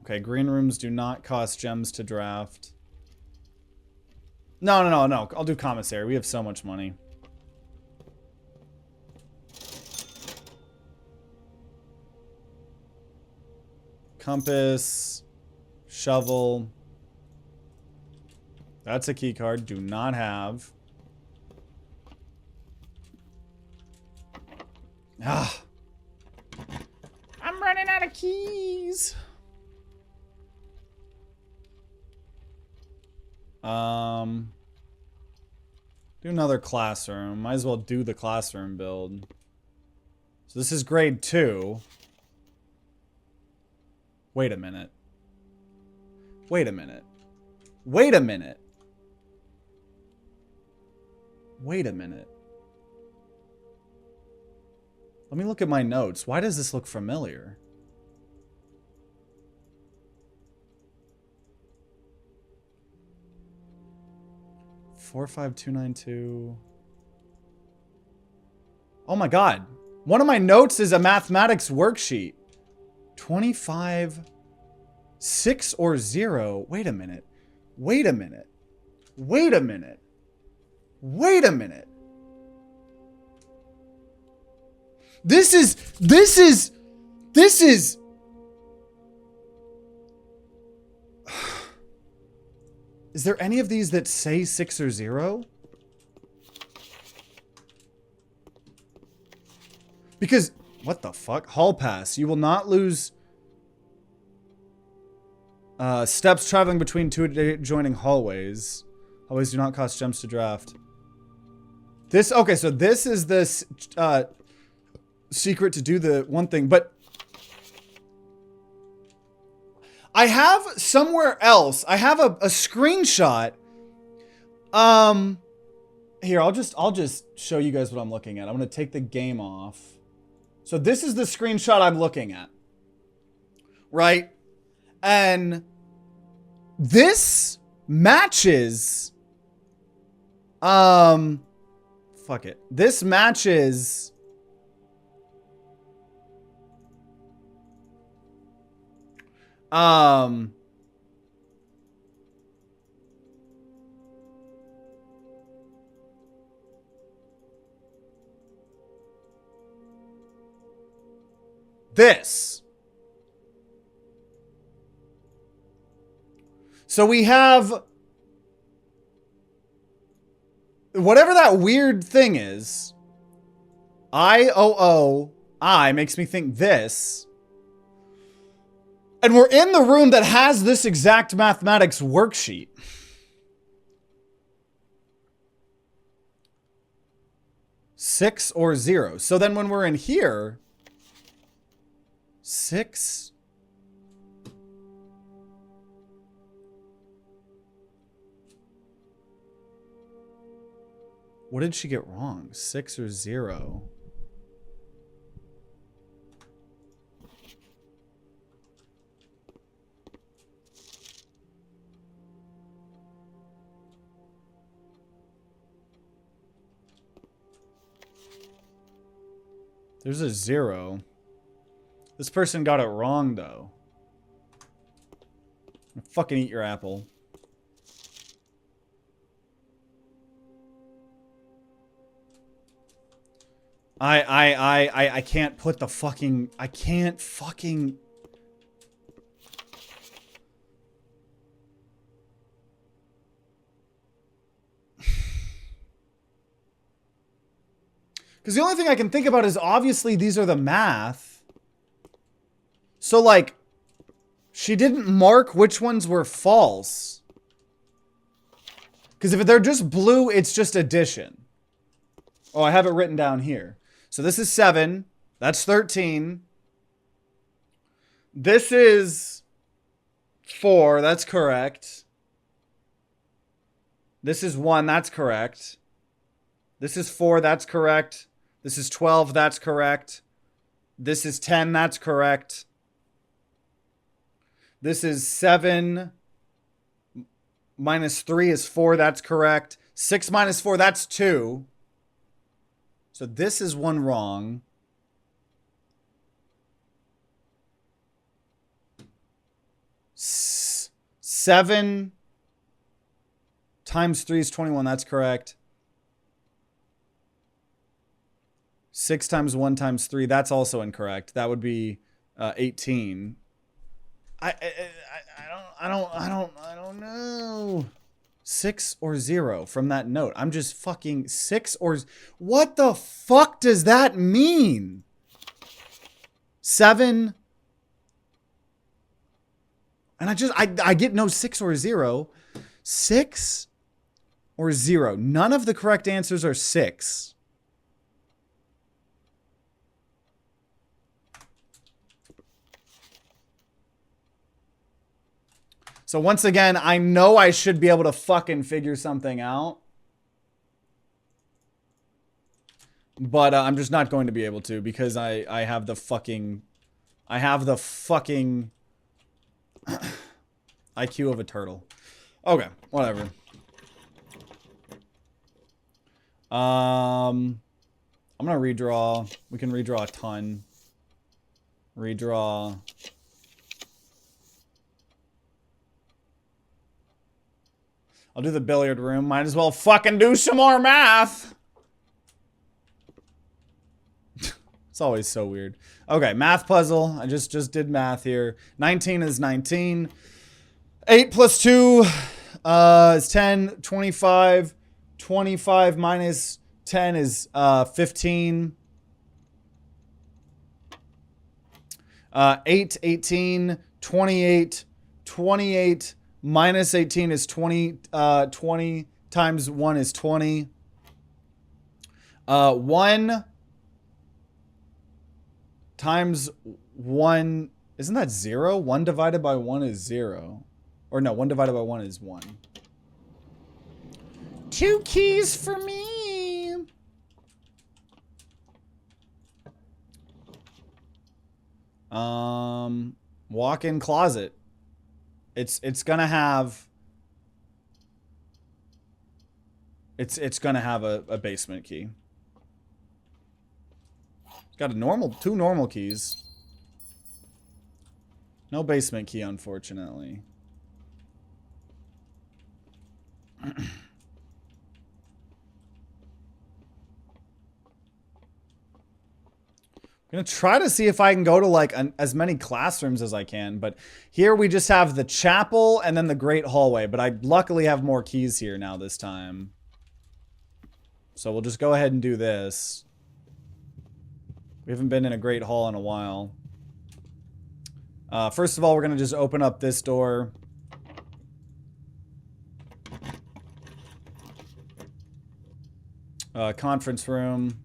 Speaker 1: Okay, green rooms do not cost gems to draft. No. I'll do commissary. We have so much money. Compass, shovel. That's a key card. Do not have. Ah. I'm running out of keys. Do another classroom. Might as well do the classroom build. So this is grade 2. Wait a minute. Wait a minute. Wait a minute. Wait a minute. Let me look at my notes. Why does this look familiar? Four, 5, 2, 9, 2. Oh my God. One of my notes is a mathematics worksheet. 25, 6 or 0. Wait a minute. Wait a minute. Wait a minute. Wait a minute. This is Is there any of these that say 6 or 0? Because, what the fuck? Hall pass. You will not lose steps traveling between 2 adjoining hallways. Hallways do not cost gems to draft. This, okay, so this is this secret to do the one thing, but I have somewhere else. I have a screenshot. Here, I'll just show you guys what I'm looking at. I'm gonna take the game off. So this is the screenshot I'm looking at. Right? And this matches fuck it. This matches this. So we have whatever that weird thing is. I makes me think this. And we're in the room that has this exact mathematics worksheet. Six or zero. So then when we're in here, 6. What did she get wrong? 6 or 0? There's a 0. This person got it wrong, though. Fucking eat your apple. I can't put the fucking... I can't fucking... Because the only thing I can think about is obviously these are the math. So, like, she didn't mark which ones were false. Because if they're just blue, it's just addition. Oh, I have it written down here. So this is 7. That's 13. This is 4. That's correct. This is 1. That's correct. This is 4. That's correct. This is 12. That's correct. This is 10. That's correct. This is 7 minus 3 is 4. That's correct. 6 minus 4, that's 2. So this is one wrong. 7 times 3 is 21. That's correct. 6 times 1 times 3. That's also incorrect. That would be 18. I don't know. 6 or 0 from that note. I'm just fucking 6 or... What the fuck does that mean? 7... And I get no 6 or 0. 6 or 0. None of the correct answers are 6. So once again, I know I should be able to fucking figure something out. But I'm just not going to be able to because I have the fucking... I have the fucking... IQ of a turtle. Okay, whatever. I'm gonna redraw. We can redraw a ton. Redraw. I'll do the billiard room. Might as well fucking do some more math. It's always so weird. Okay, math puzzle. I just did math here. 19 is 19. 8 plus 2 is 10. 25. 25 minus 10 is 15. 8, 18. 28. 28 minus 18 is 20. 20 times 1 is 20. 1 times 1, isn't that 0? 1 divided by 1 is 0. Or no, 1 divided by 1 is 1. 2 keys for me. Walk-in closet. It's gonna have it's gonna have a basement key. It's got a 2 normal keys. No basement key, unfortunately. I'm gonna try to see if I can go to like as many classrooms as I can, but here we just have the chapel and then the great hallway, but I luckily have more keys here now this time. So we'll just go ahead and do this. We haven't been in a great hall in a while. First of all, we're going to just open up this door. Conference room.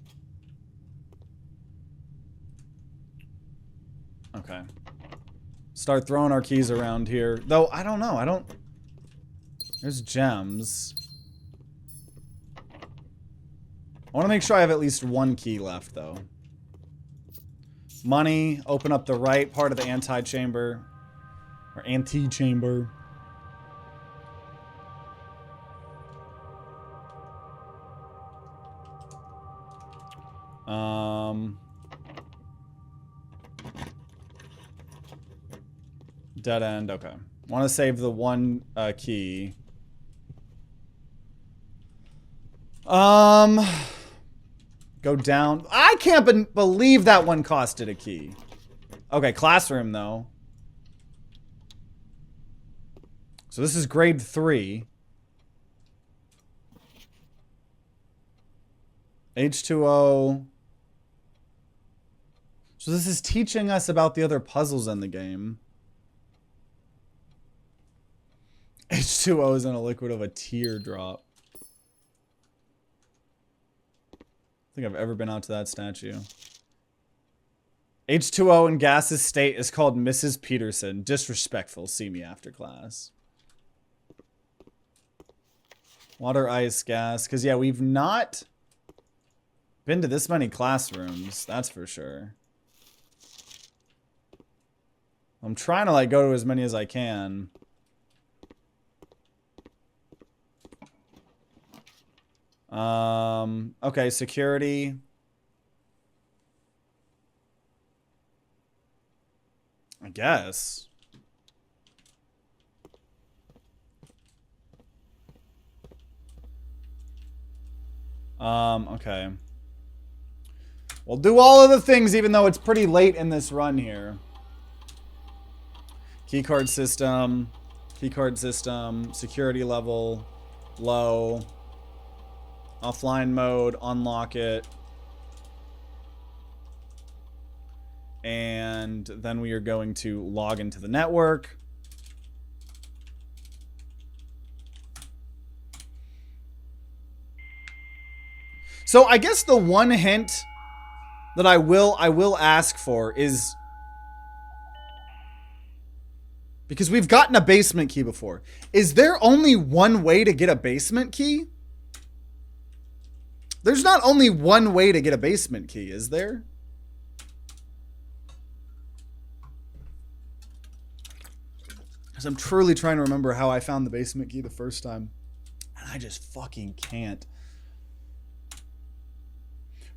Speaker 1: Okay. Start throwing our keys around here. Though, I don't know. There's gems. I want to make sure I have at least one key left, though. Money. Open up the right part of the antechamber. Or antechamber. Dead end. Okay. Want to save the one key. Go down. I can't believe that one costed a key. Okay, classroom though. So this is grade 3. H2O. So this is teaching us about the other puzzles in the game. H2O is in a liquid of a teardrop. I think I've ever been out to that statue. H2O in gaseous state is called Mrs. Peterson. Disrespectful. See me after class. Water, ice, gas. Because, yeah, we've not been to this many classrooms. That's for sure. I'm trying to, like, go to as many as I can. Okay, security. I guess. Okay. We'll do all of the things even though it's pretty late in this run here. Keycard system, security level, low. Offline mode, unlock it. And then we are going to log into the network. So I guess the one hint that I will ask for is, because we've gotten a basement key before. Is there only one way to get a basement key? There's not only one way to get a basement key, is there? Because I'm truly trying to remember how I found the basement key the first time. And I just fucking can't.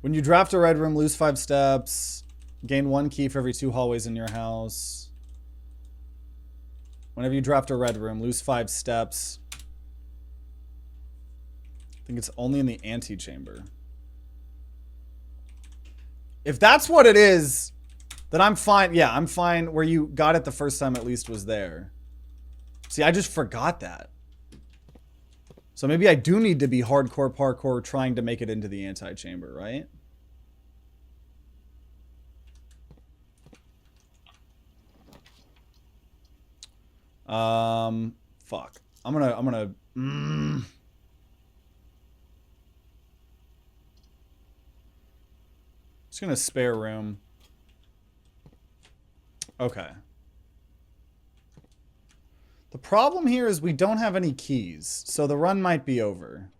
Speaker 1: When you draft a red room, lose 5 steps. Gain 1 key for every 2 hallways in your house. Whenever you draft a red room, lose 5 steps. I think it's only in the antechamber. If that's what it is, then I'm fine. Yeah, I'm fine. Where you got it the first time at least was there. See, I just forgot that. So maybe I do need to be hardcore parkour trying to make it into the antechamber, right? Fuck. I'm gonna Just gonna spare room. Okay. The problem here is we don't have any keys, so the run might be over.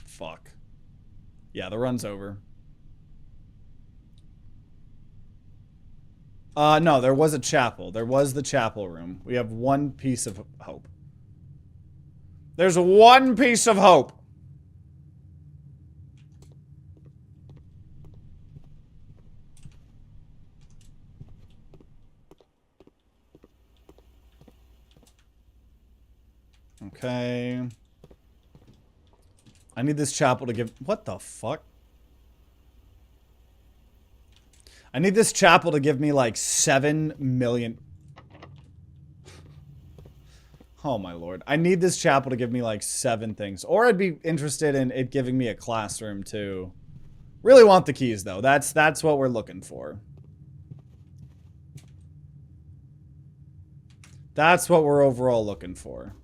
Speaker 1: Fuck. Yeah, the run's over. No, there was a chapel. There was the chapel room. We have one piece of hope. There's one piece of hope. Okay. I need this chapel to give... What the fuck? I need this chapel to give me like 7 million... Oh my lord. I need this chapel to give me like 7 things. Or I'd be interested in it giving me a classroom too. Really want the keys, though. That's what we're looking for. That's what we're overall looking for.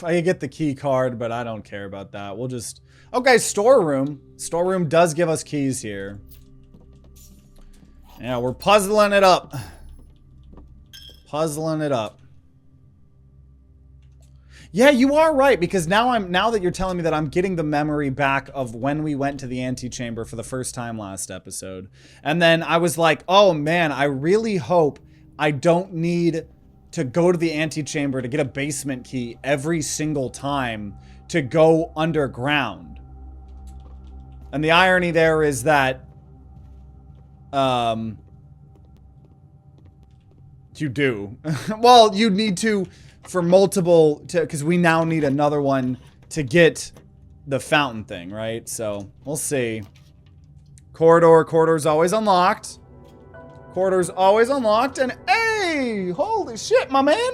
Speaker 1: I could get the key card, but I don't care about that. We'll just... Okay, storeroom. Storeroom does give us keys here. Yeah, we're puzzling it up. Puzzling it up. Yeah, you are right, because now that you're telling me that I'm getting the memory back of when we went to the antechamber for the first time last episode. And then I was like, oh man, I really hope I don't need to go to the antechamber to get a basement key every single time to go underground. And the irony there is that you do. Well, you need to for multiple, because we now need another one to get the fountain thing, right? So we'll see. Corridor's always unlocked. Corridor's always unlocked, and hey, holy shit, my man.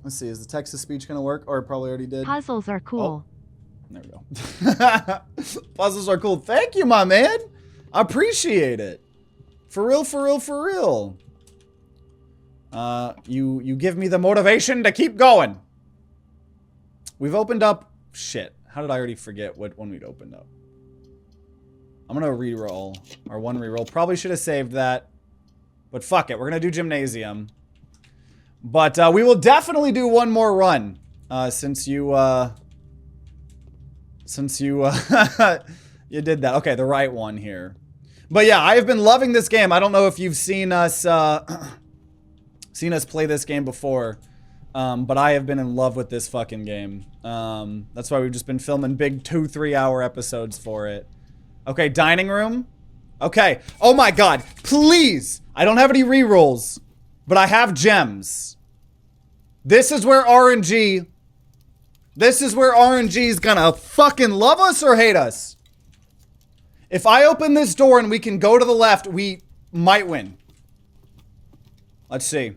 Speaker 1: Let's see, is the text-to-speech gonna work? Or it probably already did.
Speaker 2: Puzzles are cool.
Speaker 1: Oh, there we go. Puzzles are cool. Thank you, my man. I appreciate it. For real, for real, for real. You give me the motivation to keep going. We've opened up... Shit. How did I already forget what one we'd opened up? I'm gonna reroll. Our one reroll. Probably should have saved that. But fuck it. We're gonna do gymnasium. But we will definitely do one more run. Since you you did that. Okay, the right one here. But yeah, I have been loving this game. I don't know if you've seen us play this game before. But I have been in love with this fucking game. That's why we've just been filming big 2-3 hour episodes for it. Okay, dining room. Okay. Oh my god. Please. I don't have any rerolls, but I have gems. This is where RNG is gonna fucking love us or hate us. If I open this door and we can go to the left, we might win. Let's see.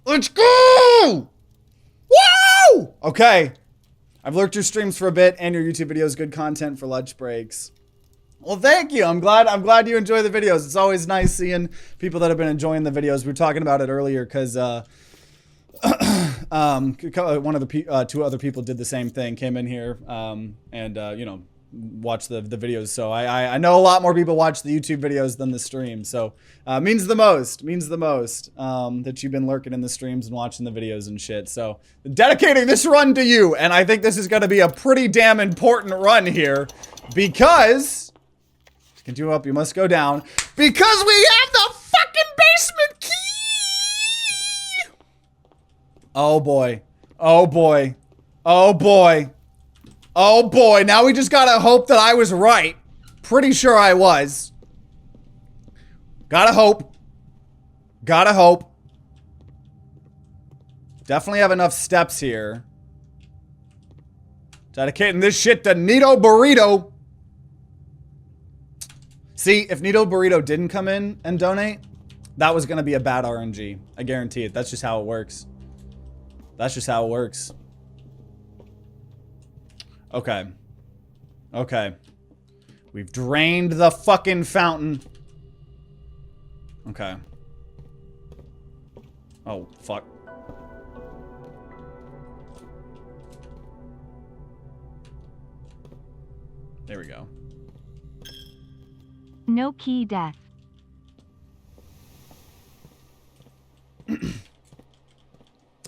Speaker 1: Let's go! Woo! Okay. I've lurked your streams for a bit and your YouTube videos. Good content for lunch breaks. Well, thank you. I'm glad you enjoy the videos. It's always nice seeing people that have been enjoying the videos. We were talking about it earlier because one of the two other people did the same thing, came in here and you know, watch the videos. So I know a lot more people watch the YouTube videos than the stream. So means the most that you've been lurking in the streams and watching the videos and shit. So dedicating this run to you, and I think this is going to be a pretty damn important run here because to continue up you must go down because we have the fucking basement key. Oh boy. Oh boy. Oh boy. Oh boy, now we just gotta hope that I was right. Pretty sure I was. Gotta hope. Gotta hope. Definitely have enough steps here. Dedicating this shit to Nito Burrito. See, if Nito Burrito didn't come in and donate, that was gonna be a bad RNG. I guarantee it. That's just how it works. That's just how it works. Okay. Okay. We've drained the fucking fountain. Okay. Oh, fuck. There we go.
Speaker 2: No key death.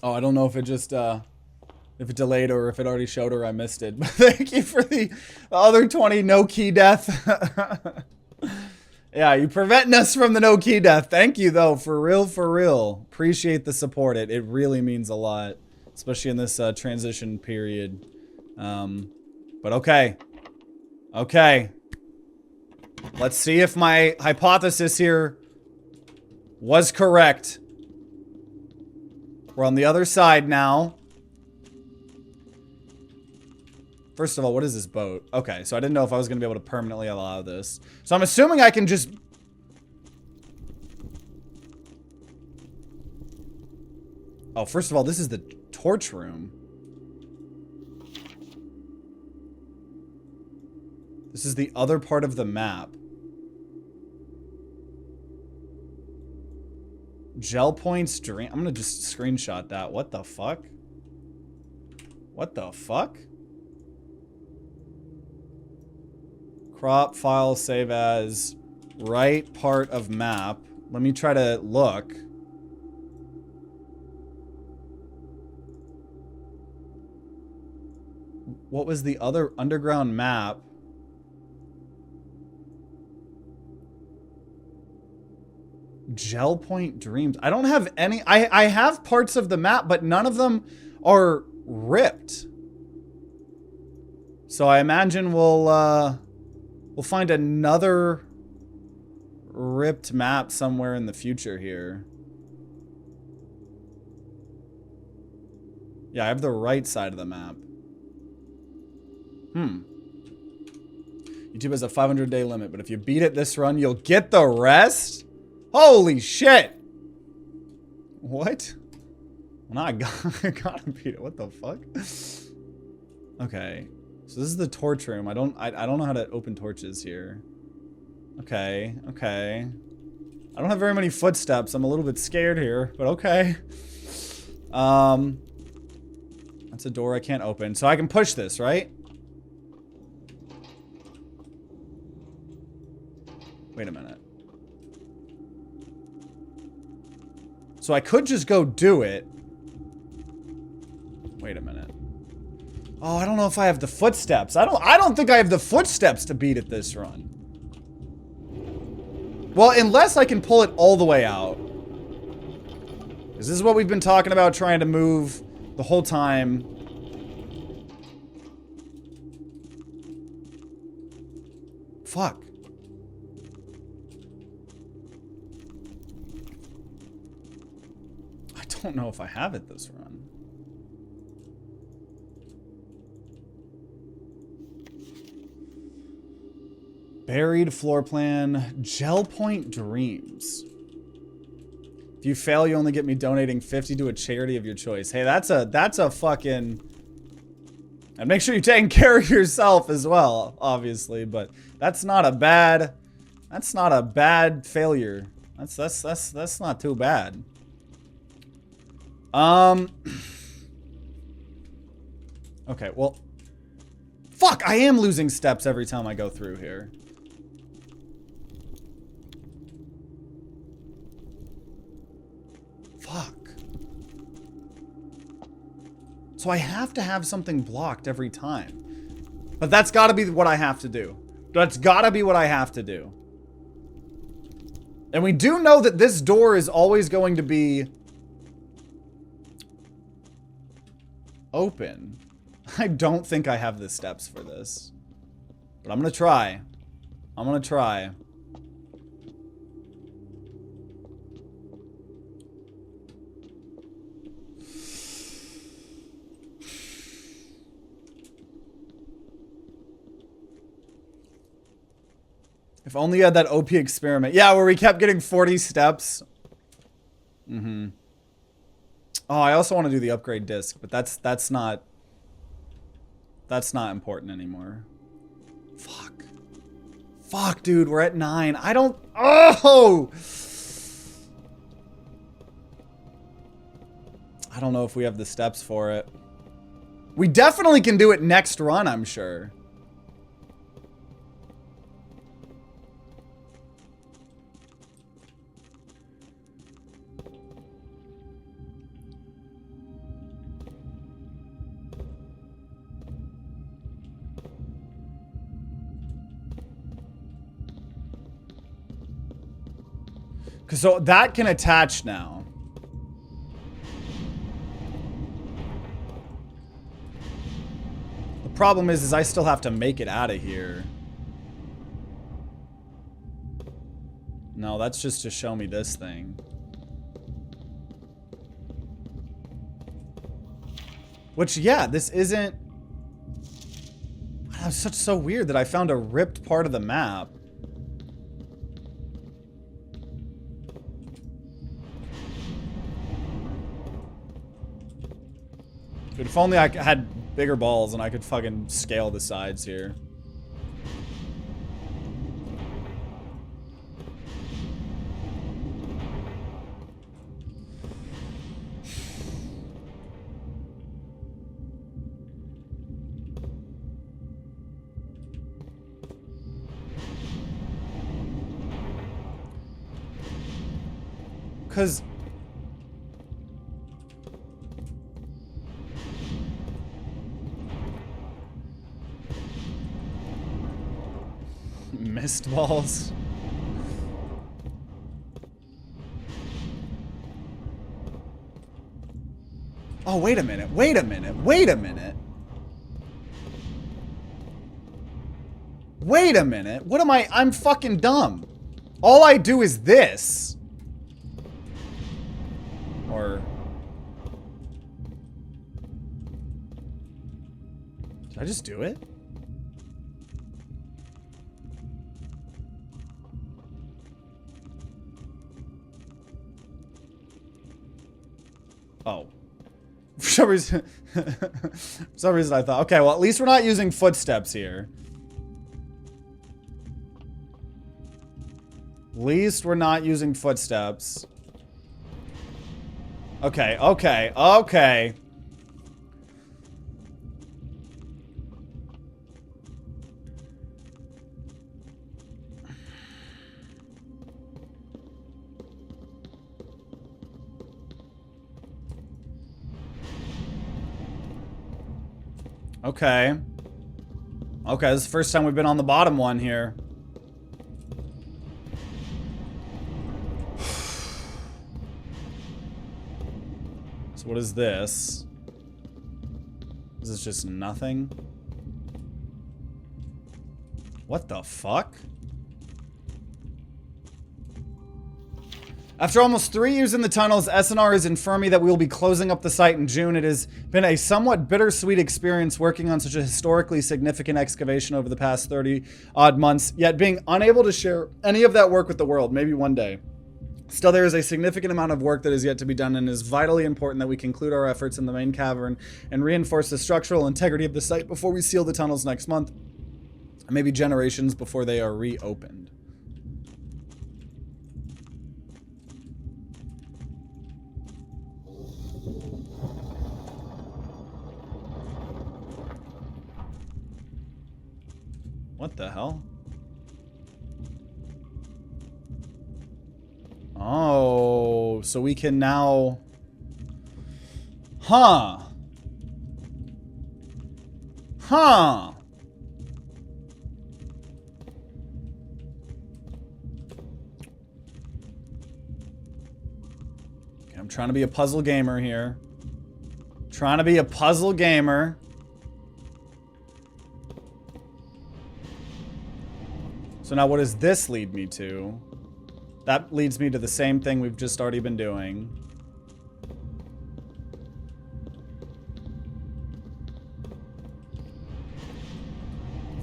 Speaker 1: Oh, I don't know if it just, if it delayed or if it already showed or I missed it. But thank you for the other 20 no key death. Yeah, you preventing us from the no key death. Thank you though, for real, for real. Appreciate the support. It really means a lot, especially in this transition period. But okay. Okay. Let's see if my hypothesis here was correct. We're on the other side now. First of all, what is this boat? Okay, so I didn't know if I was going to be able to permanently allow this. So I'm assuming I can just... Oh, first of all, this is the torch room. This is the other part of the map. Gel points, dream. I'm going to just screenshot that. What the fuck? What the fuck? Crop, file, save as, right part of map. Let me try to look. What was the other underground map? Gel point dreams. I don't have any. I have parts of the map, but none of them are ripped. So I imagine we'll find another ripped map somewhere in the future here. Yeah, I have the right side of the map. YouTube has a 500-day limit, but if you beat it this run, you'll get the rest? Holy shit! What? Well, I gotta beat it. What the fuck? Okay. So this is the torch room. I don't know how to open torches here. Okay, okay. I don't have very many footsteps. I'm a little bit scared here, but okay. That's a door I can't open. So I can push this, right? Wait a minute. So I could just go do it. Wait a minute. Oh, I don't know if I have the footsteps. I don't think I have the footsteps to beat it this run. Well, unless I can pull it all the way out. This is what we've been talking about, trying to move the whole time. Fuck. I don't know if I have it this run. Buried floor plan, gel point dreams. If you fail, you only get me donating 50 to a charity of your choice. Hey, that's a fucking... And make sure you're taking care of yourself as well, obviously, but that's not a bad failure. That's not too bad. Okay, well, fuck, I am losing steps every time I go through here. Fuck. So I have to have something blocked every time. But that's gotta be what I have to do. That's gotta be what I have to do. And we do know that this door is always going to be open. I don't think I have the steps for this. But I'm gonna try. I'm gonna try. If only you had that OP experiment. Yeah, where we kept getting 40 steps. Mm-hmm. Oh, I also want to do the upgrade disc, but that's not important anymore. Fuck. Fuck, dude, we're at 9. I don't... Oh! I don't know if we have the steps for it. We definitely can do it next run, I'm sure. So that can attach now. The problem is I still have to make it out of here. No, that's just to show me this thing. Which, yeah, this isn't... That was so weird that I found a ripped part of the map. Dude, if only I had bigger balls and I could fucking scale the sides here. Because... Mist balls. Oh, wait a minute. Wait a minute. Wait a minute. Wait a minute. What am I? I'm fucking dumb. All I do is this. Or... Did I just do it? Oh. For some reason... for some reason I thought... Okay, well at least we're not using footsteps here. At least we're not using footsteps. Okay, okay, okay. Okay. Okay, this is the first time we've been on the bottom one here. So what is this? Is this just nothing? What the fuck? After almost 3 years in the tunnels, SNR has informed me that we will be closing up the site in June. It has been a somewhat bittersweet experience working on such a historically significant excavation over the past 30-odd months, yet being unable to share any of that work with the world, maybe one day. Still, there is a significant amount of work that is yet to be done, and it is vitally important that we conclude our efforts in the main cavern and reinforce the structural integrity of the site before we seal the tunnels next month, and maybe generations before they are reopened. What the hell? Oh, so we can now... Huh. Huh. Okay, I'm trying to be a puzzle gamer here. Trying to be a puzzle gamer. So now what does this lead me to? That leads me to the same thing we've just already been doing.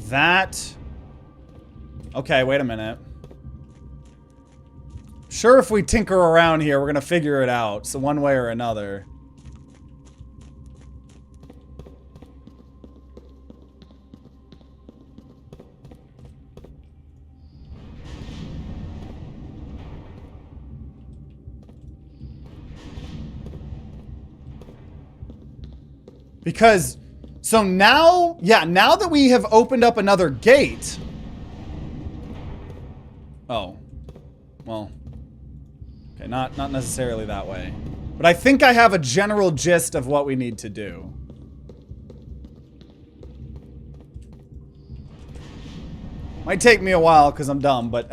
Speaker 1: That... Okay, wait a minute. Sure, if we tinker around here, we're gonna figure it out. So one way or another. Because, so now, yeah, now that we have opened up another gate. Oh. Well. Okay, not necessarily that way. But I think I have a general gist of what we need to do. Might take me a while because I'm dumb, but...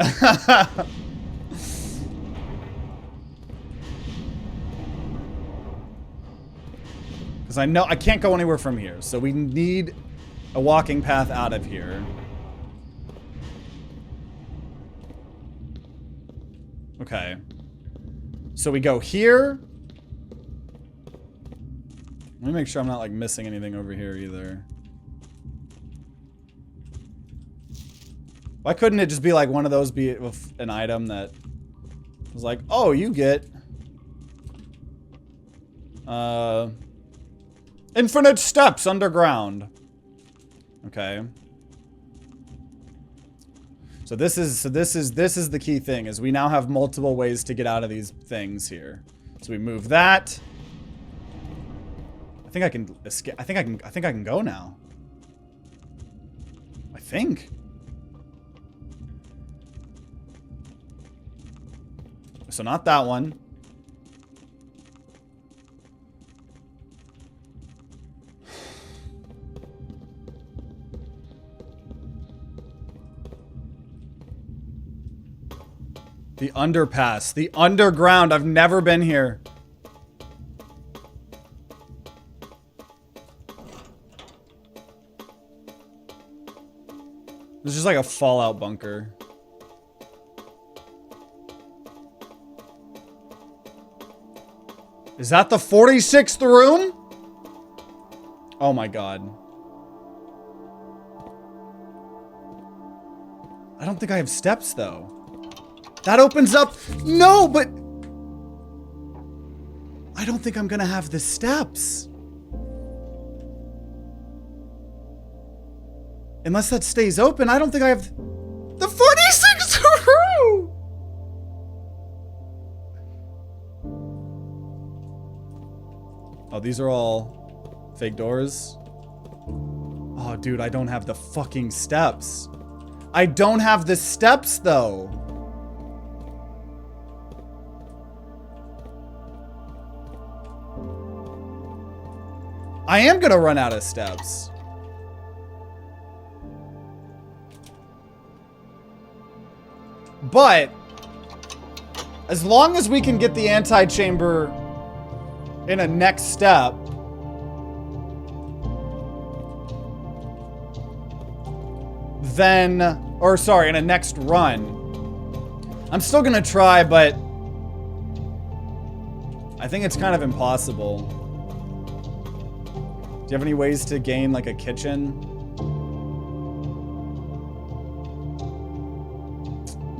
Speaker 1: Because I know I can't go anywhere from here, so we need a walking path out of here. Okay. So we go here. Let me make sure I'm not like missing anything over here either. Why couldn't it just be like one of those be with an item that was like, oh, you get infinite steps underground. Okay. So this is the key thing, is we now have multiple ways to get out of these things here. So we move that. I think I can escape. I think I can go now. I think. So not that one. The underpass. The underground. I've never been here. This is just like a Fallout bunker. Is that the 46th room? Oh my god. I don't think I have steps though. That opens up. No, but I don't think I'm gonna have the steps. Unless that stays open, I don't think I have the 46th room. Oh, these are all fake doors. Oh, dude, I don't have the fucking steps. I don't have the steps, though. I am gonna run out of steps. But as long as we can get the anti-chamber in a next step, then, or sorry, in a next run, I'm still gonna try, but I think it's kind of impossible. Do you have any ways to gain like a kitchen?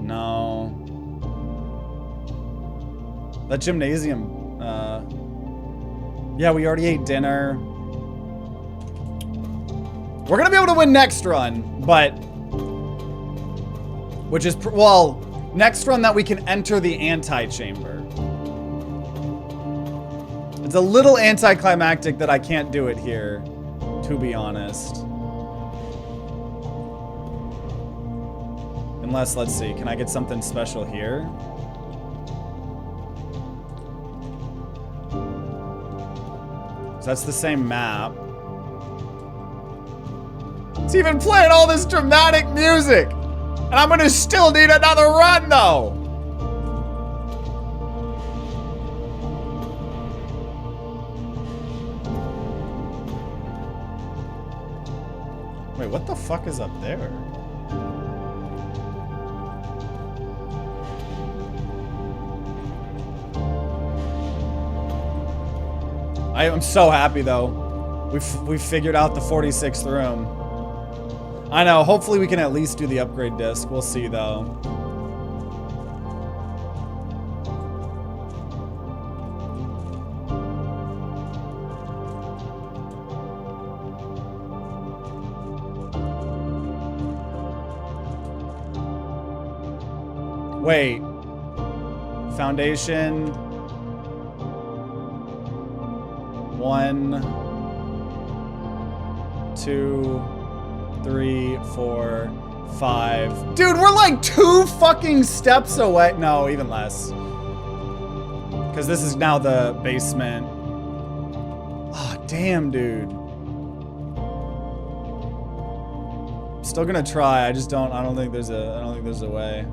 Speaker 1: No. That gymnasium, yeah, we already ate dinner. We're gonna be able to win next run, but, which is, well, next run that we can enter the anti-chamber. It's a little anticlimactic that I can't do it here, to be honest. Unless, let's see, can I get something special here? So that's the same map. It's even playing all this dramatic music! And I'm gonna still need another run, though! Wait, what the fuck is up there? I am so happy though. We've figured out the 46th room. I know, hopefully we can at least do the upgrade disc. We'll see though. Wait. Foundation. 1, 2, 3, 4, 5. Dude, we're like 2 fucking steps away. No, even less. Because this is now the basement. Oh, damn, dude. I'm still gonna try. I don't think there's a way.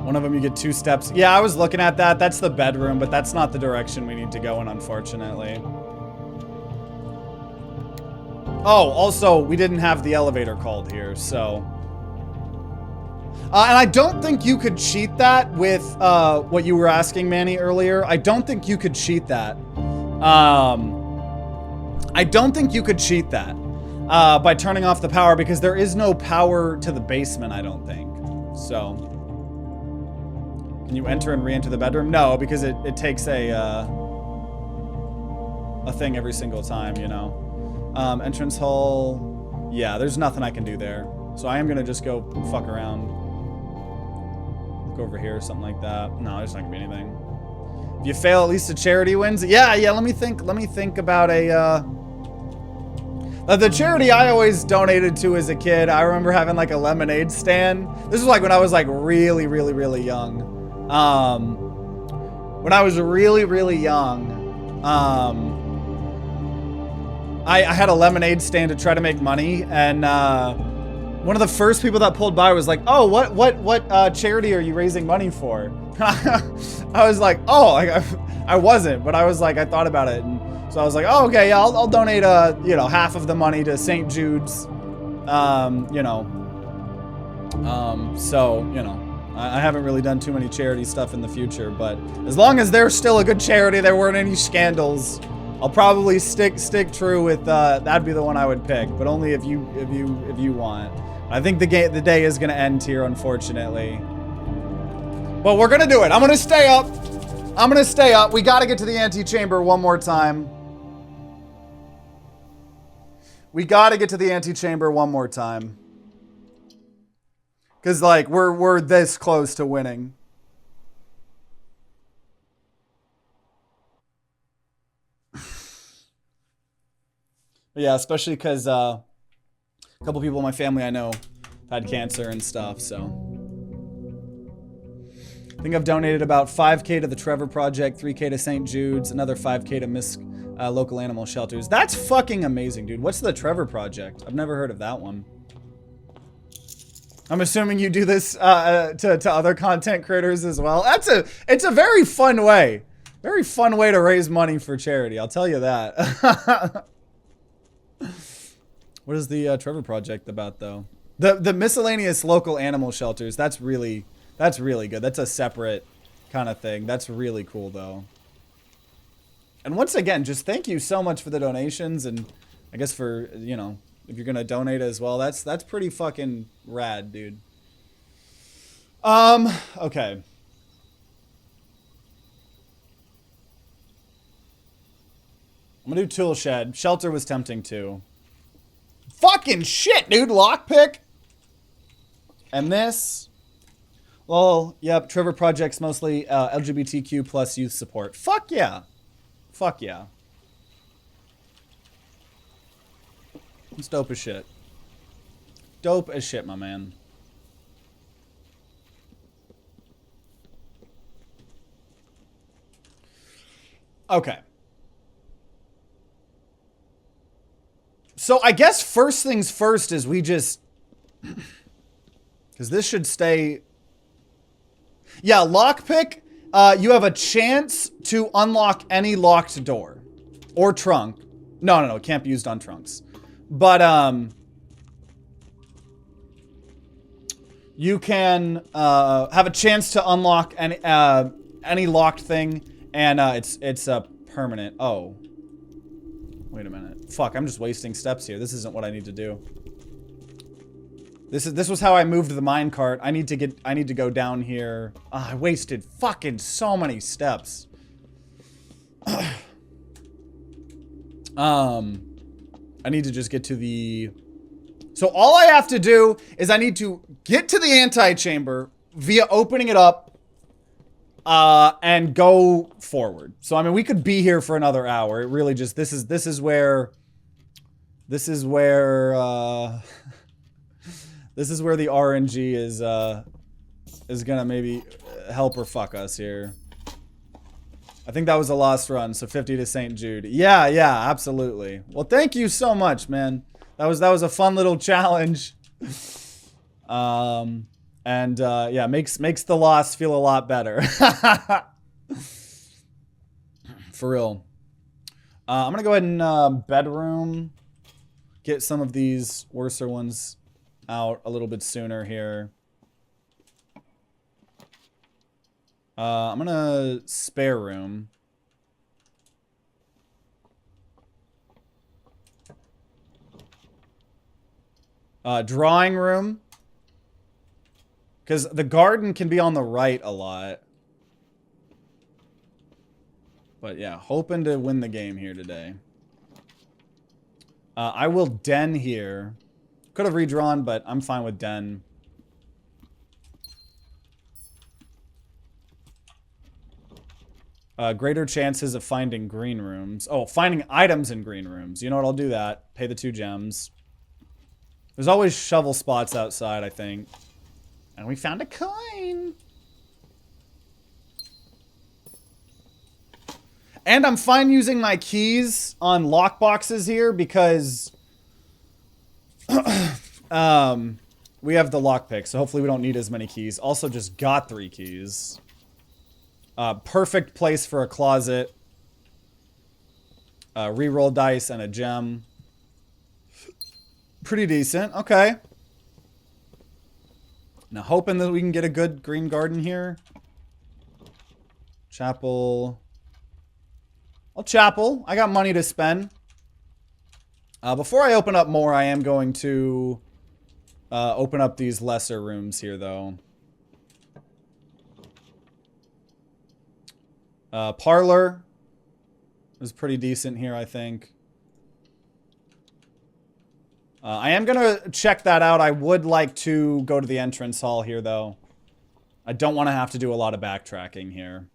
Speaker 1: One of them you get 2 steps. Yeah, I was looking at that. That's the bedroom, but that's not the direction we need to go in, unfortunately. Oh, also, we didn't have the elevator called here, so... and I don't think you could cheat that with what you were asking, Manny, earlier. I don't think you could cheat that. I don't think you could cheat that by turning off the power, because there is no power to the basement, I don't think. So... Can you enter and re-enter the bedroom? No, because it takes a thing every single time, you know. Entrance hall. Yeah, there's nothing I can do there. So I am gonna just go fuck around. Look over here, something like that. No, there's not gonna be anything. If you fail, at least a charity wins. Yeah, let me think about a, the charity I always donated to as a kid. I remember having like a lemonade stand. This was like when I was like really, really, really young. When I was really, really young, I had a lemonade stand to try to make money, and one of the first people that pulled by was like, "Oh, what charity are you raising money for?" I was like, "Oh, I wasn't," but I was like, I thought about it, and so I was like, "Oh, okay, yeah, I'll donate you know, half of the money to St. Jude's, you know, so you know." I haven't really done too many charity stuff in the future, but as long as they're still a good charity, there weren't any scandals, I'll probably stick true with that'd be the one I would pick, but only if you want. I think the day is gonna end here, unfortunately. But we're gonna do it. I'm gonna stay up. We gotta get to the antechamber one more time. Cause like we're this close to winning. Yeah, especially because a couple people in my family I know had cancer and stuff, so. I think I've donated about 5K to the Trevor Project, 3K to St. Jude's, another 5K to Miss local animal shelters. That's fucking amazing, dude. What's the Trevor Project? I've never heard of that one. I'm assuming you do this to other content creators as well. It's a very fun way. Very fun way to raise money for charity, I'll tell you that. What is the Trevor Project about, though? The miscellaneous local animal shelters, that's really good. That's a separate kind of thing. That's really cool, though. And once again, just thank you so much for the donations, and I guess for, you know, if you're gonna donate as well, that's pretty fucking rad, dude. Okay. I'm gonna do tool shed. Shelter was tempting too. Fucking shit, dude. Lockpick. And this. Well, yep. Trevor Project's mostly LGBTQ plus youth support. Fuck yeah. Fuck yeah. It's dope as shit. Dope as shit, my man. Okay. So I guess first things first is we just... Because this should stay... Yeah, lockpick. You have a chance to unlock any locked door. Or trunk. No, it can't be used on trunks. But, you can, have a chance to unlock any locked thing, and, it's a permanent. Oh. Wait a minute. Fuck, I'm just wasting steps here. This isn't what I need to do. This was how I moved the minecart. I need to go down here. I wasted fucking so many steps. I need to just get to the... So all I have to do is I need to get to the antechamber via opening it up and go forward. So, I mean, we could be here for another hour. It really just... This is where the RNG is gonna maybe help or fuck us here. I think that was a lost run, so 50 to St. Jude. Yeah, absolutely. Well, thank you so much, man. That was a fun little challenge. Yeah, makes the loss feel a lot better. For real. I'm gonna go ahead and bedroom. get some of these worser ones out a little bit sooner here. I'm gonna spare room. Drawing room. Because the garden can be on the right a lot. But yeah, hoping to win the game here today. I will den here. Could have redrawn, but I'm fine with den. Greater chances of finding green rooms. Oh, finding items in green rooms. You know what? I'll do that. Pay the 2 gems. There's always shovel spots outside, I think. And we found a coin. And I'm fine using my keys on lockboxes here because we have the lockpick, so hopefully we don't need as many keys. Also just got 3 keys. Perfect place for a closet. Reroll dice and a gem. Pretty decent. Okay. Now hoping that we can get a good green garden here. Chapel. I'll chapel. I got money to spend. Before I open up more, I am going to open up these lesser rooms here, though. Parlor is pretty decent here, I think. I am going to check that out. I would like to go to the entrance hall here, though. I don't want to have to do a lot of backtracking here.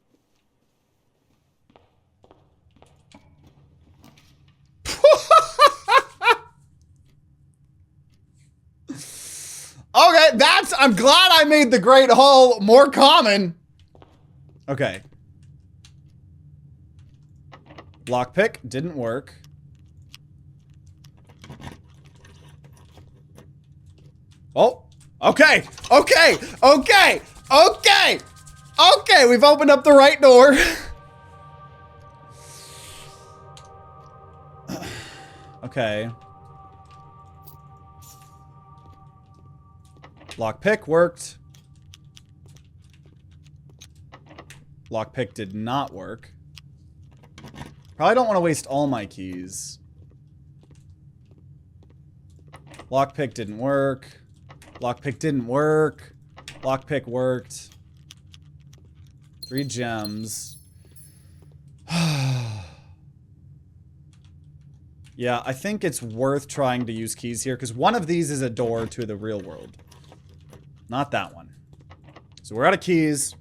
Speaker 1: Okay, I'm glad I made the Great Hall more common. Okay. Lockpick didn't work. Oh, okay, okay, okay, okay, okay, we've opened up the right door. Okay. Lockpick worked. Lockpick did not work. Probably don't want to waste all my keys. Lockpick didn't work. Lockpick didn't work. Lockpick worked. 3 gems. Yeah, I think it's worth trying to use keys here, because one of these is a door to the real world. Not that one. So we're out of keys.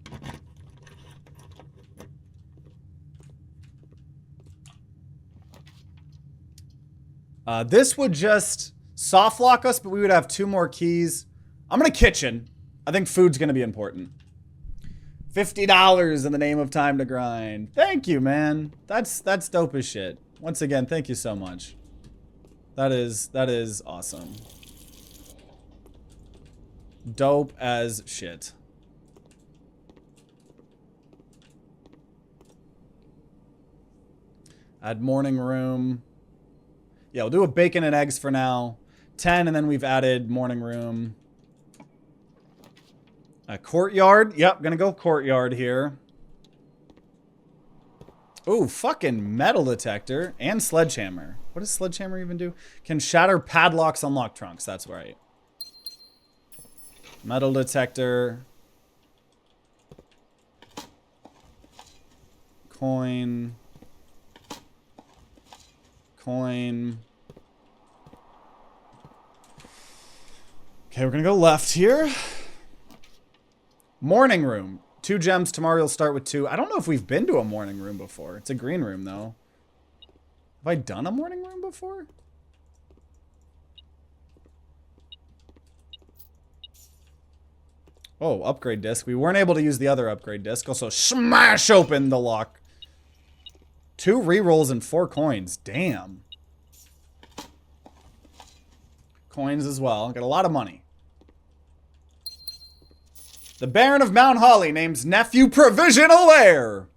Speaker 1: This would just soft lock us, but we would have 2 more keys. I'm gonna kitchen. I think food's gonna be important. $50 in the name of Time to Grind. Thank you, man. That's dope as shit. Once again, thank you so much. That is awesome. Dope as shit. Add morning room. Yeah, we'll do a bacon and eggs for now. 10, and then we've added morning room. A courtyard. Yep, gonna go courtyard here. Ooh, fucking metal detector and sledgehammer. What does sledgehammer even do? Can shatter padlocks, unlock trunks. That's right. Metal detector. Coin. Coin. Okay, we're gonna go left here. Morning room. 2 gems. Tomorrow you'll start with 2. I don't know if we've been to a morning room before. It's a green room, though. Have I done a morning room before? Oh, upgrade disc. We weren't able to use the other upgrade disc. Also, smash open the lock. 2 rerolls and 4 coins. Damn. Coins as well. Got a lot of money. The Baron of Mount Holly names nephew provisional heir.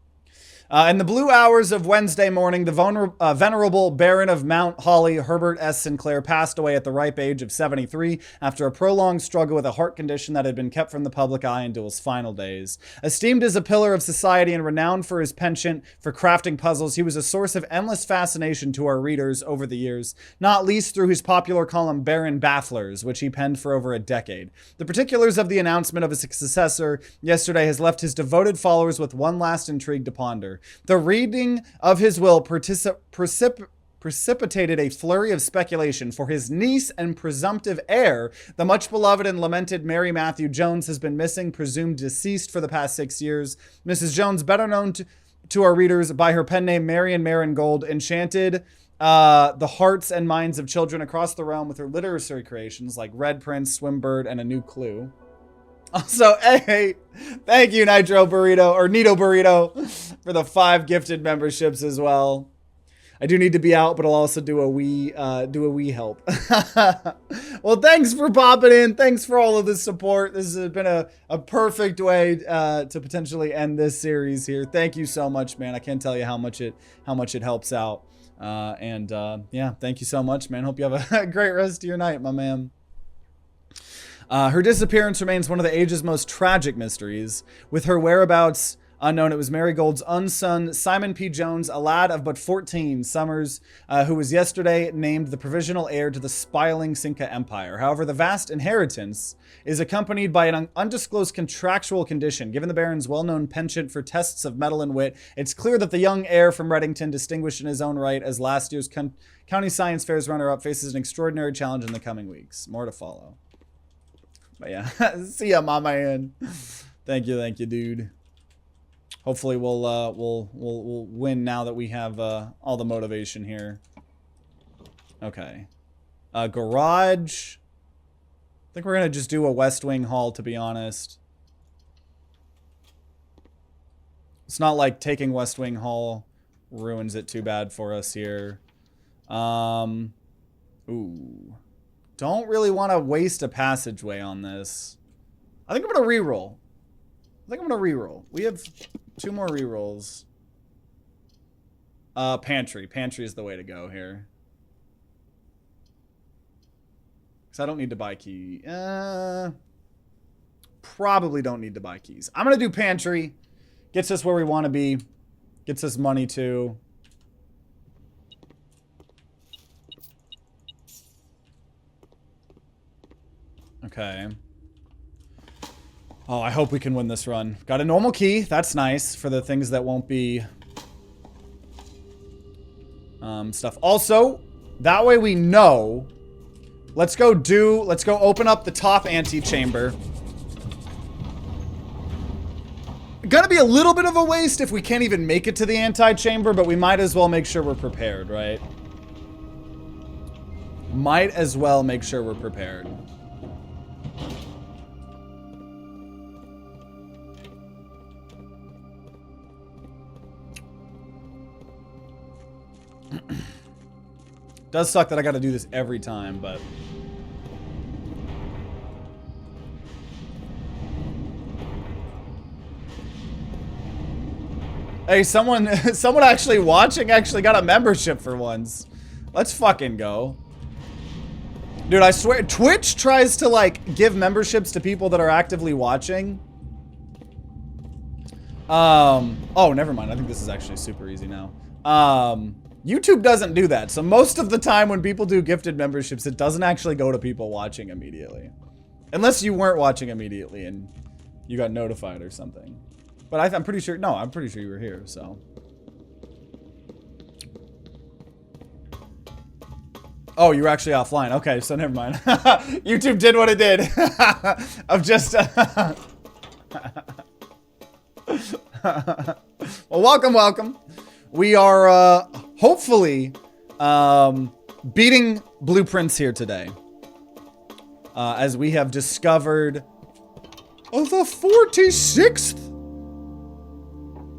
Speaker 1: In the blue hours of Wednesday morning, the venerable Baron of Mount Holly, Herbert S. Sinclair, passed away at the ripe age of 73 after a prolonged struggle with a heart condition that had been kept from the public eye until his final days. Esteemed as a pillar of society and renowned for his penchant for crafting puzzles, he was a source of endless fascination to our readers over the years, not least through his popular column Baron Bafflers, which he penned for over a decade. The particulars of the announcement of his successor yesterday has left his devoted followers with one last intrigue to ponder. The reading of his will precipitated a flurry of speculation, for his niece and presumptive heir, the much beloved and lamented Mary Matthew Jones, has been missing, presumed deceased for the past 6 years. Mrs. Jones, better known to our readers by her pen name Marion Marigold, enchanted the hearts and minds of children across the realm with her literary creations like Red Prince, Swimbird, and A New Clue. Also, hey, thank you, Nitro Burrito, or Nito Burrito, for the 5 gifted memberships as well. I do need to be out, but I'll also do a wee help. Well, thanks for popping in. Thanks for all of the support. This has been a perfect way to potentially end this series here. Thank you so much, man. I can't tell you how much it helps out. Yeah, thank you so much, man. Hope you have a great rest of your night, my man. Her disappearance remains one of the age's most tragic mysteries. With her whereabouts unknown, it was Marigold's unson, Simon P. Jones, a lad of but 14 summers, who was yesterday named the provisional heir to the spiraling Cinca Empire. However, the vast inheritance is accompanied by an undisclosed contractual condition. Given the Baron's well-known penchant for tests of mettle and wit, it's clear that the young heir from Reddington, distinguished in his own right as last year's County Science Fair's runner-up, faces an extraordinary challenge in the coming weeks. More to follow. But yeah, see ya, my man. Thank you, dude. Hopefully we'll win now that we have all the motivation here. Okay, garage. I think we're gonna just do a West Wing haul, to be honest. It's not like taking West Wing Hall ruins it too bad for us here. Ooh. Don't really want to waste a passageway on this. I think I'm going to reroll. We have 2 more rerolls. Pantry. Pantry is the way to go here. Because I don't need to buy key. Probably don't need to buy keys. I'm going to do pantry. Gets us where we want to be. Gets us money too. Okay. Oh, I hope we can win this run. Got a normal key. That's nice for the things that won't be stuff. Also, that way we know. Let's go open up the top antechamber. Gonna be a little bit of a waste if we can't even make it to the antechamber, but we might as well make sure we're prepared, right? Might as well make sure we're prepared. Does suck that I gotta do this every time, but... Hey, someone actually watching actually got a membership for once. Let's fucking go. Dude, I swear, Twitch tries to, like, give memberships to people that are actively watching. Oh, never mind. I think this is actually super easy now. YouTube doesn't do that. So most of the time when people do gifted memberships, it doesn't actually go to people watching immediately. Unless you weren't watching immediately and you got notified or something. But I'm pretty sure, no, I'm pretty sure you were here, so. Oh, you were actually offline. Okay, so never mind. YouTube did what it did. Of just... Well, welcome. We are hopefully beating blueprints here today. As we have discovered the 46th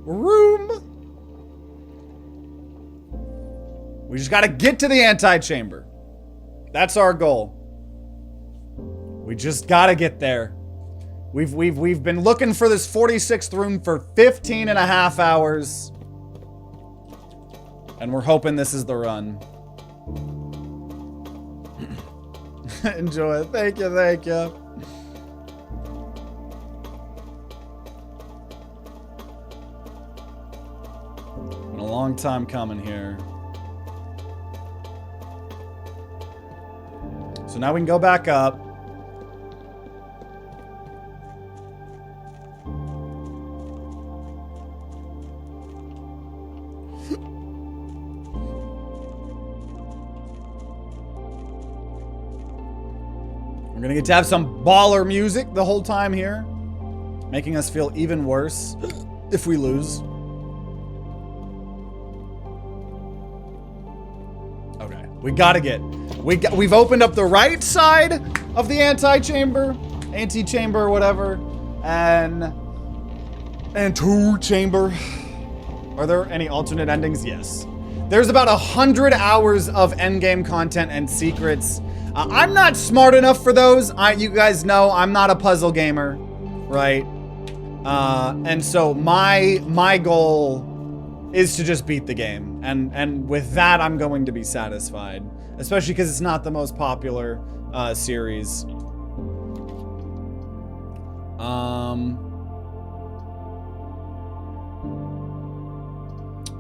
Speaker 1: room. We just gotta get to the antechamber. That's our goal. We just gotta get there. We've been looking for this 46th room for 15 and a half hours. And we're hoping this is the run. Enjoy it. Thank you, thank you. Been a long time coming here. So now we can go back up. We're gonna get to have some baller music the whole time here, making us feel even worse if we lose. Okay, we gotta get, we've opened up the right side of the antechamber, whatever, and two chamber. Are there any alternate endings? Yes. There's about 100 hours of endgame content and secrets. I'm not smart enough for those. You guys know I'm not a puzzle gamer, right? And so my goal is to just beat the game, and with that I'm going to be satisfied, especially because it's not the most popular series. I'm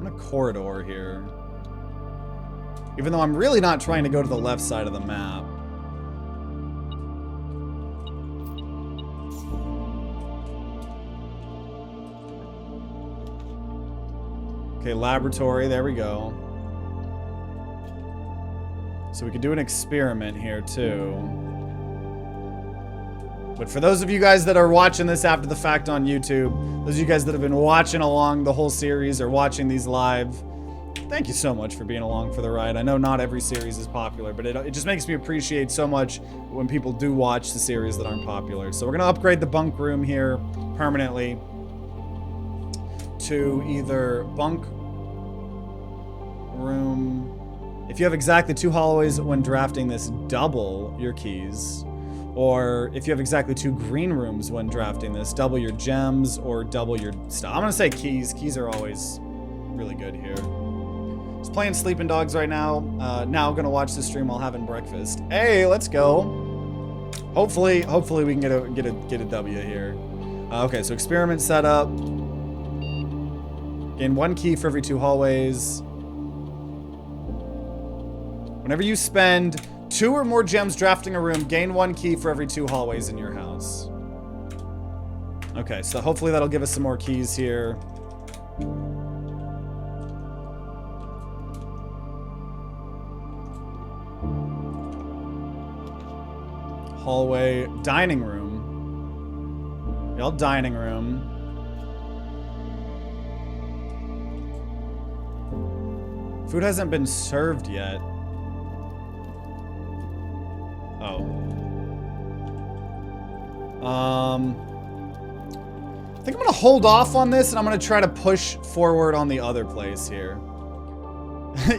Speaker 1: in a corridor here. Even though I'm really not trying to go to the left side of the map. Okay, laboratory, there we go. So we could do an experiment here too. But for those of you guys that are watching this after the fact on YouTube, those of you guys that have been watching along the whole series or watching these live, thank you so much for being along for the ride. I know not every series is popular, but it just makes me appreciate so much when people do watch the series that aren't popular. So we're going to upgrade the bunk room here permanently to either bunk room. If you have exactly 2 hallways when drafting this, double your keys. Or if you have exactly 2 green rooms when drafting this, double your gems or double your stuff. I'm going to say keys. Keys are always really good here. Just playing Sleeping Dogs right now. Now gonna watch the stream while having breakfast. Hey, let's go. Hopefully we can get a W here. Okay, so experiment setup. Gain 1 key for every 2 hallways. Whenever you spend 2 or more gems drafting a room, gain 1 key for every 2 hallways in your house. Okay, so hopefully that'll give us some more keys here. Hallway, dining room. Y'all, dining room. Food hasn't been served yet. Oh. I think I'm gonna hold off on this and I'm gonna try to push forward on the other place here.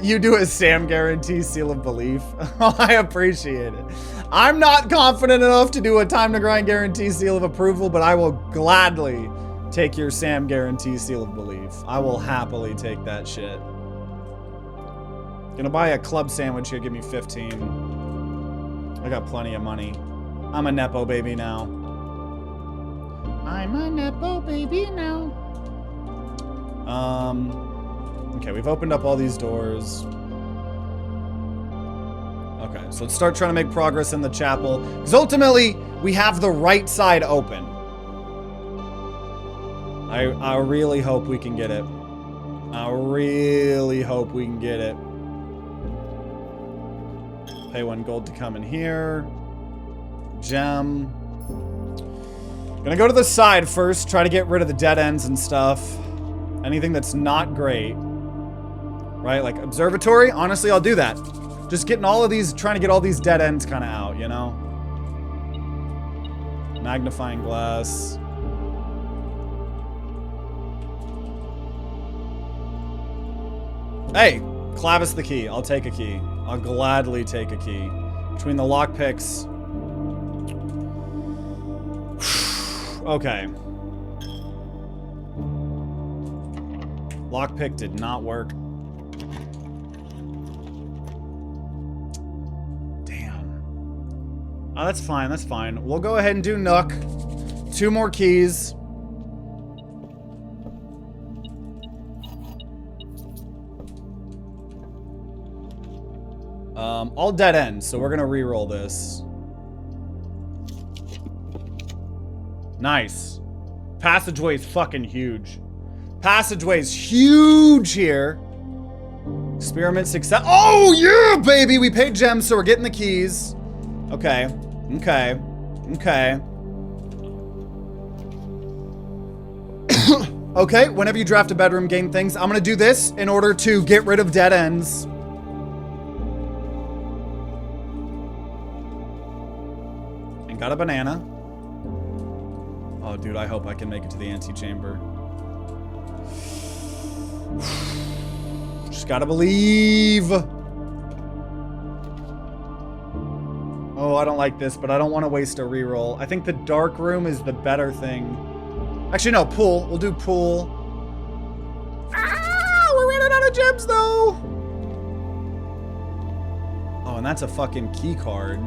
Speaker 1: You do a Sam guarantee seal of belief. I appreciate it. I'm not confident enough to do a time to grind guarantee seal of approval, but I will gladly take your Sam guarantee seal of belief. I will happily take that shit. Gonna buy a club sandwich here, give me 15. I got plenty of money. I'm a Nepo baby now. I'm a Nepo baby now. Okay, we've opened up all these doors. Okay, so let's start trying to make progress in the chapel. Because ultimately, we have the right side open. I really hope we can get it. I really hope we can get it. Pay 1 gold to come in here. Gem. Gonna go to the side first, try to get rid of the dead ends and stuff. Anything that's not great. Right, like observatory, honestly, I'll do that. Just getting all of these, trying to get all these dead ends kind of out, you know? Magnifying glass. Hey, clavis the key. I'll take a key. I'll gladly take a key. Between the lockpicks. Okay. Lockpick did not work. Oh, that's fine, that's fine. We'll go ahead and do Nook. 2 more keys. All dead ends, so we're gonna re-roll this. Nice. Passageway's fucking huge. Passageway's huge here. Experiment success. Oh, yeah, baby! We paid gems, so we're getting the keys. Okay. Okay. Okay. Okay, whenever you draft a bedroom, gain things. I'm gonna do this in order to get rid of dead ends. And got a banana. Oh, dude, I hope I can make it to the antechamber. Just gotta believe. Oh, I don't like this, but I don't want to waste a reroll. I think the dark room is the better thing. Actually, no, pool. We'll do pool. Ah, we're running out of gems, though. Oh, and that's a fucking key card.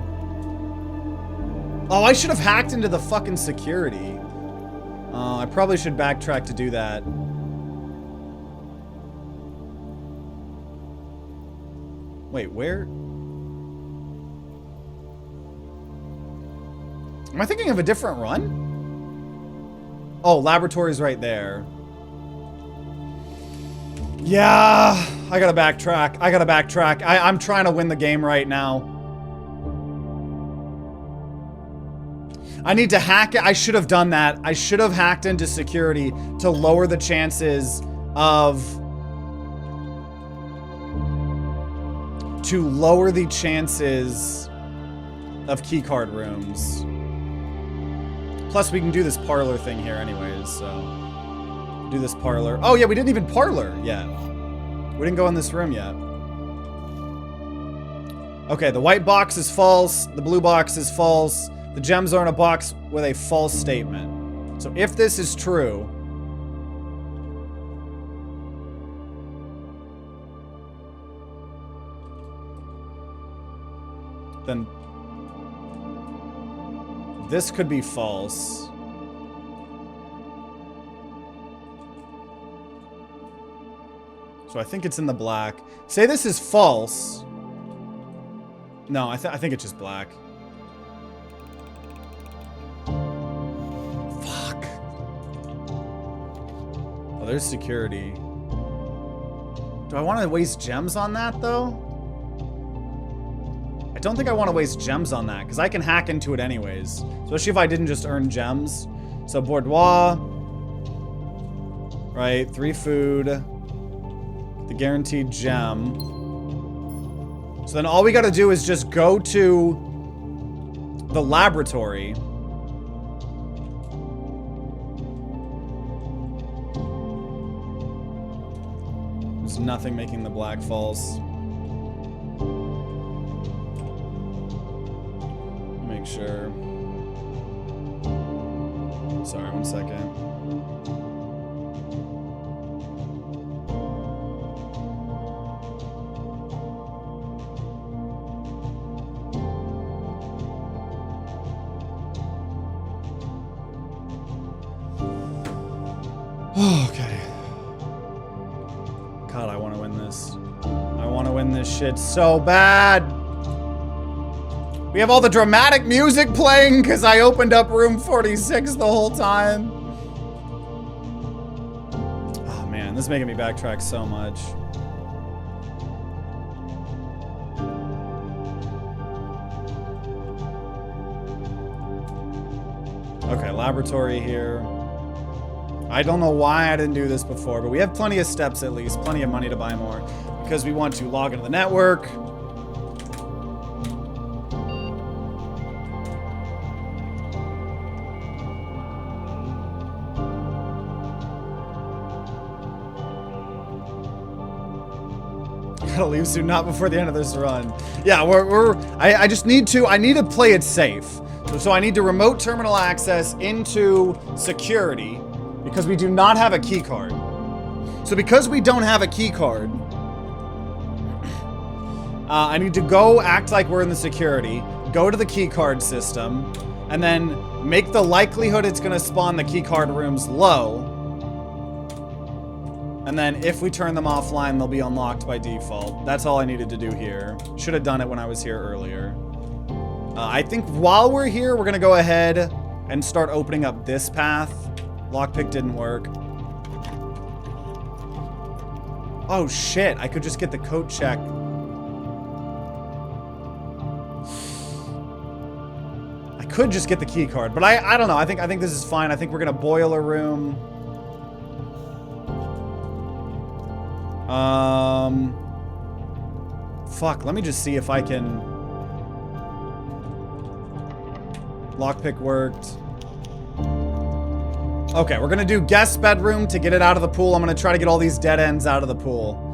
Speaker 1: Oh, I should have hacked into the fucking security. I probably should backtrack to do that. Wait, where? Am I thinking of a different run? Oh, laboratory's right there. Yeah, I gotta backtrack. I gotta backtrack. I'm trying to win the game right now. I need to hack it. I should have done that. I should have hacked into security to lower the chances of... keycard rooms. Plus, we can do this parlor thing here anyways, so... Do this parlor. Oh, yeah, we didn't even parlor yet. We didn't go in this room yet. Okay, the white box is false. The blue box is false. The gems are in a box with a false statement. So if this is true... then... this could be false. So I think it's in the black. Say this is false. No, I think it's just black. Fuck. Oh, there's security. Do I want to waste gems on that, though? I don't think I want to waste gems on that, because I can hack into it anyways. Especially if I didn't just earn gems. So, boudoir. Right, 3 food. The guaranteed gem. So then all we gotta do is just go to the laboratory. There's nothing making the black false. Make sure. Sorry, 1 second. Okay. God, I want to win this. I want to win this shit so bad. We have all the dramatic music playing because I opened up room 46 the whole time. Oh man, this is making me backtrack so much. Okay, laboratory here. I don't know why I didn't do this before, but we have plenty of steps at least, plenty of money to buy more, because we want to log into the network. Gotta leave soon, not before the end of this run. Yeah, I just need to, I need to play it safe. So I need to remote terminal access into security, because we do not have a key card. So because we don't have a key card, I need to go act like we're in the security, go to the keycard system, and then make the likelihood it's going to spawn the keycard rooms low. And then if we turn them offline, they'll be unlocked by default. That's all I needed to do here. Should have done it when I was here earlier. I think while we're here, we're going to go ahead and start opening up this path. Lockpick didn't work. Oh shit, I could just get the coat check. I could just get the key card, but I don't know. I think this is fine. I think we're gonna boiler room. Fuck, let me just see if I can. Lockpick worked. Okay, we're gonna do guest bedroom to get it out of the pool. I'm gonna try to get all these dead ends out of the pool.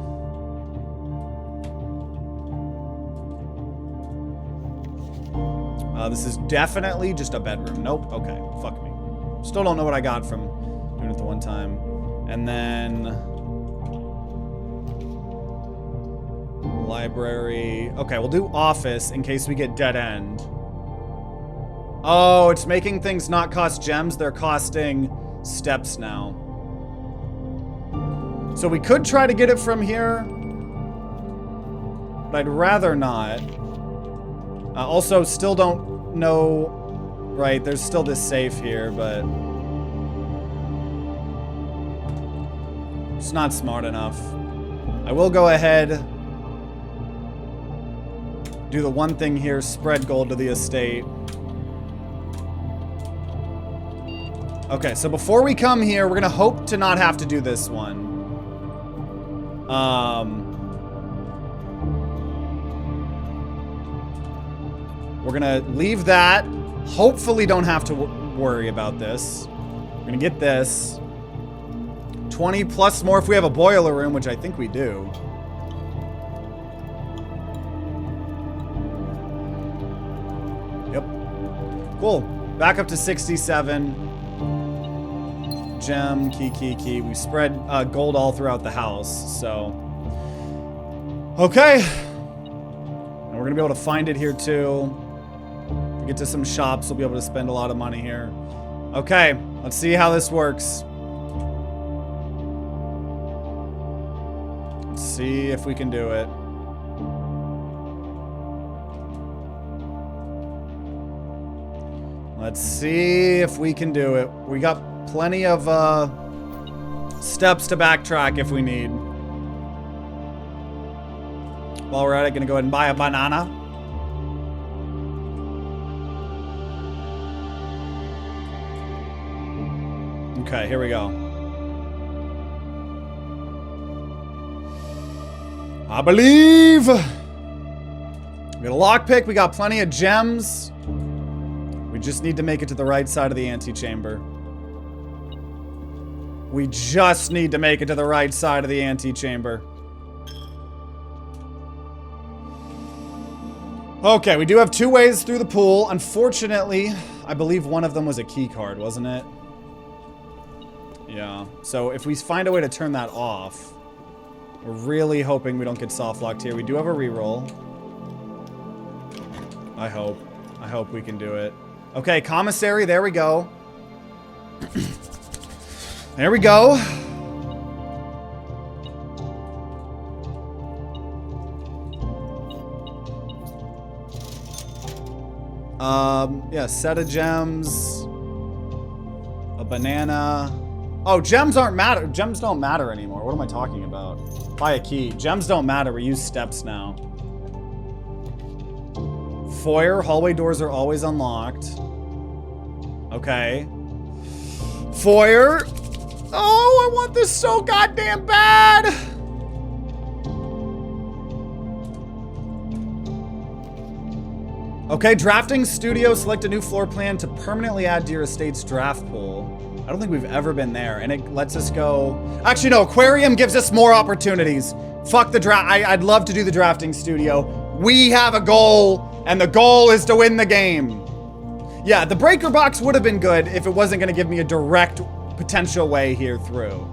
Speaker 1: This is definitely just a bedroom. Nope. Okay. Fuck me. Still don't know what I got from doing it the one time. And then library. Okay, we'll do office in case we get dead end. Oh, it's making things not cost gems. They're costing steps now. So we could try to get it from here, but I'd rather not. Also, still don't know. Right, there's still this safe here, but it's not smart enough. I will go ahead, do the one thing here, spread gold to the estate. Okay, so before we come here, we're gonna hope to not have to do this one. We're gonna leave that. Hopefully don't have to worry about this. We're gonna get this. 20 plus more if we have a boiler room, which I think we do. Yep. Cool. Back up to 67. Gem, key. We spread gold all throughout the house, so. Okay. And we're gonna be able to find it here too. If we get to some shops, we'll be able to spend a lot of money here. Okay, let's see how this works. Let's see if we can do it. Let's see if we can do it. We got plenty of steps to backtrack if we need. While we're at it, gonna go ahead and buy a banana. Okay, here we go. I believe. We got a lockpick. We got plenty of gems. We just need to make it to the right side of the antechamber. We just need to make it to the right side of the antechamber. Okay, we do have two ways through the pool. Unfortunately, I believe one of them was a key card, wasn't it? Yeah. So if we find a way to turn that off, we're really hoping we don't get soft locked here. We do have a reroll. I hope we can do it. Okay, commissary, there we go. There we go. Yeah, set of gems. A banana. Oh, gems aren't matter. Gems don't matter anymore. What am I talking about? Buy a key. Gems don't matter. We use steps now. Foyer. Hallway doors are always unlocked. Okay. Foyer. Oh, I want this so goddamn bad. Okay, drafting studio. Select a new floor plan to permanently add to your estate's draft pool. I don't think we've ever been there, and it lets us go. Actually, no, aquarium gives us more opportunities. Fuck the draft. I'd love to do the drafting studio. We have a goal, and the goal is to win the game. Yeah, the breaker box would have been good if it wasn't going to give me a direct potential way here through.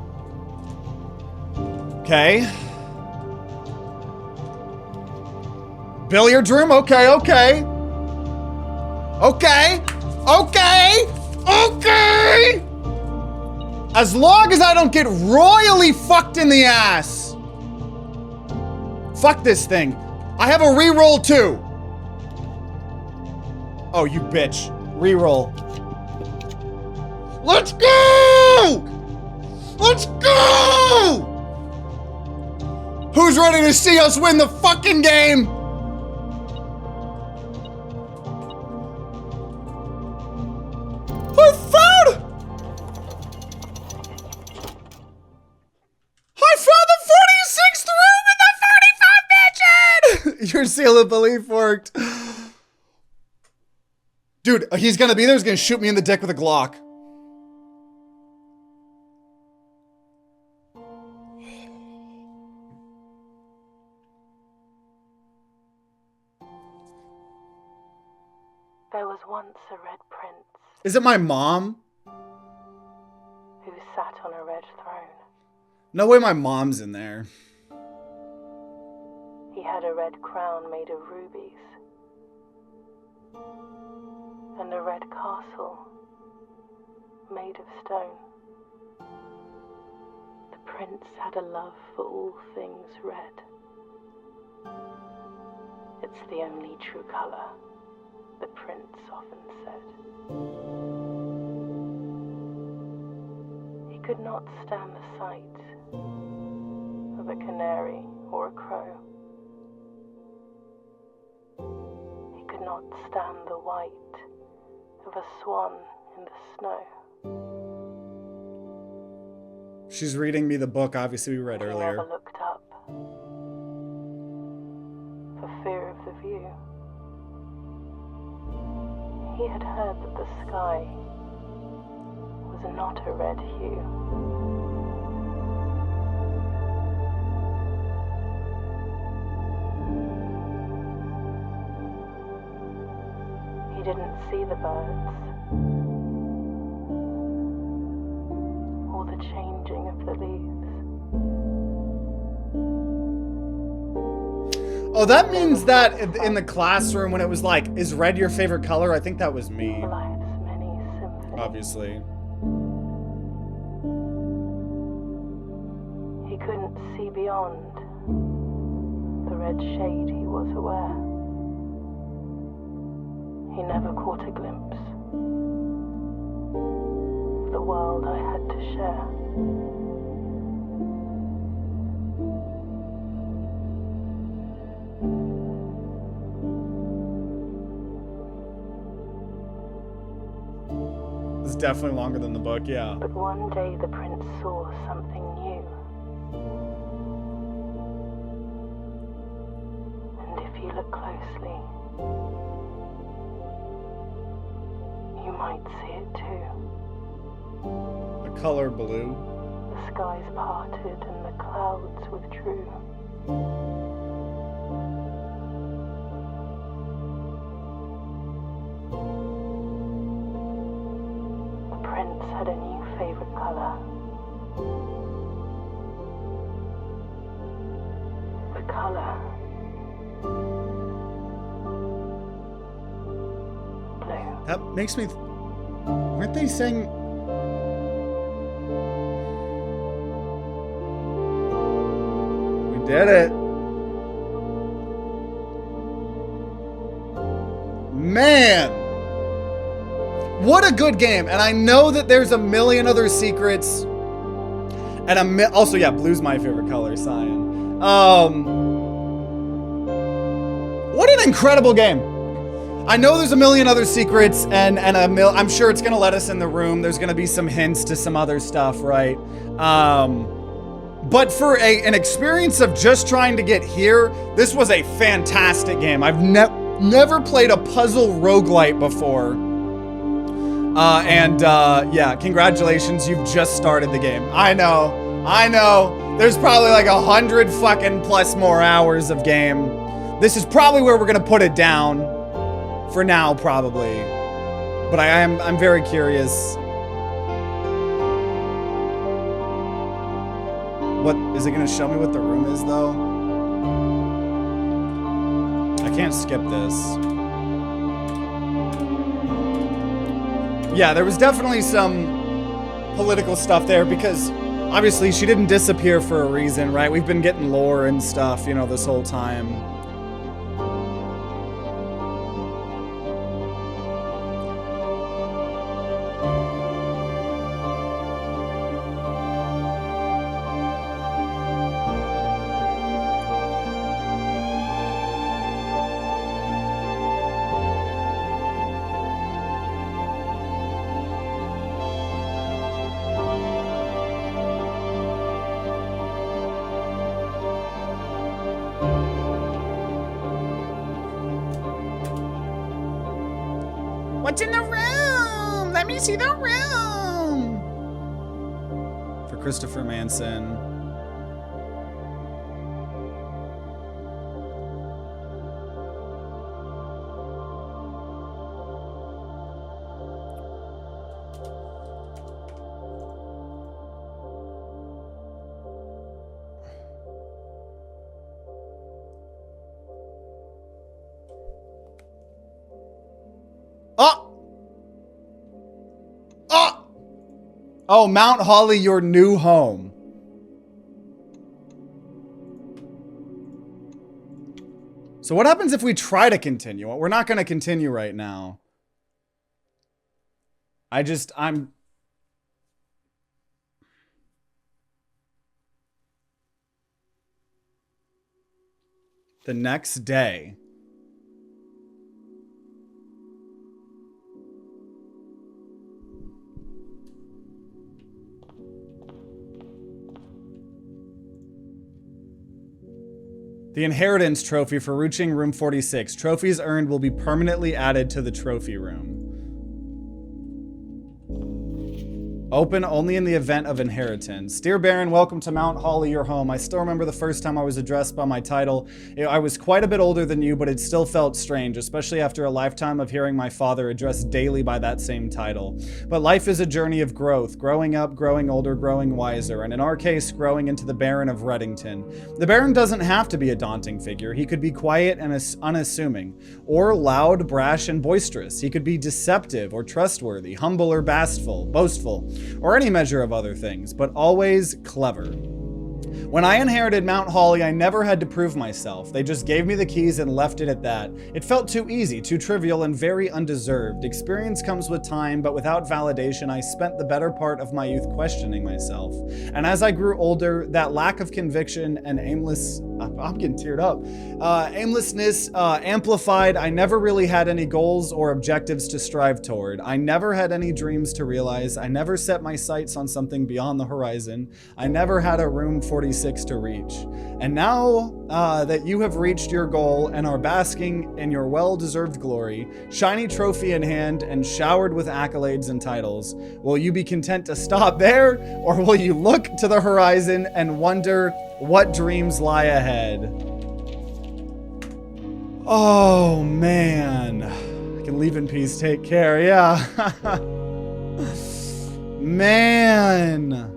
Speaker 1: Okay. Billiard room. Okay. Okay. Okay. Okay. As long as I don't get royally fucked in the ass. Fuck this thing. I have a reroll too. Oh, you bitch. Reroll. Let's go! Let's go! Who's ready to see us win the fucking game? I found the 46th room in the 45 mansion! Your seal of belief worked. Dude, he's gonna be there, he's gonna shoot me in the dick with a Glock.
Speaker 3: There was once a red prince
Speaker 1: Is it my mom?
Speaker 3: who sat on a red throne.
Speaker 1: No way my mom's in there.
Speaker 3: He had a red crown made of rubies and a red castle made of stone. The prince had a love for all things red. It's the only true color, the prince often said. He could not stand the sight of a canary or a crow. He could not stand the white of a swan in the snow.
Speaker 1: She's reading me the book, obviously we read
Speaker 3: He
Speaker 1: earlier.
Speaker 3: never looked up for fear of the view. He had heard that the sky was not a red hue. He didn't see the birds or the changing of the leaves.
Speaker 1: Oh, that means that in the classroom when it was like, is red your favorite color? I think that was me,
Speaker 3: Life's many symphonies.
Speaker 1: obviously.
Speaker 3: He couldn't see beyond the red shade he was aware. He never caught a glimpse of the world I had to share.
Speaker 1: It's definitely longer than the book, yeah.
Speaker 3: But one day the prince saw something new. And if you look closely, you might see it too.
Speaker 1: The color blue.
Speaker 3: The skies parted and the clouds withdrew. The prince had a new favorite color. The color blue.
Speaker 1: That makes me... Weren't they saying... We did it. Man! What a good game. And I know that there's a million other secrets. And also, yeah, blue's my favorite color, cyan. What an incredible game. I know there's a million other secrets, and I'm sure it's gonna let us in the room. There's gonna be some hints to some other stuff, right? But for an experience of just trying to get here, this was a fantastic game. I've never played a puzzle roguelite before. Yeah, congratulations, you've just started the game. I know. There's probably like 100 fucking plus more hours of game. This is probably where we're gonna put it down. For now, probably. But I'm very curious. What, is it gonna show me what the room is though? I can't skip this. Yeah, there was definitely some political stuff there because obviously she didn't disappear for a reason, right? We've been getting lore and stuff, you know, this whole time. What's in the room? Let me see the room. For Christopher Manson. Oh! Oh! Oh, Mount Holly, your new home. So what happens if we try to continue? We're not going to continue right now. I'm... The next day. The inheritance trophy for reaching room 46. Trophies earned will be permanently added to the trophy room. Open only in the event of inheritance. Dear Baron, welcome to Mount Holly, your home. I still remember the first time I was addressed by my title. I was quite a bit older than you, but it still felt strange, especially after a lifetime of hearing my father addressed daily by that same title. But life is a journey of growth, growing up, growing older, growing wiser, and in our case, growing into the Baron of Reddington. The Baron doesn't have to be a daunting figure. He could be quiet and unassuming, or loud, brash, and boisterous. He could be deceptive or trustworthy, humble or boastful, or any measure of other things, but always clever. When I inherited Mount Holly, I never had to prove myself. They just gave me the keys and left it at that. It felt too easy, too trivial, and very undeserved. Experience comes with time, but without validation, I spent the better part of my youth questioning myself. And as I grew older, that lack of conviction and I'm getting teared up. Aimlessness amplified. I never really had any goals or objectives to strive toward. I never had any dreams to realize. I never set my sights on something beyond the horizon. I never had a room 46 to reach. And now that you have reached your goal and are basking in your well-deserved glory, shiny trophy in hand and showered with accolades and titles, will you be content to stop there, or will you look to the horizon and wonder what dreams lie ahead? Oh, man. I can leave in peace. Take care. Yeah. Man.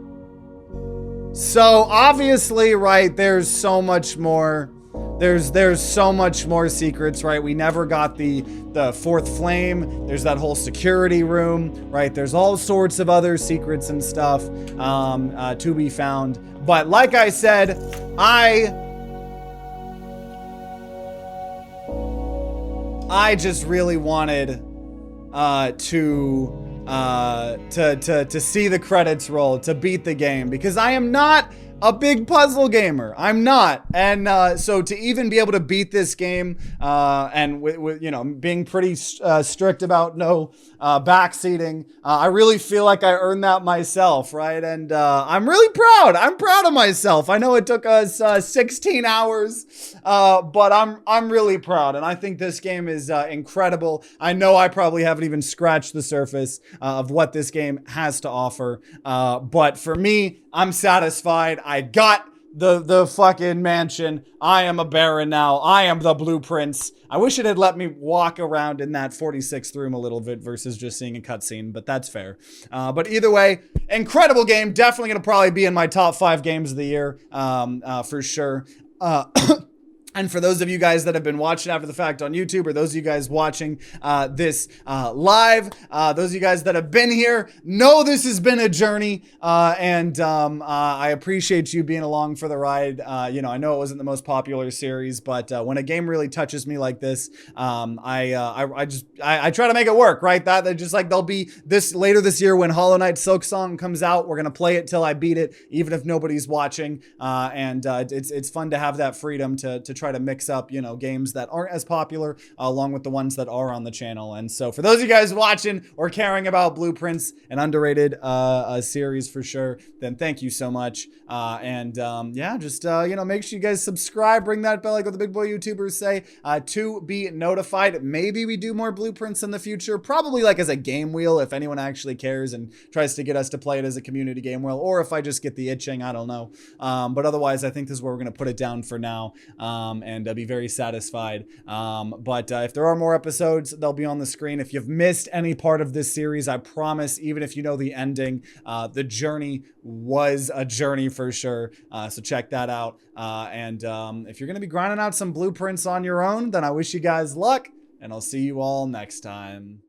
Speaker 1: So obviously, right, there's so much more. There's so much more secrets, right? We never got the fourth flame. There's that whole security room, right? There's all sorts of other secrets and stuff to be found. But like I said, I just really wanted to see the credits roll, to beat the game, because I am not a big puzzle gamer. I'm not. And so to even be able to beat this game, and with you know, being pretty strict about no backseating, I really feel like I earned that myself, right? And I'm really proud. I'm proud of myself. I know it took us 16 hours, but I'm really proud. And I think this game is incredible. I know I probably haven't even scratched the surface of what this game has to offer. But for me, I'm satisfied. I got the fucking mansion. I am a baron now. I am the blueprince. I wish it had let me walk around in that 46th room a little bit versus just seeing a cutscene, but that's fair. But either way, incredible game. Definitely going to probably be in my top 5 games of the year, for sure. And for those of you guys that have been watching after the fact on YouTube, or those of you guys watching this live, those of you guys that have been here, know this has been a journey, and I appreciate you being along for the ride. You know, I know it wasn't the most popular series, but when a game really touches me like this, I try to make it work, right? That just like there'll be this later this year when Hollow Knight Silksong comes out, we're gonna play it till I beat it, even if nobody's watching, and it's fun to have that freedom to try to mix up, you know, games that aren't as popular along with the ones that are on the channel. And so for those of you guys watching or caring about Blueprints, an underrated series for sure, then thank you so much. Yeah, just you know, make sure you guys subscribe, ring that bell like what the big boy YouTubers say, to be notified. Maybe we do more Blueprints in the future, probably like as a game wheel if anyone actually cares and tries to get us to play it as a community game wheel, or if I just get the itching, I don't know. But otherwise, I think this is where we're gonna put it down for now. And be very satisfied. But if there are more episodes, they'll be on the screen. If you've missed any part of this series, I promise, even if you know the ending, the journey was a journey for sure. So check that out. If you're going to be grinding out some Blueprints on your own, then I wish you guys luck, and I'll see you all next time.